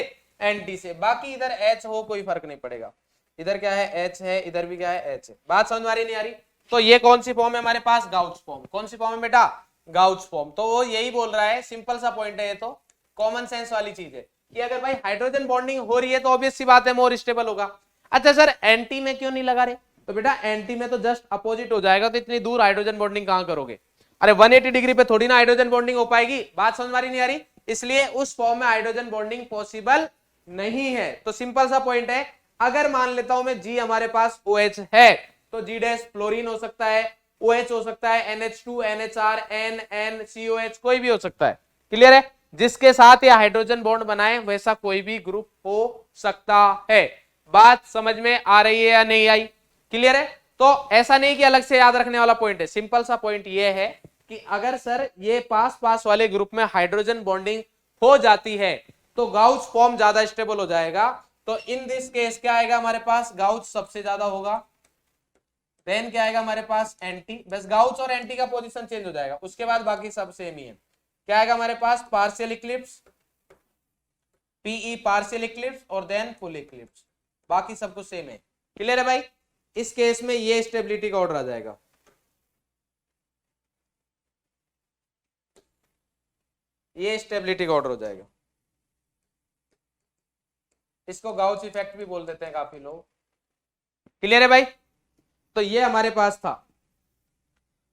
एंटी से। बाकी इधर H हो कोई फर्क नहीं पड़ेगा। इधर क्या है? H है, इधर भी क्या है? H है। बात समझ में आ रही नहीं आ रही? तो ये कौन सी फॉर्म है हमारे पास? Gauss form. कौन सी फॉर्म है बेटा? Gauss form. तो वो यही बोल रहा है, सिंपल सा पॉइंट है, ये तो कॉमन सेंस वाली चीज है कि अगर भाई हाइड्रोजन बॉन्डिंग हो रही है तो ऑब्वियस सी बात है मोर स्टेबल होगा। अच्छा सर, एंटी में क्यों नहीं लगा रहे? तो बेटा एंटी में तो जस्ट अपोजिट हो जाएगा, तो इतनी दूर हाइड्रोजन बॉन्डिंग कहां करोगे? अरे 180 डिग्री पे थोड़ी ना हाइड्रोजन बॉन्डिंग हो पाएगी। बात समझ में आ रही नहीं आ रही? इसलिए उस फॉर्म में हाइड्रोजन बॉन्डिंग पॉसिबल नहीं है। तो सिंपल सा पॉइंट है, अगर मान लेता हूं मैं G हमारे पास OH है, तो G डैश फ्लोरीन हो सकता है, OH हो सकता है, NH2, NHR, NCOH, कोई भी हो सकता है। क्लियर है? जिसके साथ ये हाइड्रोजन बॉन्ड बनाए वैसा कोई भी ग्रुप हो सकता है। बात समझ में आ रही है या नहीं आई? क्लियर है? तो ऐसा नहीं कि अलग से याद रखने वाला पॉइंट है, सिंपल सा पॉइंट ये है कि अगर सर ये पास पास वाले ग्रुप में हाइड्रोजन बॉन्डिंग हो जाती है तो गाउस फॉर्म ज्यादा स्टेबल हो जाएगा। तो इन दिस केस क्या आएगा हमारे पास? गाउस सबसे ज्यादा होगा, देन क्या आएगा हमारे पास? एंटी। बस गाउस और एंटी का पोजीशन चेंज हो जाएगा, उसके बाद बाकी सब सेम ही है। क्या आएगा हमारे पास? Partial eclipse, PE partial eclipse, और देन फुल इक्लिप्स, बाकी सब कुछ सेम है। क्लियर है भाई? इस केस में ये स्टेबिलिटी का ऑर्डर आ जाएगा। ये स्टेबिलिटी का ऑर्डर हो जाएगा। इसको गाउस इफेक्ट भी बोल देते हैं काफी लोग। क्लियर है भाई? तो ये हमारे पास था।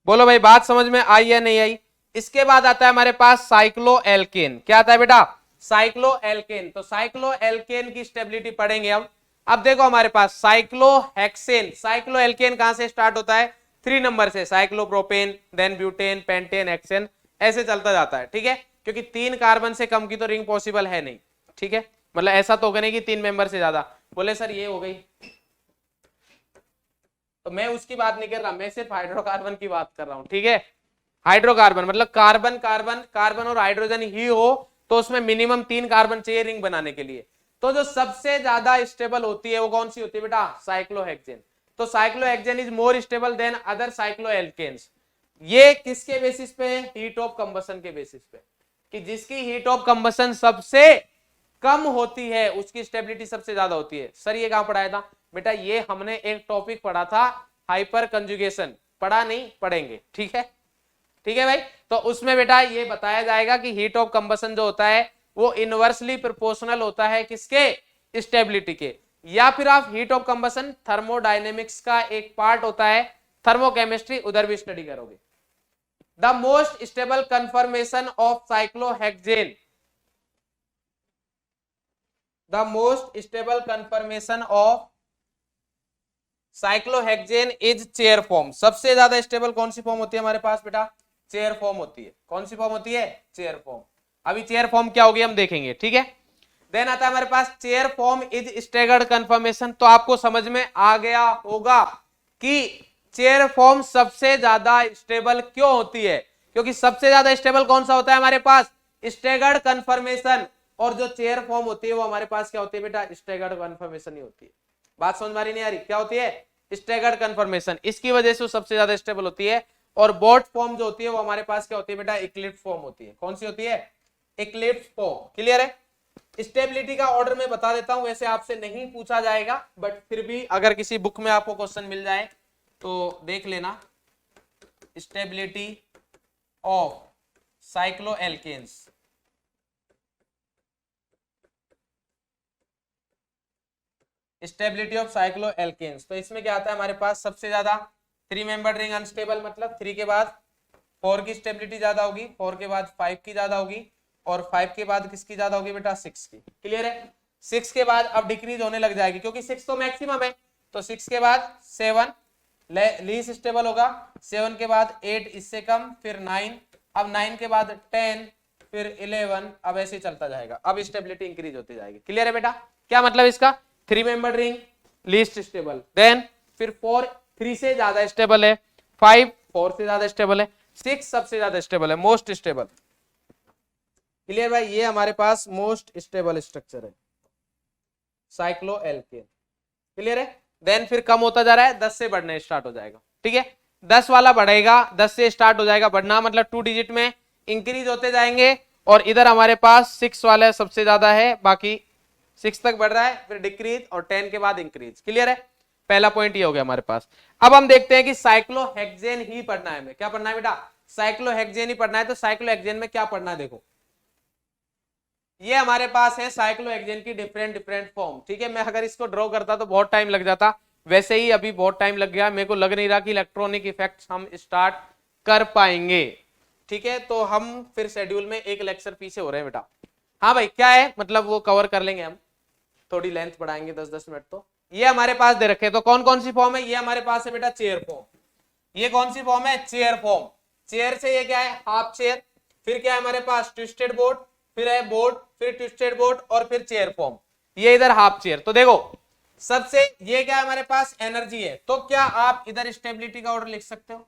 बोलो भाई बात समझ में आई या नहीं आई? इसके बाद आता है हमारे पास साइक्लोएल्केन। क्या आता है बेटा? साइक्लोएल्केन। तो साइक्लोएल्केन की स्टेबिलिटी पढ़ेंगे अब। अब देखो हमारे पास साइक्लोहेक्सेन, साइक्लोएल्केन कहां से स्टार्ट होता है? 3 नंबर से, cyclopropane, then butane, pentane, hexane, ऐसे चलता जाता है, ठीक है। क्योंकि 3 कार्बन से कम की तो रिंग पॉसिबल है नहीं, ठीक है। मतलब ऐसा तो होगा नहीं कि 3 मेंबर से ज्यादा। बोले सर ये हो गई, तो मैं उसकी बात नहीं कर रहा, मैं सिर्फ हाइड्रोकार्बन की बात कर रहा हूं, ठीक है। हाइड्रोकार्बन मतलब कार्बन कार्बन कार्बन और हाइड्रोजन ही हो, तो उसमें मिनिमम 3 कार्बन चाहिए रिंग बनाने के लिए। तो जो सबसे ज्यादा स्टेबल होती है वो कौन सी होती है बेटा? साइक्लोहेक्सेन। तो cyclohexane is more stable then other cycloalkenes. ये किसके बेसिस पे? हीट ऑफ कंबशन के बेसिस पे, कि जिसकी हीट ऑफ कंबशन सबसे कम होती है उसकी स्टेबिलिटी सबसे ज्यादा होती है। सर ये कहां पढ़ाया था बेटा? ये हमने एक टॉपिक पढ़ा था, हाइपर कंजुगेशन। पढ़ा नहीं? पढ़ेंगे, ठीक है। ठीक है भाई। तो उसमें बेटा ये बताया जाएगा कि हीट ऑफ कंबसन जो होता है वो इनवर्सली प्रोपोर्शनल होता है किसके, स्टेबिलिटी के। या फिर आप हीट ऑफ कंबसन थर्मोडायनेमिक्स का एक पार्ट होता है, थर्मोकेमिस्ट्री, उधर भी स्टडी करोगे। The most stable confirmation of cyclohexane, the most stable confirmation of cyclohexane is chair form. सबसे ज्यादा स्टेबल कौन सी फॉर्म होती है हमारे पास बेटा, चेयर फॉर्म होती है। कौन सी फॉर्म होती है, चेयर फॉर्म। अभी चेयर फॉर्म क्या होगी हम देखेंगे, ठीक है। देन आता है हमारे पास chair form is staggered conformation. तो आपको समझ में आ गया होगा कि चेयर फॉर्म सबसे ज्यादा स्टेबल क्यों होती है, क्योंकि सबसे ज्यादा स्टेबल कौन सा होता है हमारे पास, स्टेगर्ड कन्फर्मेशन। और जो चेयर फॉर्म होती है वो हमारे पास क्या होती है बेटा, स्टेगर्ड कन्फर्मेशन ही होती है। बात समझ में आ रही नहीं आ रही, क्या होती है, स्टेगर्ड कन्फर्मेशन। इसकी वजह से वो सबसे ज्यादा स्टेबल होती है। और बोट फॉर्म जो होती है वो हमारे पास क्या होती है बेटा, इक्लिप्स फॉर्म होती है। कौन सी होती है, इक्लिप्स फॉर्म। क्लियर है। स्टेबिलिटी का ऑर्डर मैं बता देता हूं, वैसे आपसे नहीं पूछा जाएगा बट फिर भी अगर किसी बुक में आपको क्वेश्चन मिल जाए तो देख लेना। Stability of cycloalkenes, stability of cycloalkenes. तो इसमें क्या आता है हमारे पास, सबसे ज्यादा 3 मेंबर रिंग अनस्टेबल, मतलब 3 के बाद 4 की स्टेबिलिटी ज्यादा होगी, 4 के बाद 5 की ज्यादा होगी, और 5 के बाद किसकी ज्यादा होगी बेटा, 6 की। क्लियर है। 6 के बाद अब डिक्रीज होने लग जाएगी क्योंकि 6 तो मैक्सिमम है। तो 6 के बाद 7 लीस्ट स्टेबल होगा, 7 के बाद 8 इससे कम, फिर 9, अब 9 के बाद 10, फिर 11, अब ऐसे चलता जाएगा। अब स्टेबिलिटी इंक्रीज होती जाएगी। क्लियर है बेटा। क्या मतलब इसका, 3 member ring least stable, then फिर 4 3 से ज्यादा स्टेबल है, 5 4 से ज्यादा स्टेबल है, 6 सबसे ज्यादा स्टेबल है, मोस्ट स्टेबल। क्लियर भाई, ये हमारे पास मोस्ट स्टेबल स्ट्रक्चर है साइक्लोएल्केन। क्लियर है। देन फिर कम होता जा रहा है, 10 से बढ़ने स्टार्ट हो जाएगा। ठीक है, 10 वाला बढ़ेगा, 10 से स्टार्ट हो जाएगा बढ़ना, मतलब 2 डिजिट में इंक्रीज होते जाएंगे। और इधर हमारे पास 6 वाला सबसे ज्यादा है, बाकी 6 तक बढ़ रहा है, फिर डिक्रीज, और 10 के बाद इंक्रीज। क्लियर है। पहला पॉइंट ये हो गया हमारे पास। अब हम देखते हैं कि साइक्लोहेक्सेन ही पढ़ना है हमें। क्या पढ़ना है बेटा, साइक्लोहेक्सेन ही पढ़ना है। तो साइक्लोहेक्सेन में क्या पढ़ना है, देखो ये हमारे पास है साइक्लोहेक्सेन की डिफरेंट डिफरेंट फॉर्म। ठीक है, मैं अगर इसको ड्रॉ करता तो बहुत टाइम लग जाता, वैसे ही अभी बहुत टाइम लग गया, मेरे को लग नहीं रहा कि इलेक्ट्रॉनिक इफेक्ट्स हम स्टार्ट कर पाएंगे। ठीक है, तो हम फिर शेड्यूल में एक लेक्चर पीछे हो रहे हैं बेटा। हाँ भाई, क्या है मतलब वो कवर कर लेंगे हम, थोड़ी लेंथ बढ़ाएंगे 10-10 मिनट। तो ये हमारे पास दे रखे, तो कौन कौन सी फॉर्म है, ये हमारे पास है बेटा चेयर फॉर्म। ये कौन सी फॉर्म है, चेयर फॉर्म। चेयर से ये क्या है, हाफ चेयर, फिर क्या है हमारे पास ट्विस्टेड बोर्ड, फिर है बोर्ड, फिर ट्विस्टेड बोर्ड, और फिर चेयर फॉर्म। ये इधर हाफ चेयर। तो देखो सबसे ये क्या है हमारे पास, एनर्जी है। तो क्या आप इधर स्टेबिलिटी का ऑर्डर लिख सकते हो,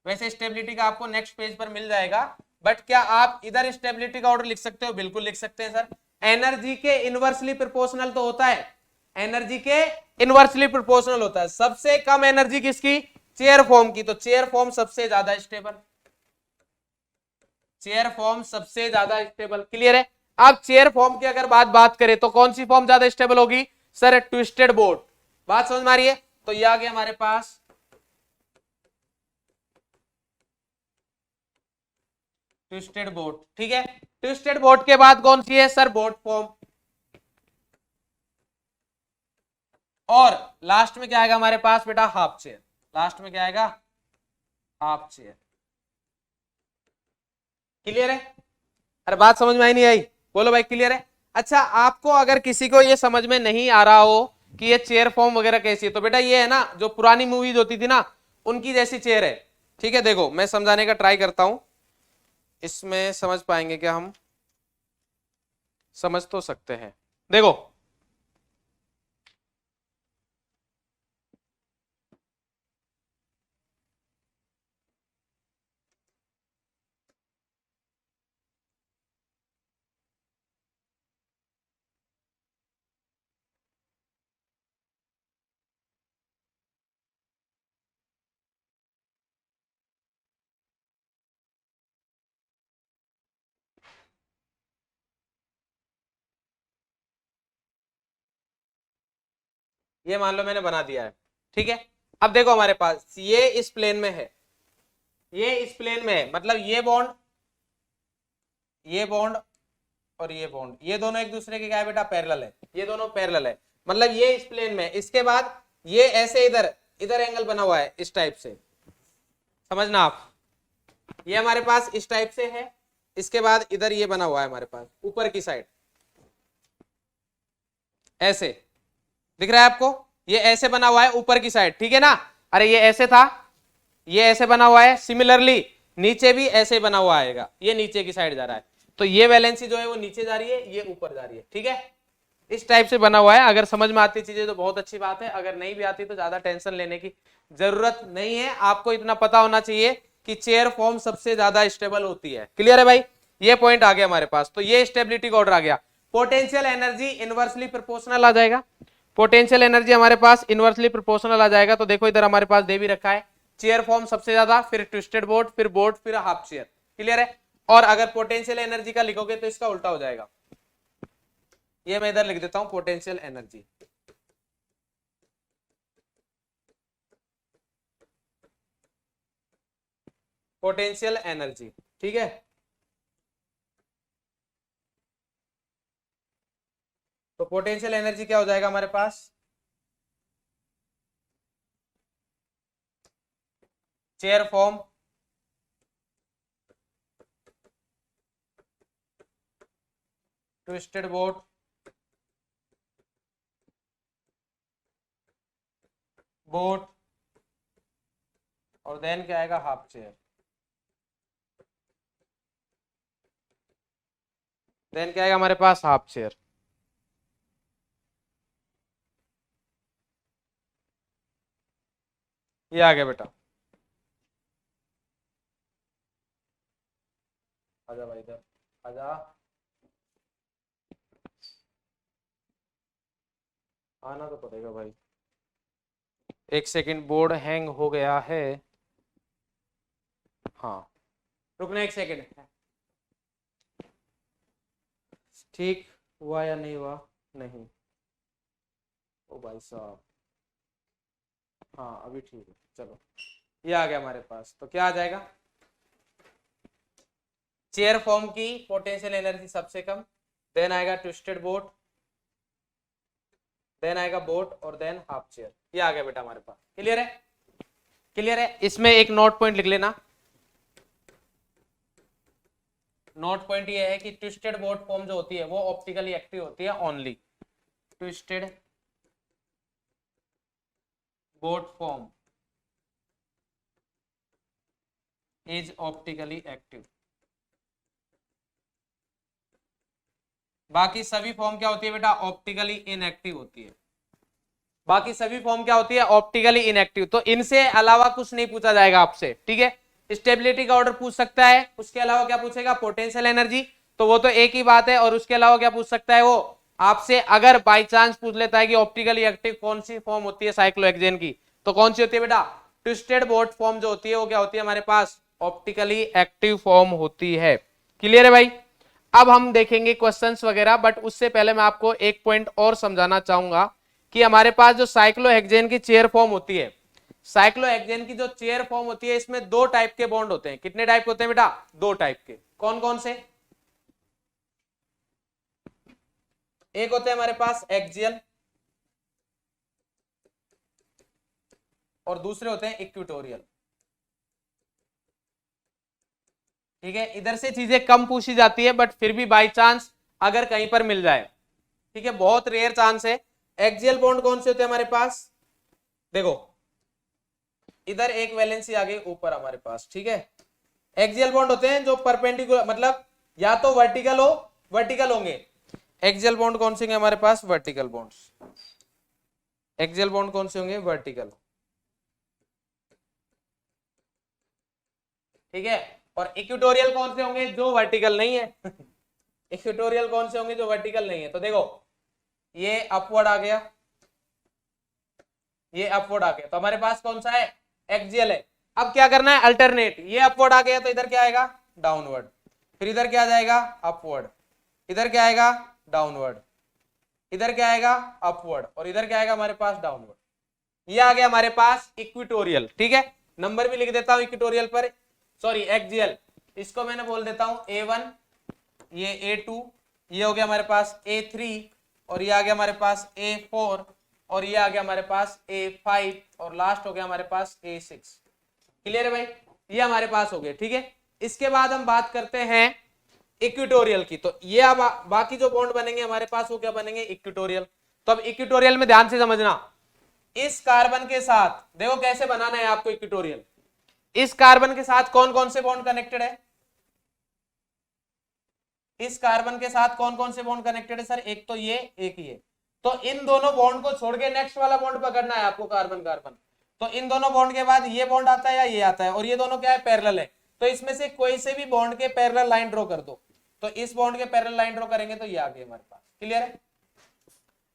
वैसे स्टेबिलिटी का आपको नेक्स्ट पेज पर मिल जाएगा, बट क्या आप इधर स्टेबिलिटी का ऑर्डर लिख सकते हो, बिल्कुल लिख सकते हैं सर। एनर्जी के इनवर्सली प्रोपोर्शनल तो होता है, एनर्जी के इनवर्सली प्रोपोर्शनल होता है। सबसे कम एनर्जी किसकी, चेयर फॉर्म की। तो चेयर फॉर्म सबसे ज्यादा स्टेबल, चेयर फॉर्म सबसे ज्यादा स्टेबल। क्लियर है। अब चेयर फॉर्म की अगर बात करें तो कौन सी फॉर्म ज्यादा स्टेबल होगी सर, ट्विस्टेड बोर्ड। बात समझ में आ रही है। तो ये आ गया हमारे पास ट्विस्टेड बोर्ड। ठीक है, ट्विस्टेड बोर्ड के बाद कौन सी है सर, बोर्ड फॉर्म। और लास्ट में क्या आएगा हमारे पास बेटा, हाफ चेयर। लास्ट में क्या आएगा, हाफ चेयर। क्लियर है। अरे बात समझ में आई नहीं आई, बोलो भाई क्लियर है। अच्छा, आपको अगर किसी को ये समझ में नहीं आ रहा हो कि ये चेयर फॉर्म वगैरह कैसी है, तो बेटा ये है ना जो पुरानी मूवीज होती थी ना, उनकी जैसी चेयर है। ठीक है, देखो मैं समझाने का ट्राई करता हूं, इसमें समझ पाएंगे क्या हम, समझ तो सकते हैं। देखो ये मान लो मैंने बना दिया है। ठीक है, अब देखो हमारे पास ये इस प्लेन में है, ये इस प्लेन में है, मतलब ये बॉन्ड और ये बॉन्ड, ये दोनों एक दूसरे के क्या है बेटा, पैरेलल है, ये दोनों पैरेलल है, मतलब ये इस प्लेन में। इसके बाद ये ऐसे इधर इधर एंगल बना हुआ है इस टाइप से, समझना आप, ये हमारे पास इस टाइप से है, इसके बाद इधर ये बना हुआ है हमारे पास ऊपर की साइड, ऐसे दिख रहा है आपको, ये ऐसे बना हुआ है ऊपर की साइड, ठीक है ना। अरे ये ऐसे था, ये ऐसे बना हुआ है, सिमिलरली नीचे भी ऐसे बना हुआ आएगा, ये नीचे की साइड जा रहा है, तो ये वैलेंसी जो है वो नीचे जा रही है, ये ऊपर जा रही है, ठीक है। इस टाइप से बना हुआ है। अगर समझ में आती चीजें तो बहुत अच्छी बात है, अगर नहीं भी आती तो ज्यादा टेंशन लेने की जरूरत नहीं है। आपको इतना पता होना चाहिए कि चेयर फॉर्म सबसे ज्यादा स्टेबल होती है। क्लियर है भाई, ये पॉइंट आ गया हमारे पास। तो ये स्टेबिलिटी का ऑर्डर आ गया। पोटेंशियल एनर्जी इनवर्सली प्रोपोर्शनल आ जाएगा, पोटेंशियल एनर्जी हमारे पास इनवर्सली प्रोपोर्शनल आ जाएगा। तो देखो इधर हमारे पास दे भी रखा है, चेयर फॉर्म सबसे ज्यादा, फिर ट्विस्टेड बोर्ड, फिर हाफ चेयर। क्लियर है। और अगर पोटेंशियल एनर्जी का लिखोगे तो इसका उल्टा हो जाएगा, ये मैं इधर लिख देता हूं पोटेंशियल एनर्जी। पोटेंशियल एनर्जी, ठीक है। तो पोटेंशियल एनर्जी क्या हो जाएगा हमारे पास, चेयर फॉर्म ट्विस्टेड बोर्ड और देन क्या आएगा, हाफ चेयर। देन क्या आएगा हमारे पास, हाफ चेयर। ये आ गया बेटा, आजा भाई इधर आजा, आना तो पड़ेगा भाई। एक सेकंड, बोर्ड हैंग हो गया है। हाँ रुकना एक सेकंड, ठीक हुआ या नहीं हुआ, नहीं, ओ भाई साहब, हाँ अभी ठीक है, चलो ये आ गया हमारे पास। तो क्या आ जाएगा, चेयर फॉर्म की पोटेंशियल एनर्जी सबसे कम, देन आएगा ट्विस्टेड बोट, देन आएगा बोट और देन हाफ चेयर। ये आ गया बेटा हमारे पास। क्लियर है, क्लियर है। इसमें एक नोट पॉइंट लिख लेना, नोट पॉइंट ये है कि ट्विस्टेड बोट फॉर्म जो होती है वो ऑप्टिकली एक्टिव होती है only, twisted boat form is optically active. बाकी सभी फॉर्म क्या होती है बेटा, ऑप्टिकली इनएक्टिव होती है। बाकी सभी फॉर्म क्या होती है, ऑप्टिकली इनएक्टिव। तो इनसे अलावा कुछ नहीं पूछा जाएगा आपसे, ठीक है। स्टेबिलिटी का ऑर्डर पूछ सकता है, उसके अलावा क्या पूछेगा, पोटेंशियल एनर्जी, तो वो तो एक ही बात है। और उसके अलावा क्या पूछ सकता है वो आपसे, अगर बाई चांस पूछ लेता है कि ऑप्टिकली एक्टिव कौन सी फॉर्म होती है साइक्लोहेक्सेन की, तो कौन सी होती है बेटा, ट्विस्टेड बोट फॉर्म जो होती है वो क्या होती है हमारे पास, ऑप्टिकली एक्टिव फॉर्म होती है। क्लियर है भाई। अब हम देखेंगे क्वेश्चंस वगैरह, बट उससे पहले मैं आपको एक पॉइंट और समझाना चाहूंगा कि हमारे पास जो साइक्लोहेक्सेन की चेयर फॉर्म होती है, साइक्लोहेक्सेन की जो चेयर फॉर्म होती है, इसमें दो टाइप के बॉन्ड होते हैं। कितने टाइप के होते हैं बेटा, दो टाइप के। कौन कौन से, एक होते हैं हमारे पास एक्सियल और दूसरे होते हैं इक्वेटोरियल, ठीक है। इधर से चीजें कम पूछी जाती है, बट फिर भी बाई चांस अगर कहीं पर मिल जाए, ठीक है, बहुत रेयर चांस है। एक्सियल बॉन्ड कौन से होते हैं हमारे पास, देखो इधर एक वैलेंसी आ गई ऊपर हमारे पास, ठीक है। एक्सियल बॉन्ड होते हैं जो परपेंडिकुलर, मतलब या तो वर्टिकल हो, वर्टिकल होंगे। एक्सियल बॉन्ड कौन से होंगे हमारे पास, वर्टिकल बॉन्ड्स। एक्सियल बॉन्ड कौन से होंगे, वर्टिकल, ठीक है। और इक्वेटोरियल कौन से होंगे, जो वर्टिकल नहीं है इक्वेटोरियल कौन से होंगे, जो वर्टिकल नहीं है। तो देखो ये अपवर्ड आ गया, ये अपवर्ड आ गया, तो हमारे पास कौन सा है, एक्सियल है। अब क्या करना है, अल्टरनेट, ये अपवर्ड आ गया तो इधर क्या आएगा, डाउनवर्ड, फिर इधर क्या आ जाएगा, अपवर्ड, इधर क्या आएगा, डाउनवर्ड, इधर क्या आएगा, अपवर्ड, और इधर क्या आएगा हमारे पास, डाउनवर्ड। ये आ गया हमारे पास इक्वेटोरियल, ठीक है। नंबर भी लिख देता हूं इक्वेटोरियल पर, सॉरी XGL, इसको मैंने बोल देता हूं A1, ये A2, ये हो गया हमारे पास A3, और ये आ गया हमारे पास A4, और ये आ गया हमारे पास A5, और लास्ट हो गया हमारे पास A6। क्लियर है भाई, ये हमारे पास हो गए। ठीक है, इसके बाद हम बात करते हैं इक्विटोरियल की। तो ये अब बाकी जो बॉन्ड बनेंगे हमारे पास वो क्या बनेंगे, इक्विटोरियल। तो अब इक्विटोरियल में ध्यान से समझना, इस कार्बन के साथ देखो कैसे बनाना है आपको इक्विटोरियल। इस कार्बन के साथ कौन कौन से बॉन्ड कनेक्टेड है, इस कार्बन के साथ कौन कौन से बॉन्ड कनेक्टेड है सर, एक तो ये, एक ये। तो इन दोनों बॉन्ड को छोड़ के नेक्स्ट वाला बॉन्ड पकड़ना है आपको, कार्बन कार्बन। तो इन दोनों बॉन्ड के बाद ये बॉन्ड आता है या ये आता है, और ये दोनों क्या है, पैरेलल है। तो इसमें से कोई से भी बॉन्ड के पैरेलल लाइन ड्रॉ कर दो। तो इस बॉन्ड के पैरेलल लाइन ड्रॉ करेंगे तो ये आ गया हमारे पास। क्लियर है,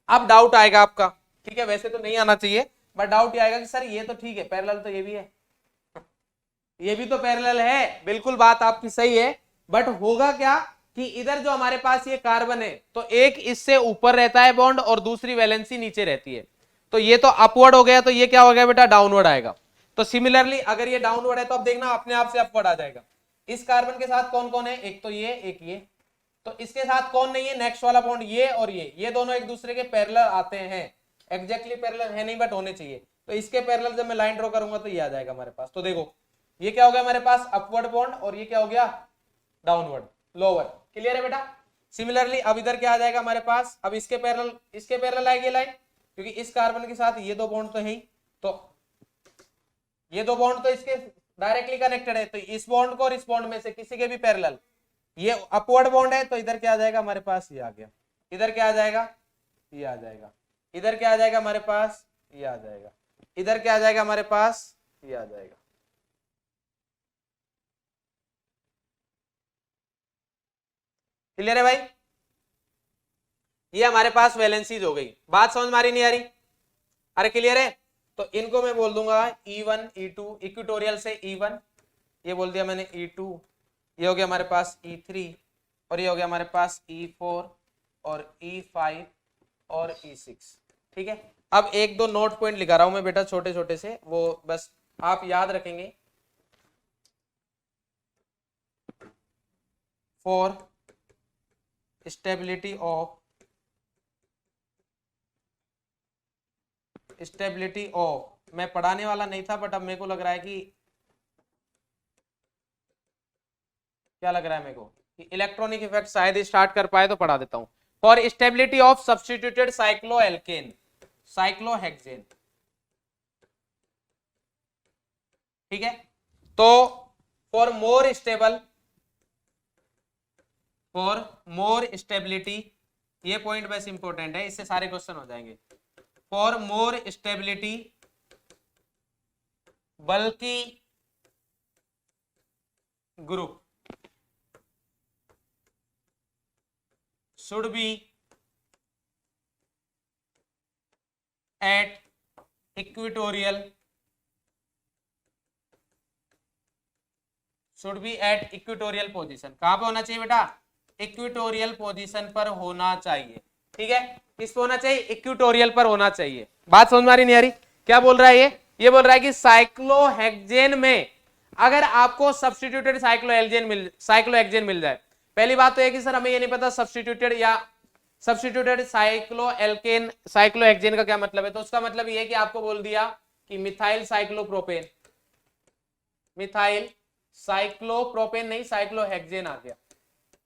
अब डाउट आएगा आपका, ठीक है, वैसे तो नहीं आना चाहिए बट डाउट ये आएगा कि सर ये तो ठीक है पैरेलल, तो ये भी है, ये भी तो पैरेलल है। बिल्कुल बात आपकी सही है, बट होगा क्या कि इधर जो हमारे पास ये कार्बन है तो एक इससे ऊपर रहता है बॉन्ड और दूसरी वैलेंसी नीचे रहती है। तो ये तो अपवर्ड हो गया, तो ये क्या हो गया बेटा, डाउनवर्ड आएगा। तो सिमिलरली अगर ये डाउनवर्ड है तो अब देखना अपने आप से अपवर्ड आ जाएगा। इस कार्बन के साथ कौन कौन है, एक तो ये, एक ये। तो इसके साथ कौन नहीं है, नेक्स्ट वाला बॉन्ड ये और ये दोनों एक दूसरे के पैरेलल आते हैं। एग्जैक्टली पैरेलल है नहीं बट होने चाहिए। तो इसके पैरेलल जब मैं लाइन ड्रॉ करूंगा तो ये आ जाएगा हमारे पास। तो देखो ये क्या हो गया हमारे पास, अपवर्ड बॉन्ड, और ये क्या हो गया, डाउनवर्ड, लोअर। क्लियर है बेटा। सिमिलरली अब इधर क्या आ जाएगा हमारे पास, अब इसके पैरेलल आएगी लाइन, क्योंकि इस कार्बन के साथ ये दो बॉन्ड तो है ही, तो ये दो बॉन्ड तो इसके डायरेक्टली कनेक्टेड है। तो इस बॉन्ड को और इस बॉन्ड में से किसी के भी पैरेलल, ये अपवर्ड बॉन्ड है, तो इधर क्या आ जाएगा हमारे पास, ये आ गया। इधर क्या आ जाएगा, ये आ जाएगा। इधर क्या आ जाएगा हमारे पास, ये आ जाएगा। इधर क्या आ जाएगा हमारे पास, ये आ जाएगा। क्लियर है भाई, ये हमारे पास वैलेंसीज हो गई। बात समझ मारी नहीं आ रही, अरे क्लियर है। तो इनको मैं बोल दूंगा E1 E2, इक्विटोरियल से E1, ये बोल दिया मैंने E2, ये हो गया हमारे पास E3, और ये हो गया हमारे पास E4 और E5 और E6। ठीक है, अब एक दो नोट पॉइंट लिखा रहा हूं मैं बेटा छोटे छोटे से, वो बस आप याद रखेंगे। फॉर स्टेबिलिटी ऑफ, मैं पढ़ाने वाला नहीं था बट अब मेरे को लग रहा है कि, क्या लग रहा है मेरे को कि इलेक्ट्रॉनिक इफेक्ट शायद स्टार्ट कर पाए तो पढ़ा देता हूं। For stability of substituted cycloalkane, cyclohexane. ठीक है, तो फॉर मोर स्टेबिलिटी, ये पॉइंट बस इंपॉर्टेंट है, इससे सारे क्वेश्चन हो जाएंगे। फॉर मोर स्टेबिलिटी, बल्कि group should be at equatorial position. कहां पे होना चाहिए बेटा, इक्वेटोरियल पोजीशन पर होना चाहिए। ठीक है, किस पे होना चाहिए, इक्वेटोरियल पर होना चाहिए। बात समझ में आ रही नहीं आ रही, क्या बोल रहा है ये बोल रहा है कि साइक्लोहेक्सेन में अगर आपको सब्स्टिट्यूटेड साइक्लोहेक्सेन मिल जाए, पहली बात तो है कि सर हमें ये नहीं पता सब्स्टिट्यूटेड साइक्लोहेक्सेन का क्या मतलब है। तो उसका मतलब ये है कि आपको बोल दिया कि मिथाइल साइक्लोप्रोपेन नहीं, साइक्लोहेक्सेन आ गया।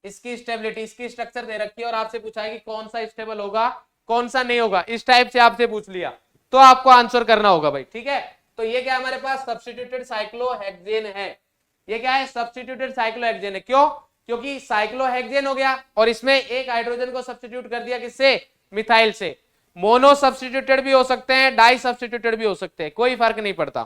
इसकी स्टेबिलिटी, इसकी स्ट्रक्चर दे रखी है और आपसे पूछा है कि कौन सा स्टेबल होगा कौन सा नहीं होगा, इस टाइप से आपसे पूछ लिया तो आपको आंसर करना होगा भाई। ठीक है, तो ये क्या हमारे पास सब्स्टिट्यूटेड साइक्लोहेक्सेन है। ये क्या है, सब्स्टिट्यूटेड साइक्लोहेक्सेन है। क्यों, क्योंकि साइक्लोहेक्सेन हो गया और इसमें एक हाइड्रोजन को सब्स्टिट्यूट कर दिया, किससे, मिथाइल से। मोनो सब्स्टिट्यूटेड भी हो सकते हैं, डाई सब्स्टिट्यूटेड भी हो सकते हैं, कोई फर्क नहीं पड़ता।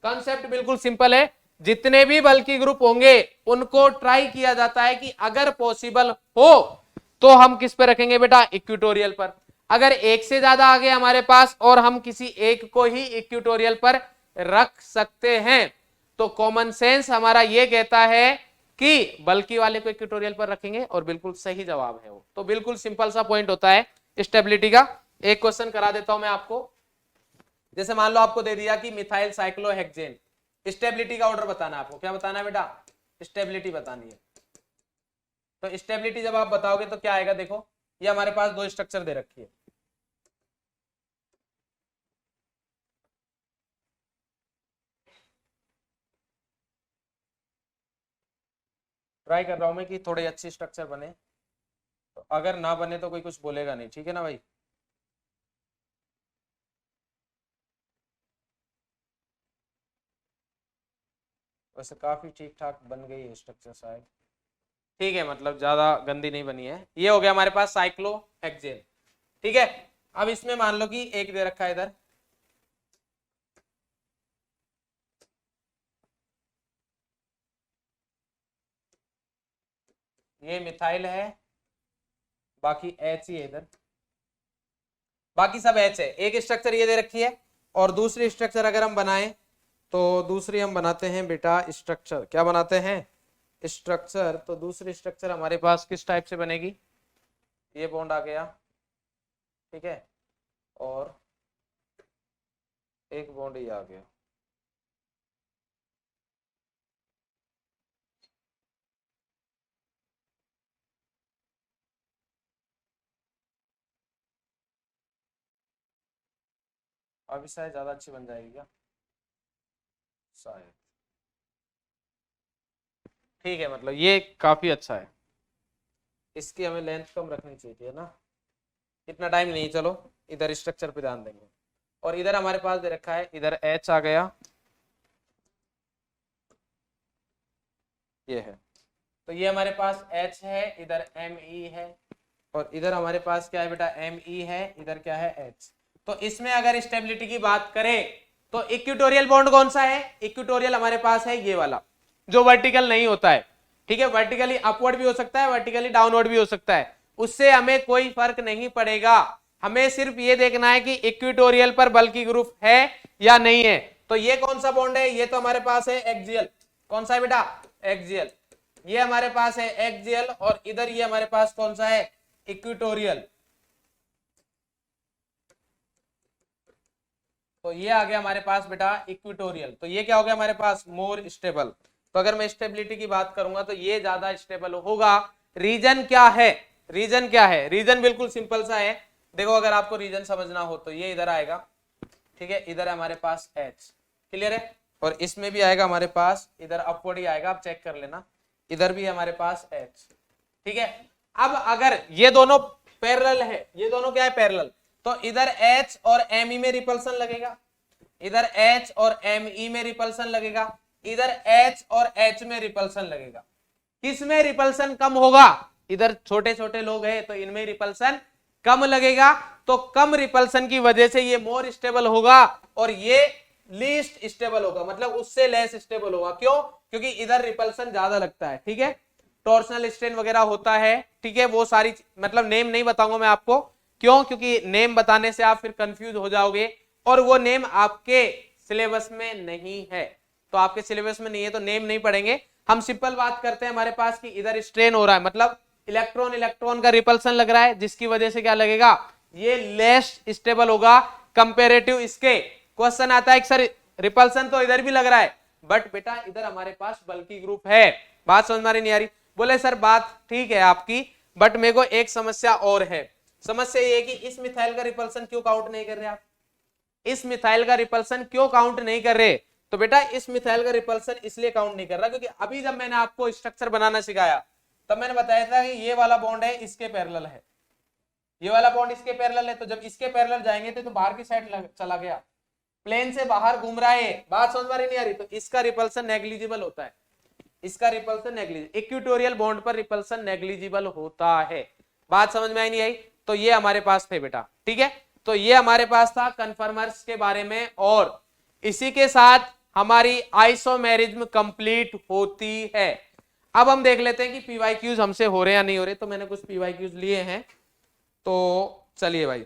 कॉन्सेप्ट बिल्कुल सिंपल है। जितने भी बल्कि ग्रुप होंगे उनको ट्राई किया जाता है कि अगर पॉसिबल हो तो हम किस पे रखेंगे बेटा, इक्वेटोरियल पर। अगर एक से ज्यादा आ गए हमारे पास और हम किसी एक को ही इक्वेटोरियल पर रख सकते हैं, तो कॉमन सेंस हमारा ये कहता है कि बल्कि वाले को इक्वेटोरियल पर रखेंगे, और बिल्कुल सही जवाब है वो। तो बिल्कुल सिंपल सा पॉइंट होता है स्टेबिलिटी का। एक क्वेश्चन करा देता हूं मैं आपको, जैसे मान लो आपको दे दिया कि मिथाइल साइक्लोहेक्सेन, स्टेबिलिटी का ऑर्डर बताना है आपको। क्या बताना है बेटा? स्टेबिलिटी बतानी है। तो स्टेबिलिटी जब आप बताओगे तो क्या आएगा, देखो ये हमारे पास दो स्ट्रक्चर दे रखी है। ट्राई कर रहा हूं मैं कि थोड़े अच्छे स्ट्रक्चर बने, तो अगर ना बने तो कोई कुछ बोलेगा नहीं, ठीक है ना भाई? वैसे काफी ठीक ठाक बन गई है स्ट्रक्चर शायद, ठीक है, मतलब ज्यादा गंदी नहीं बनी है। ये हो गया हमारे पास साइक्लो हेक्सेन, ठीक है। अब इसमें मान लो कि एक दे रखा है इधर, ये मिथाइल है, बाकी एच ही है इधर, बाकी सब एच है। एक स्ट्रक्चर ये दे रखी है, और दूसरी स्ट्रक्चर अगर हम बनाएं तो दूसरी हम बनाते हैं बेटा स्ट्रक्चर। क्या बनाते हैं? स्ट्रक्चर। तो दूसरी स्ट्रक्चर हमारे पास किस टाइप से बनेगी? ये बॉन्ड आ गया, ठीक है, और एक बॉन्ड ये आ गया। अभी शायद ज्यादा अच्छी बन जाएगी क्या? शायद, ठीक है, मतलब ये काफी अच्छा है। इसकी हमें लेंथ कम रखनी चाहिए ना, इतना टाइम नहीं, चलो इधर स्ट्रक्चर पे ध्यान देंगे। और इधर हमारे पास दे रखा है, इधर एच आ गया, ये है, तो ये हमारे पास एच है, इधर एम ई है, और इधर हमारे पास क्या है बेटा? एम ई है, इधर क्या है? एच। तो इसमें अगर स्टेबिलिटी की बात करें तो इक्विटोरियल बॉन्ड कौन सा है? इक्विटोरियल हमारे पास है ये वाला, जो वर्टिकल नहीं होता है, ठीक है। वर्टिकली अपवर्ड भी हो सकता है, वर्टिकली डाउनवर्ड भी हो सकता है, उससे हमें कोई फर्क नहीं पड़ेगा। हमें सिर्फ ये देखना है कि इक्विटोरियल पर बल्कि ग्रुप है या नहीं है। तो ये कौन सा बॉन्ड है? ये तो हमारे पास है एक्सियल। कौन सा है बेटा? एक्सियल। ये हमारे पास है एक्सियल, और इधर ये हमारे पास कौन सा है? इक्विटोरियल। तो ये आ गया हमारे पास बेटा इक्विटोरियल। तो ये क्या हो गया हमारे पास? More stable. तो अगर मैं स्टेबिलिटी की बात करूंगा तो ये ज्यादा स्टेबल होगा। रीजन क्या है? रीजन क्या है? रीजन बिल्कुल सिंपल सा है, देखो अगर आपको रीजन समझना हो तो ये इधर आएगा, ठीक है, इधर है हमारे पास एच, क्लियर है, और इसमें भी आएगा हमारे पास, इधर अपवर्ड ही आएगा, आप चेक कर लेना, इधर भी है हमारे पास एच, ठीक है। अब अगर ये दोनों पैरेलल है, ये दोनों क्या है? पैरेलल, तो इधर H और Me में रिपल्सन लगेगा, इधर H और Me में रिपल्सन लगेगा, इधर H और H में रिपल्सन लगेगा। किसमें रिपल्सन कम होगा? इधर छोटे छोटे लोग हैं तो इनमें रिपल्सन कम लगेगा, तो कम रिपल्सन की वजह से ये मोर स्टेबल होगा और ये लीस्ट स्टेबल होगा, मतलब उससे लेस स्टेबल होगा। क्यों? क्योंकि इधर रिपल्सन ज्यादा लगता है, ठीक है, टॉर्सनल स्ट्रेन वगैरह होता है, ठीक है, वो सारी मतलब नेम नहीं बताऊंगा मैं आपको, क्यों? क्योंकि नेम बताने से आप फिर कंफ्यूज हो जाओगे, और वो नेम आपके सिलेबस में नहीं है। तो आपके सिलेबस में नहीं है तो नेम नहीं पढ़ेंगे हम। सिंपल बात करते हैं हमारे पास कि इधर स्ट्रेन हो रहा है, मतलब इलेक्ट्रॉन इलेक्ट्रॉन का रिपल्सन लग रहा है, जिसकी वजह से क्या लगेगा? ये लेस स्टेबल होगा कंपेरेटिव इसके। क्वेश्चन आता है सर रिपल्सन तो इधर भी लग रहा है, बट बेटा इधर हमारे पास बल्कि ग्रुप है। बात समझ में नहीं आ रही? बोले सर बात ठीक है आपकी, बट मेरे को एक समस्या और है। समस्या ये है कि इस मिथाइल का रिपल्सन क्यों काउंट नहीं कर रहे आप? इस मिथाइल का रिपल्सन क्यों काउंट नहीं कर रहे? तो बेटा इस मिथाइल का रिपल्सन इसलिए काउंट नहीं कर रहा क्योंकि अभी जब मैंने आपको स्ट्रक्चर बनाना सिखाया तब मैंने बताया था कि ये वाला बॉन्ड है इसके पैरेलल है, ये वाला बॉन्ड इसके पैरेलल है, तो जब इसके पैरेलल जाएंगे तो बाहर की साइड चला गया, प्लेन से बाहर घूम रहा है, बात समझ में नहीं आ रही? तो इसका रिपल्सन नेग्लिजिबल होता है, इसका रिपल्सन नेग्लिजिबल, इक्विटोरियल बॉन्ड पर रिपल्सन नेग्लिजिबल होता है। बात समझ में आई नहीं आई? तो ये हमारे पास थे बेटा, ठीक है। तो ये हमारे पास था कन्फर्मर्स के बारे में, और इसी के साथ हमारी आइसोमेरिज्म कंप्लीट होती है। अब हम देख लेते हैं कि पीवाईक्यूज हमसे हो रहे या नहीं हो रहे। तो मैंने कुछ पीवाईक्यूज लिए हैं, तो चलिए भाई।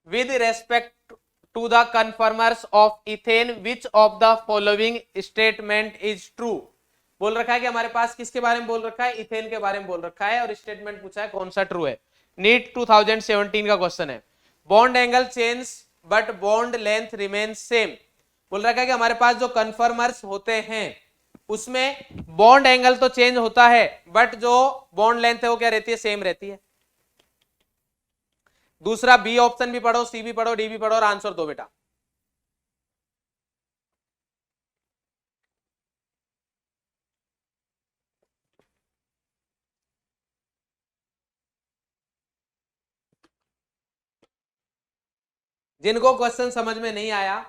With respect to the conformers of ethane which of the following statement is true? बोल रखा है कि हमारे पास किसके बारे में बोल रखा है? इथेन के बारे में बोल रखा है, और स्टेटमेंट पूछा है कौन सा ट्रू है। नीट 2017 का क्वेश्चन है। Bond angle change but bond length remain same, बोल रखा है कि हमारे पास जो कन्फर्मर्स होते हैं उसमें बॉन्ड एंगल तो चेंज होता है बट जो बॉन्ड लेंथ है वो क्या रहती है, सेम रहती है। दूसरा बी ऑप्शन भी पढ़ो, सी भी पढ़ो, डी भी पढ़ो और आंसर दो बेटा। जिनको क्वेश्चन समझ में नहीं आया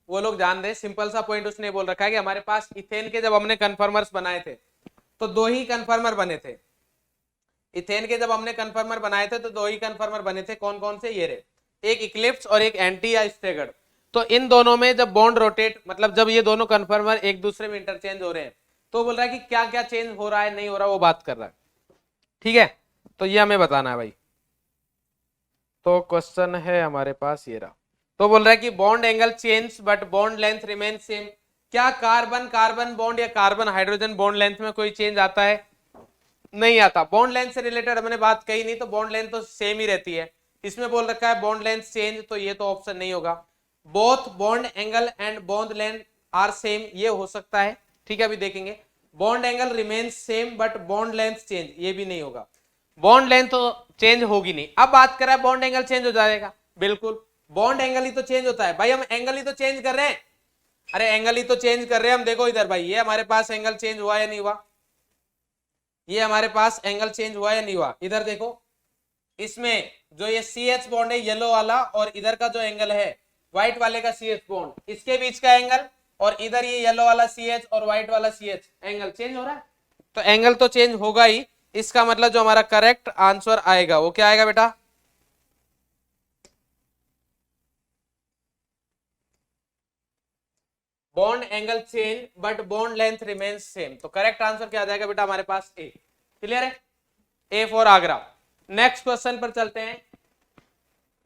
वो लोग जान दे, सिंपल सा पॉइंट उसने बोल रखा है कि हमारे पास इथेन के जब हमने कन्फर्मर्स बनाए थे तो दो ही कन्फर्मर बने थे। इथेन के जब हमने कन्फर्मर बनाए थे तो दो ही कन्फर्मर बने थे, कौन कौन से, ये रहे, एक इक्लिप्स और एक एंटी या स्टैगर्ड। तो इन दोनों में जब बॉन्ड रोटेट, मतलब जब ये दोनों कन्फर्मर एक दूसरे में इंटरचेंज हो रहे हैं तो बोल रहा है कि क्या क्या चेंज हो रहा है, नहीं हो रहा, वो बात कर रहा है। ठीक है, तो ये हमें बताना है भाई। तो क्वेश्चन है हमारे पास ये रहा। तो बोल रहा है कि bond angle change but bond length remain same. क्या कार्बन कार्बन बॉन्ड या कार्बन हाइड्रोजन बॉन्ड लेंथ में कोई चेंज आता है? नहीं आता। बॉन्ड लेंथ से रिलेटेड हमने बात कही नहीं, तो बॉन्ड लेंथ तो सेम ही रहती है। इसमें बोल रखा है बॉन्ड लेंथ चेंज, तो ये तो ऑप्शन नहीं होगा। Both bond angle and bond length are same, ये हो सकता है। ठीक है, अभी देखेंगे। Bond angle remains same but bond length change, ये भी नहीं होगा। बॉन्ड लेंथ तो चेंज होगी नहीं। अब बात कर रहा है बॉन्ड एंगल चेंज हो जाएगा, बिल्कुल। बॉन्ड एंगल ही तो चेंज होता है भाई, हम एंगल ही तो चेंज कर रहे हैं। अरे एंगल ही तो चेंज कर रहे हैं हम। देखो इधर भाई, ये हमारे पास एंगल चेंज हुआ या नहीं हुआ? ये हमारे पास एंगल चेंज हुआ या नहीं हुआ? इधर देखो, इसमें जो ये CH बॉन्ड है येलो वाला, और इधर का जो एंगल है व्हाइट वाले का CH बॉन्ड, इसके बीच का एंगल, और इधर ये येलो वाला CH और व्हाइट वाला CH, एंगल चेंज हो रहा है। तो एंगल तो चेंज होगा ही। इसका मतलब जो हमारा करेक्ट आंसर आएगा वो क्या आएगा बेटा? Bond angle change but bond length remains same. तो करेक्ट आंसर क्या आ जाएगा बेटा हमारे पास? ए। क्लियर है? A for Agra. Next question पर चलते हैं।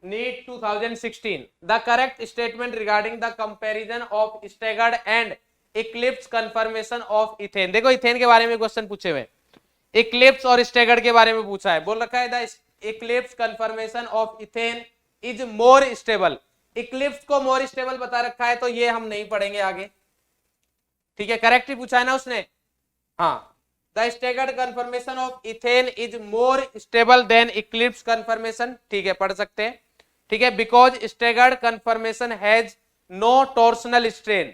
NEET 2016, the correct statement regarding the comparison of staggered and eclipse conformation of ethane. देखो इथेन के बारे में क्वेश्चन पूछे हुए, इक्लिप्स और स्टैगर्ड के बारे में पूछा है। बोल रखा है the eclipse conformation of ethane is more stable. Eclipse को मोर स्टेबल बता रखा है, तो ये हम नहीं पढ़ेंगे आगे। ठीक है, करेक्ट ही पूछा है ना उसने। हाँ, the staggered conformation of ethane is more stable than eclipse conformation. ठीक है, पढ़ सकते हैं। ठीक है, because staggered conformation has no torsional strain,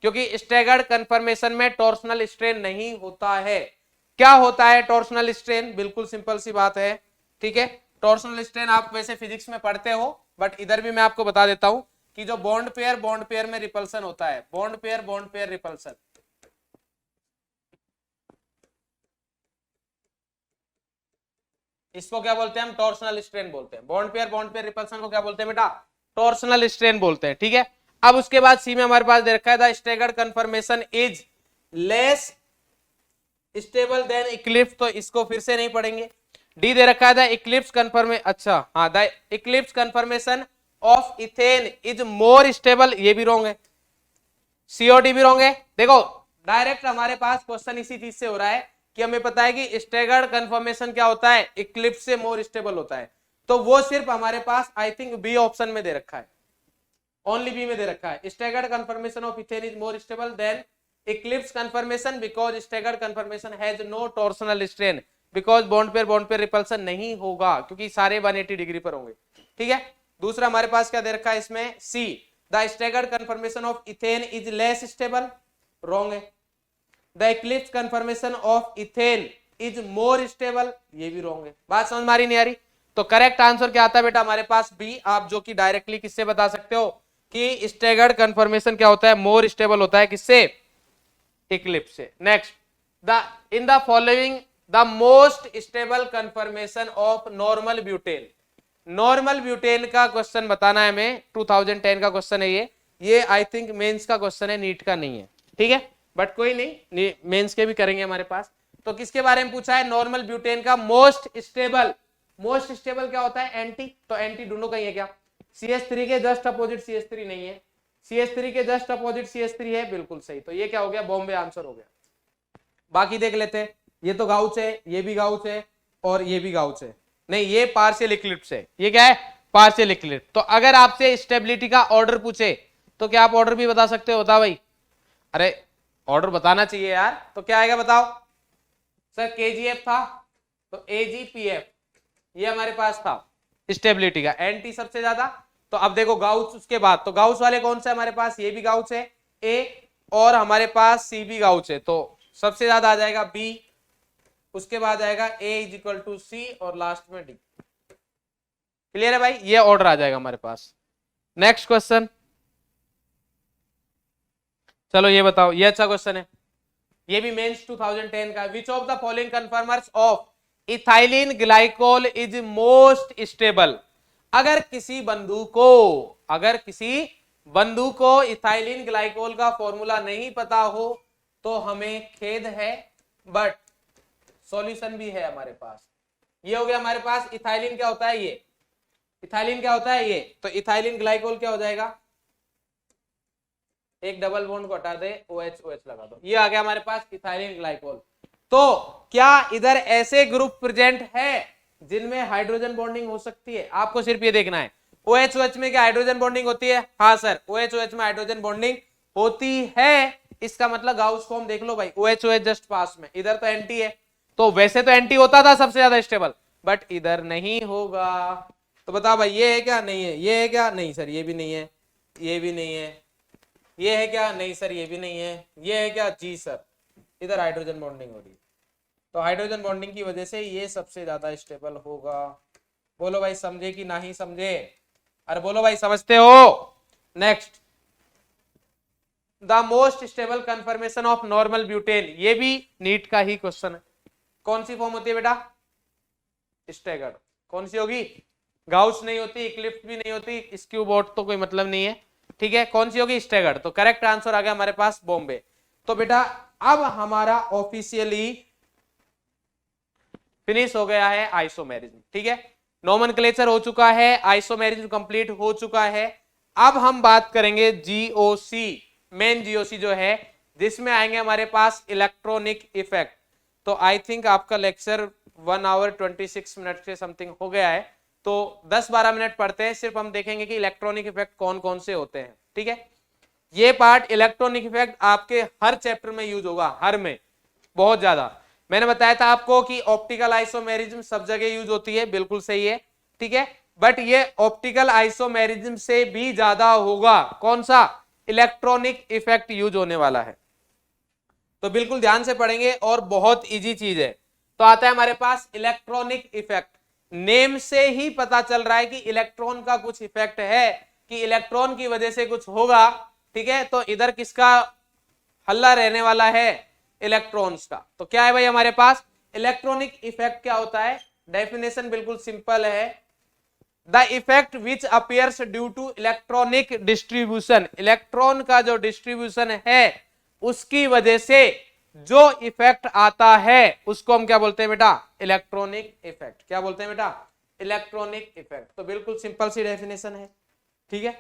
क्योंकि स्टैगर्ड कंफर्मेशन में टॉर्सनल स्ट्रेन नहीं होता है। क्या होता है टॉर्सनल स्ट्रेन? बिल्कुल सिंपल सी बात है। ठीक है, टॉर्सनल स्ट्रेन आप वैसे फिजिक्स में पढ़ते हो, बट इधर भी मैं आपको बता देता हूं कि जो बॉन्ड पेयर में रिपल्सन होता है, बॉन्ड पेयर रिपल्सन, इसको क्या बोलते हैं हम? टॉर्सनल स्ट्रेन बोलते हैं। बॉन्ड पेयर रिपल्सन को क्या बोलते हैं बेटा? टॉर्सनल स्ट्रेन बोलते हैं। ठीक है, अब उसके बाद सी में हमारे पास दे रखा है the staggered confirmation is less stable than Eclipse, तो इसको फिर से नहीं पढ़ेंगे। डी दे रखा है द इक्लिप्स कंफर्मेशन, अच्छा हाँ, the eclipse conformation of ethane is more stable, ये भी रॉन्ग है। सीओडी भी रॉन्ग है। देखो डायरेक्ट हमारे पास क्वेश्चन इसी चीज से हो रहा है कि हमें पता है कि स्टैगर्ड कंफर्मेशन क्या होता है? इक्लिप्स से मोर स्टेबल होता है। तो वो सिर्फ हमारे पास आई थिंक बी ऑप्शन में दे रखा है, ओनली बी में दे रखा है। Staggered conformation of ethane is more stable than eclipse conformation because staggered conformation has no torsional strain, because bond pair repulsion नहीं होगा, क्योंकि सारे 180 डिग्री पर होंगे। ठीक है, दूसरा हमारे पास क्या दे रखा है इसमें? C, the staggered conformation of ethane is less stable, wrong है। The eclipse conformation of ethane is more stable, ये भी रॉन्ग है। बात समझ में आ रही नहीं आ रही? तो करेक्ट आंसर क्या आता है बेटा हमारे पास? बी। आप जो कि डायरेक्टली किससे बता सकते हो कि स्टैगर्ड कंफर्मेशन क्या होता है? मोर स्टेबल होता है। किससे? इक्लिप्स से। Next, the in the following the most stable confirmation of normal butane. Normal butane का क्वेश्चन बताना है हमें, 2010 का क्वेश्चन है ये आई थिंक मेंस का क्वेश्चन है, नीट का नहीं है। ठीक है, बट कोई नहीं, मेंस के भी करेंगे हमारे पास। तो किसके बारे में पूछा है? नॉर्मल ब्यूटेन का मोस्ट स्टेबल। मोस्ट स्टेबल क्या होता है? एंटी। तो एंटी दोनों का ही है क्या? CH3 के जस्ट अपोजिट CH3 नहीं है, CH3 के जस्ट अपोजिट CH3 है, बिल्कुल सही। तो ये क्या हो गया? बॉम्बे आंसर हो गया। बाकी देख लेते हैं। ये तो गाउच है, ये भी गाउच है, और ये भी गाउच है। नहीं, ये पार्शियल इक्लिप्स है। ये क्या है? Partial Eclipse. तो अगर आपसे स्टेबिलिटी का ऑर्डर पूछे तो क्या आप ऑर्डर भी बता सकते हो? बताओ भाई। अरे ऑर्डर बताना चाहिए यार। तो क्या आएगा बताओ सर? KGF था तो AGPF ये हमारे पास था स्टेबिलिटी का, NT सबसे ज्यादा। तो अब देखो गाउस उसके बाद, तो गाउस वाले कौन से हमारे पास? ये भी गाउस है A, और हमारे पास C भी गाउस है, तो सबसे ज्यादा आ जाएगा B, उसके बाद आएगा A is equal to C और लास्ट में D। क्लियर है भाई? ये ऑर्डर आ जाएगा हमारे पास। नेक्स्ट क्वेश्चन, चलो ये बताओ, ये अच्छा क्वेश्चन है, ये भी मेंस 2010 का। विच of the following conformers of ethylene glycol is most stable? अगर किसी बंधु को इथाइलिन ग्लाइकोल का फॉर्मूला नहीं पता हो तो हमें खेद है, बट सॉल्यूशन भी है हमारे पास। ये हो गया हमारे पास इथाइलिन क्या होता है, ये इथाइलिन क्या होता है ये, तो इथाइलिन ग्लाइकोल क्या हो जाएगा? एक डबल बॉन्ड को हटा दे, OH OH लगा दो, ये आ गया हमारे पास इथाइलिन ग्लाइकोल। तो क्या इधर ऐसे ग्रुप प्रेजेंट है जिनमें हाइड्रोजन बॉन्डिंग हो सकती है? आपको सिर्फ ये देखना है OH OH में क्या हाइड्रोजन बॉन्डिंग होती है? हाँ सर, OH OH में हाइड्रोजन बॉन्डिंग होती है। इसका मतलब गाउस फॉर्म देख लो भाई, OH OH जस्ट पास में, इधर तो NT है, तो वैसे तो NT होता था सबसे ज्यादा स्टेबल, बट इधर नहीं होगा। तो बताओ भाई, ये है क्या? नहीं है। ये है क्या? नहीं सर, ये भी नहीं है। ये भी नहीं है। ये है क्या? नहीं सर, ये भी नहीं है। ये है क्या? जी सर, इधर हाइड्रोजन बॉन्डिंग हो रही है, तो हाइड्रोजन बॉन्डिंग की वजह से ये सबसे ज्यादा स्टेबल होगा। बोलो भाई समझे कि नहीं समझे? अरे बोलो भाई, समझते हो? Next, the most stable confirmation of normal butane, ये भी नीट का ही क्वेश्चन है। कौन सी फॉर्म होती है बेटा? स्टैगर्ड। कौन सी होगी? गाउस नहीं होती, इक्लिप्स भी नहीं होती, स्क्यूबॉट तो कोई मतलब नहीं है, ठीक है। कौन सी होगी? स्टैगर्ड। तो करेक्ट आंसर आ गया हमारे पास बॉम्बे। तो बेटा अब हमारा ऑफिशियली फिनिश हो गया है आइसोमेरिज्म, ठीक है। नोमेनक्लेचर हो चुका है, आइसोमेरिज्म कंप्लीट हो चुका है। अब हम बात करेंगे जीओसी, मेन जीओसी जो है, जिसमें आएंगे हमारे पास इलेक्ट्रॉनिक इफेक्ट। तो आई थिंक आपका लेक्चर 1 आवर 26 मिनट से समथिंग हो गया है, तो 10-12 मिनट पढ़ते हैं, सिर्फ हम देखेंगे कि इलेक्ट्रॉनिक इफेक्ट कौन कौन से होते हैं, ठीक है। ये पार्ट इलेक्ट्रॉनिक इफेक्ट आपके हर चैप्टर में यूज होगा, हर में बहुत ज्यादा। मैंने बताया था आपको कि ऑप्टिकल आइसोमेरिज्म सब जगह यूज होती है, बिल्कुल सही है, ठीक है। बट ये ऑप्टिकल आइसोमेरिज्म से भी ज्यादा होगा कौन सा? इलेक्ट्रॉनिक इफेक्ट यूज होने वाला है। तो बिल्कुल ध्यान से पढ़ेंगे और बहुत इजी चीज है। तो आता है हमारे पास इलेक्ट्रॉनिक इफेक्ट। नेम से ही पता चल रहा है कि इलेक्ट्रॉन का कुछ इफेक्ट है, कि इलेक्ट्रॉन की वजह से कुछ होगा, ठीक है। तो इधर किसका हल्ला रहने वाला है? इलेक्ट्रॉन्स का। तो क्या है भाई हमारे पास इलेक्ट्रॉनिक इफेक्ट क्या होता है? डेफिनेशन बिल्कुल सिंपल है, the effect which appears due to electronic distribution. Electron का जो डिस्ट्रीब्यूशन है उसकी वजह से जो इफेक्ट आता है उसको हम क्या बोलते हैं बेटा? Electronic effect. क्या बोलते हैं बेटा? Electronic effect. तो बिल्कुल सिंपल सी डेफिनेशन है, ठीक है।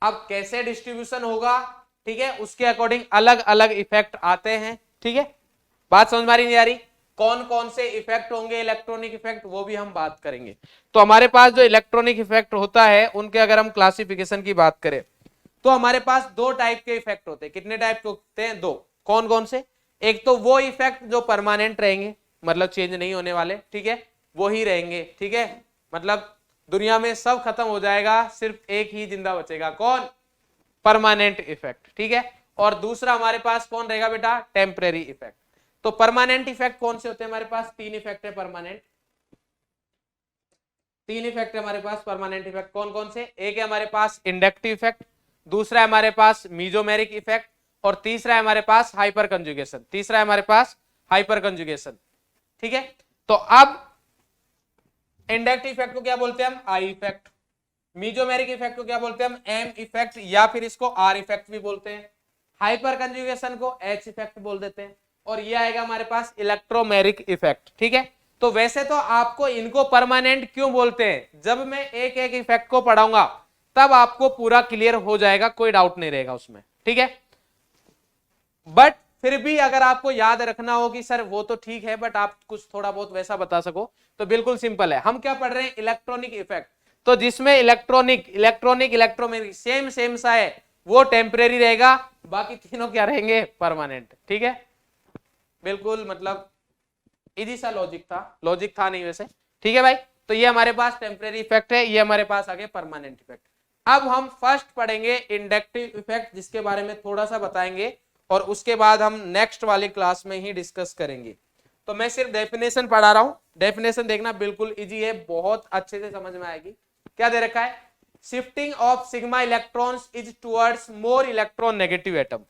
अब कैसे डिस्ट्रीब्यूशन होगा, ठीक है, उसके अकॉर्डिंग अलग अलग इफेक्ट आते हैं, ठीक है। बात समझ में नहीं आ रही? कौन कौन से इफेक्ट होंगे इलेक्ट्रॉनिक इफेक्ट, वो भी हम बात करेंगे। तो हमारे पास जो इलेक्ट्रॉनिक इफेक्ट होता है उनके अगर हम क्लासिफिकेशन की बात करें तो हमारे पास दो टाइप के इफेक्ट होते हैं। कितने टाइप के होते हैं? दो। कौन कौन से? एक तो वो इफेक्ट जो परमानेंट रहेंगे, मतलब चेंज नहीं होने वाले, ठीक है, वो ही रहेंगे, ठीक है, मतलब दुनिया में सब खत्म हो जाएगा, सिर्फ एक ही जिंदा बचेगा, कौन? परमानेंट इफेक्ट, ठीक है। और दूसरा हमारे पास कौन रहेगा बेटा? Temporary effect. तो परमानेंट इफेक्ट कौन से होते हैं हमारे पास? तीन इफेक्ट है परमानेंट, तीन इफेक्ट है हमारे पास परमानेंट इफेक्ट। कौन कौन से? एक है हमारे पास इंडक्टिव इफेक्ट, दूसरा है हमारे पास मीजोमेरिक इफेक्ट, और तीसरा है हमारे पास हाइपर कंजुगेशन। तीसरा है हमारे पास हाइपर कंजुगेशन, ठीक है। तो अब इंडक्टिव इफेक्ट को क्या बोलते हैं हम? I effect. मीजोमेरिक इफेक्ट को क्या बोलते हैं हम? एम इफेक्ट, या फिर इसको आर इफेक्ट भी बोलते हैं। हाइपर कंजुगेशन को एच इफेक्ट बोल देते हैं। और ये आएगा हमारे पास इलेक्ट्रोमेरिक इफेक्ट, ठीक है। तो वैसे तो आपको इनको परमानेंट क्यों बोलते हैं, जब मैं एक एक इफेक्ट को पढ़ाऊंगा तब आपको पूरा क्लियर हो जाएगा, कोई डाउट नहीं रहेगा उसमें, ठीक है। बट फिर भी अगर आपको याद रखना हो कि सर वो तो ठीक है, बट आप कुछ थोड़ा बहुत वैसा बता सको, तो बिल्कुल सिंपल है। हम क्या पढ़ रहे हैं? Electronic effect. तो जिसमें इलेक्ट्रोनिक इलेक्ट्रोमेरिक सेम सा है, वो टेम्परेरी रहेगा, बाकी तीनों क्या रहेंगे, परमानेंट। ठीक है, बिल्कुल मतलब इजी सा लॉजिक था नहीं वैसे। ठीक है भाई, तो ये हमारे पास टेम्परेरी इफेक्ट है, ये हमारे पास आगे परमानेंट इफेक्ट। अब हम फर्स्ट पढ़ेंगे इंडक्टिव इफेक्ट, जिसके बारे में थोड़ा सा बताएंगे और उसके बाद हम नेक्स्ट वाली क्लास में ही डिस्कस करेंगे। तो मैं सिर्फ डेफिनेशन पढ़ा रहा हूं, डेफिनेशन देखना बिल्कुल इजी है, बहुत अच्छे से समझ में आएगी। क्या दे रखा है, shifting of sigma electrons is towards more electron negative atom.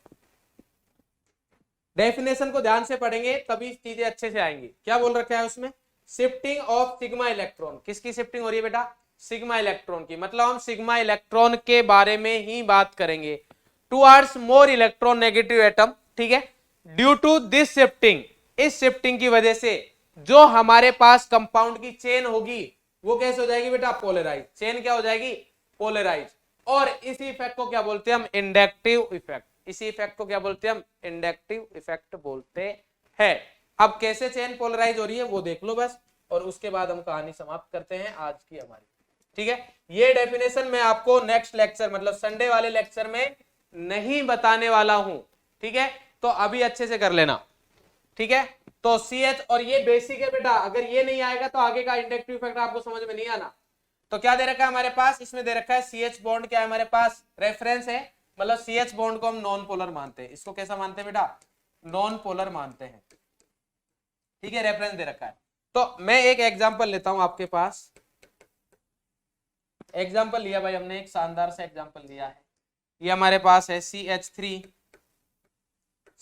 Definition को ध्यान से पढ़ेंगे तभी चीजें अच्छे से आएंगी। क्या बोल रखा है उसमें, शिफ्टिंग ऑफ सिग्मा इलेक्ट्रॉन, किसकी शिफ्टिंग हो रही है बेटा, सिग्मा इलेक्ट्रॉन की, मतलब हम सिग्मा इलेक्ट्रॉन के बारे में ही बात करेंगे, towards more electron negative atom. ठीक है, ड्यू टू दिस शिफ्टिंग, इस शिफ्टिंग की वजह से जो हमारे पास कंपाउंड की चेन होगी वो कैसे हो जाएगी बेटा, पोलराइज। चेन क्या हो जाएगी, पोलराइज। और इसी इफेक्ट को क्या बोलते हैं हम, इंडक्टिव इफेक्ट। इसी इफेक्ट को क्या बोलते हैं हम, इंडक्टिव इफेक्ट बोलते हैं। अब कैसे चेन पोलराइज हो रही है वो देख लो बस, और उसके बाद हम कहानी समाप्त करते हैं आज की हमारी। ठीक है, ये डेफिनेशन मैं आपको नेक्स्ट लेक्चर मतलब संडे वाले लेक्चर में नहीं बताने वाला हूं। ठीक है, तो अभी अच्छे से कर लेना। ठीक है, तो CH, और ये बेसिक है बेटा, अगर ये नहीं आएगा तो आगे का इंडक्टिव इफेक्ट आपको समझ में नहीं आना। तो क्या दे रखा है हमारे पास, इसमें दे रखा है CH बॉन्ड, क्या है हमारे पास, रेफरेंस है, मतलब CH बॉन्ड को हम नॉन पोलर मानते हैं। इसको कैसा मानते हैं बेटा, नॉन पोलर मानते हैं। ठीक है, रेफरेंस दे रखा है। तो मैं एक एग्जांपल लेता हूं आपके पास, एग्जांपल लिया भाई हमने, एक शानदार सा एग्जांपल लिया है। ये हमारे पास है CH3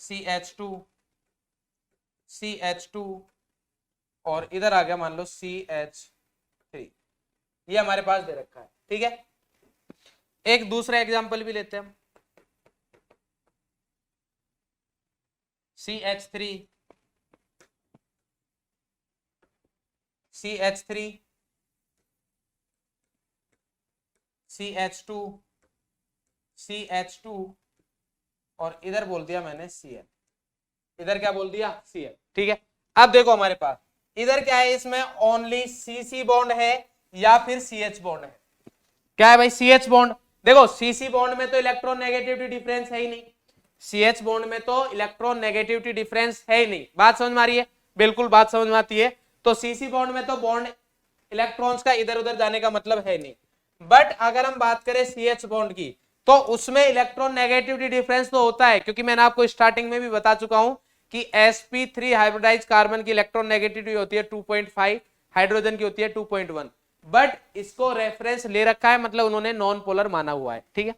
CH2 CH2 और इधर आ गया मान लो CH3, ये हमारे पास दे रखा है। ठीक है, एक दूसरा एग्जांपल भी लेते हैं हम, CH3 CH3 CH2 CH2 और इधर बोल दिया मैंने Cl, इधर क्या बोल दिया, Cl। ठीक है, अब देखो हमारे पास इधर क्या है, इसमें ओनली CC बॉन्ड है या फिर CH बॉन्ड है। क्या है भाई, CH बॉन्ड। देखो CC बॉन्ड में तो इलेक्ट्रॉन नेगेटिविटी डिफरेंस है ही नहीं, CH बॉन्ड में तो इलेक्ट्रॉन नेगेटिविटी डिफरेंस है ही नहीं। बात समझ में आ रही है, बिल्कुल बात समझ में आती है। तो CC बॉन्ड में तो बॉन्ड इलेक्ट्रॉन्स का इधर उधर जाने का मतलब है नहीं। बट अगर हम बात करें CH बॉन्ड की, तो उसमें इलेक्ट्रॉन नेगेटिविटी डिफरेंस तो होता है, क्योंकि मैंने आपको स्टार्टिंग में भी बता चुका हूं कि sp3 हाइब्रिडाइज कार्बन की इलेक्ट्रॉन नेगेटिविटी होती है 2.5, हाइड्रोजन की होती है 2.1। बट इसको रेफरेंस ले रखा है, मतलब उन्होंने नॉन पोलर माना हुआ है। ठीक है,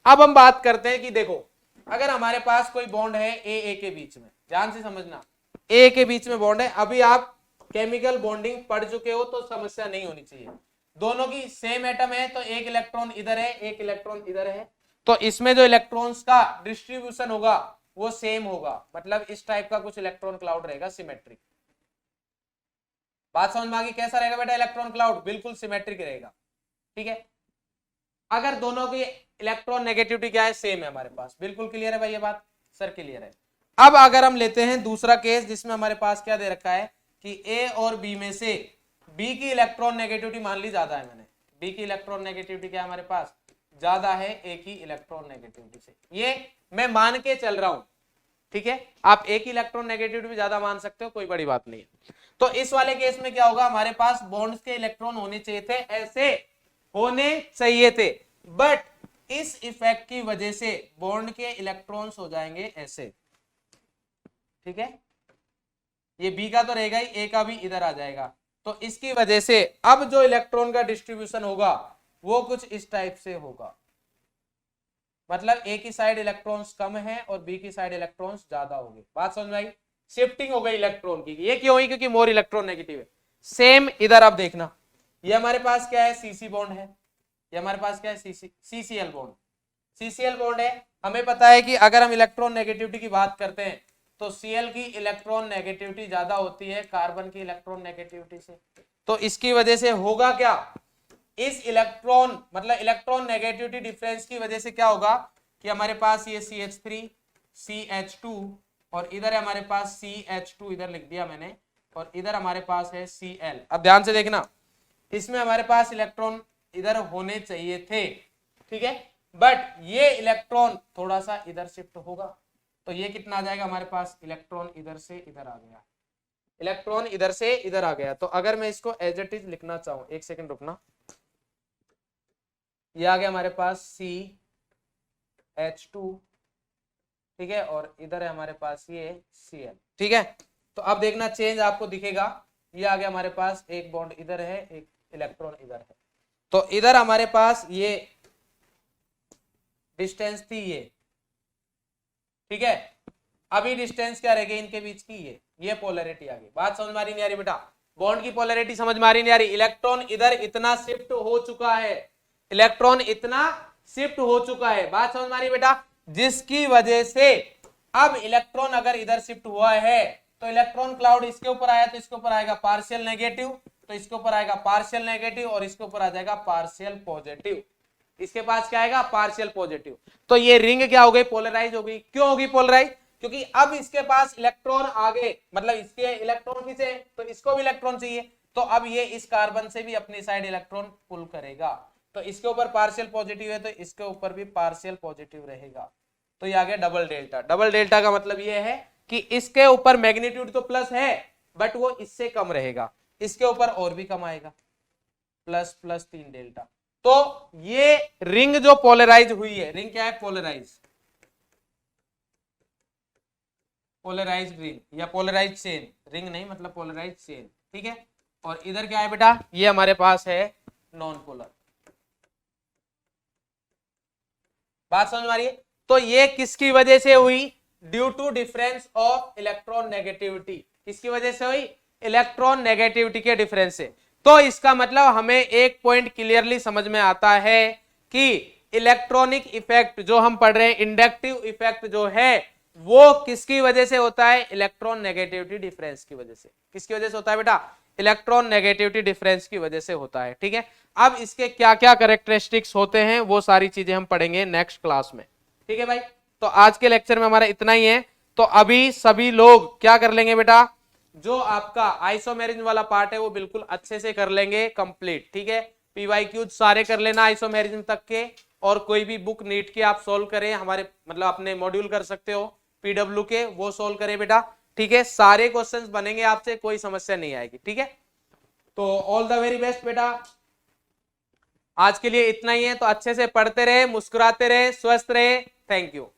अब हम बात करते हैं कि देखो अगर हमारे पास कोई बॉन्ड है ए के बीच में, ध्यान से समझना, ए के बीच में बॉन्ड है, अभी आप केमिकल बॉन्डिंग पढ़ चुके हो तो समस्या नहीं होनी चाहिए। दोनों की सेम एटम है, तो एक इलेक्ट्रॉन इधर है, एक इलेक्ट्रॉन इधर है, तो इसमें जो इलेक्ट्रॉन्स का डिस्ट्रीब्यूशन होगा वो सेम होगा, मतलब इस टाइप का कुछ इलेक्ट्रॉन क्लाउड रहेगा, सिमेट्रिक। बात समझ में आ गई, कैसा रहेगा बेटा इलेक्ट्रॉन क्लाउड, बिल्कुल सिमेट्रिक रहेगा। ठीक है, अगर दोनों की इलेक्ट्रॉन नेगेटिविटी क्या है, सेम है हमारे पास। बिल्कुल क्लियर है भाई ये बात, सर क्लियर है। अब अगर हम लेते हैं दूसरा केस, जिसमें हमारे पास क्या दे रखा है कि ए और बी में से बी की इलेक्ट्रॉन नेगेटिविटी मान ली ज्यादा है, मैंने बी की इलेक्ट्रॉन नेगेटिविटी क्या है हमारे पास, ज्यादा है ए की इलेक्ट्रॉन नेगेटिविटी से, ये मैं मान के चल रहा हूं। ठीक है, आप ए की इलेक्ट्रॉन नेगेटिविटी भी ज्यादा मान सकते हो, कोई बड़ी बात नहीं है। तो इस वाले केस में क्या होगा, हमारे पास बॉन्ड्स के इलेक्ट्रॉन होने चाहिए थे, ऐसे होने चाहिए थे, बट इस इफेक्ट की वजह से बॉन्ड के इलेक्ट्रॉन्स हो जाएंगे ऐसे। ठीक है, ये बी का तो रहेगा ही, ए का भी इधर आ जाएगा, तो इसकी वजह से अब जो इलेक्ट्रॉन का डिस्ट्रीब्यूशन होगा वो कुछ इस टाइप से होगा, मतलब ए की साइड इलेक्ट्रॉन्स कम है और बी की साइड इलेक्ट्रॉन्स ज्यादा हो गए। बात समझ में आई, शिफ्टिंग हो गई इलेक्ट्रॉन की। ये क्यों हुई, क्योंकि मोर इलेक्ट्रॉन नेगेटिव है। सेम इधर आप देखना, ये हमारे पास क्या है, सीसी बॉन्ड है, ये हमारे पास क्या है, सीसीएल बॉन्ड, सीसीएल बॉन्ड है। हमें पता है कि अगर हम इलेक्ट्रॉन नेगेटिविटी की बात करते हैं तो सीएल की इलेक्ट्रॉन नेगेटिविटी ज्यादा होती है कार्बन की इलेक्ट्रॉन नेगेटिविटी से। तो इसकी वजह से होगा क्या, इस इलेक्ट्रॉन मतलब इलेक्ट्रॉन नेगेटिविटी डिफरेंस की वजह से क्या होगा कि हमारे पास ये CH3 CH2 और इधर है हमारे पास CH2, इधर लिख दिया मैंने, और इधर हमारे पास है Cl। अब ध्यान से देखना, इसमें हमारे पास इलेक्ट्रॉन इधर होने चाहिए थे। ठीक है, बट ये इलेक्ट्रॉन थोड़ा सा इधर शिफ्ट होगा, तो ये कितना आ जाएगा हमारे पास, इलेक्ट्रॉन इधर से इधर आ गया, इलेक्ट्रॉन इधर से इधर आ गया। तो अगर मैं इसको एज इट इज लिखना चाहूं, एक सेकंड रुकना, ये आ गया हमारे पास CH2, ठीक है, और इधर है हमारे पास ये Cl, ठीक है। तो अब देखना चेंज आपको दिखेगा, ये आ गया हमारे पास, एक बॉन्ड इधर है, एक इलेक्ट्रॉन इधर है, तो इधर हमारे पास ये डिस्टेंस थी ये, ठीक है। अभी डिस्टेंस क्या रह गई इनके बीच की, ये पोलैरिटी आ गई। बात समझ में आ रही नहीं आ रही बेटा, बॉन्ड की पोलैरिटी समझ में आ रही नहीं आ रही। इलेक्ट्रॉन इधर इतना शिफ्ट हो चुका है, इलेक्ट्रॉन इतना शिफ्ट हो चुका है, बात समझ में आ रही बेटा, जिसकी वजह से अब इलेक्ट्रॉन अगर इधर शिफ्ट हुआ है तो इलेक्ट्रॉन क्लाउड इसके ऊपर आया तो इसके ऊपर आएगा पार्शियल नेगेटिव, तो इसके ऊपर आएगा पार्शियल नेगेटिव, और इसके ऊपर आ जाएगा पार्शियल पॉजिटिव। इसके पास क्या आएगा, पार्शियल पॉजिटिव। तो ये रिंग क्या हो गई, पोलराइज हो गई। क्यों होगी पोलराइज, क्योंकि अब इसके पास इलेक्ट्रॉन आगे, मतलब इसके इलेक्ट्रॉन किसे, तो इसको भी इलेक्ट्रॉन चाहिए, तो अब ये इस कार्बन से भी अपनी साइड इलेक्ट्रॉन पुल करेगा, तो इसके ऊपर पार्शियल पॉजिटिव है तो इसके ऊपर भी पार्शियल पॉजिटिव रहेगा, तो ये आ गया डबल डेल्टा। डबल डेल्टा का मतलब ये है कि इसके ऊपर मैग्नीट्यूड तो प्लस है बट वो इससे कम रहेगा, इसके ऊपर और भी कम आएगा, प्लस प्लस 3 डेल्टा। तो ये रिंग जो पोलराइज हुई है, रिंग क्या है, पोलराइज, पोलराइज रिंग या पोलराइज चेन, रिंग नहीं मतलब पोलराइज चेन, ठीक है। और इधर क्या है बेटा, ये हमारे पास है नॉन पोलर। बात समझ में आ रही है। तो ये किसकी वजह से हुई, due to difference of electronegativity, किसकी वजह से हुई, इलेक्ट्रॉन नेगेटिविटी के डिफरेंस से। तो इसका मतलब हमें एक पॉइंट क्लियरली समझ में आता है कि इलेक्ट्रॉनिक इफेक्ट जो हम पढ़ रहे हैं, इंडक्टिव इफेक्ट जो है वो किसकी वजह से होता है, इलेक्ट्रॉन नेगेटिविटी डिफरेंस की वजह से। किसकी वजह से होता है बेटा, इलेक्ट्रॉन नेगेटिविटी डिफरेंस की वजह से होता है, ठीक है। अब इसके क्या क्या कैरेक्टरिस्टिक्स होते हैं वो सारी चीजें हम पढ़ेंगे नेक्स्ट क्लास में, ठीक है भाई। तो आज के लेक्चर में हमारा इतना ही है। तो अभी सभी लोग क्या कर लेंगे बेटा, जो आपका आइसोमेरिज्म वाला पार्ट है वो बिल्कुल अच्छे से कर लेंगे कंप्लीट, ठीक है। पीवाईक्यू सारे कर लेना आइसोमेरिज्म तक के, और कोई भी बुक नीट की आप सोल्व करें, हमारे मतलब अपने मॉड्यूल कर सकते हो पीडब्ल्यू के, वो सोल्व करें बेटा, ठीक है। सारे क्वेश्चंस बनेंगे आपसे, कोई समस्या नहीं आएगी, ठीक है। तो ऑल द वेरी बेस्ट बेटा, आज के लिए इतना ही है। तो अच्छे से पढ़ते रहे, मुस्कुराते रहे, स्वस्थ रहे, थैंक यू।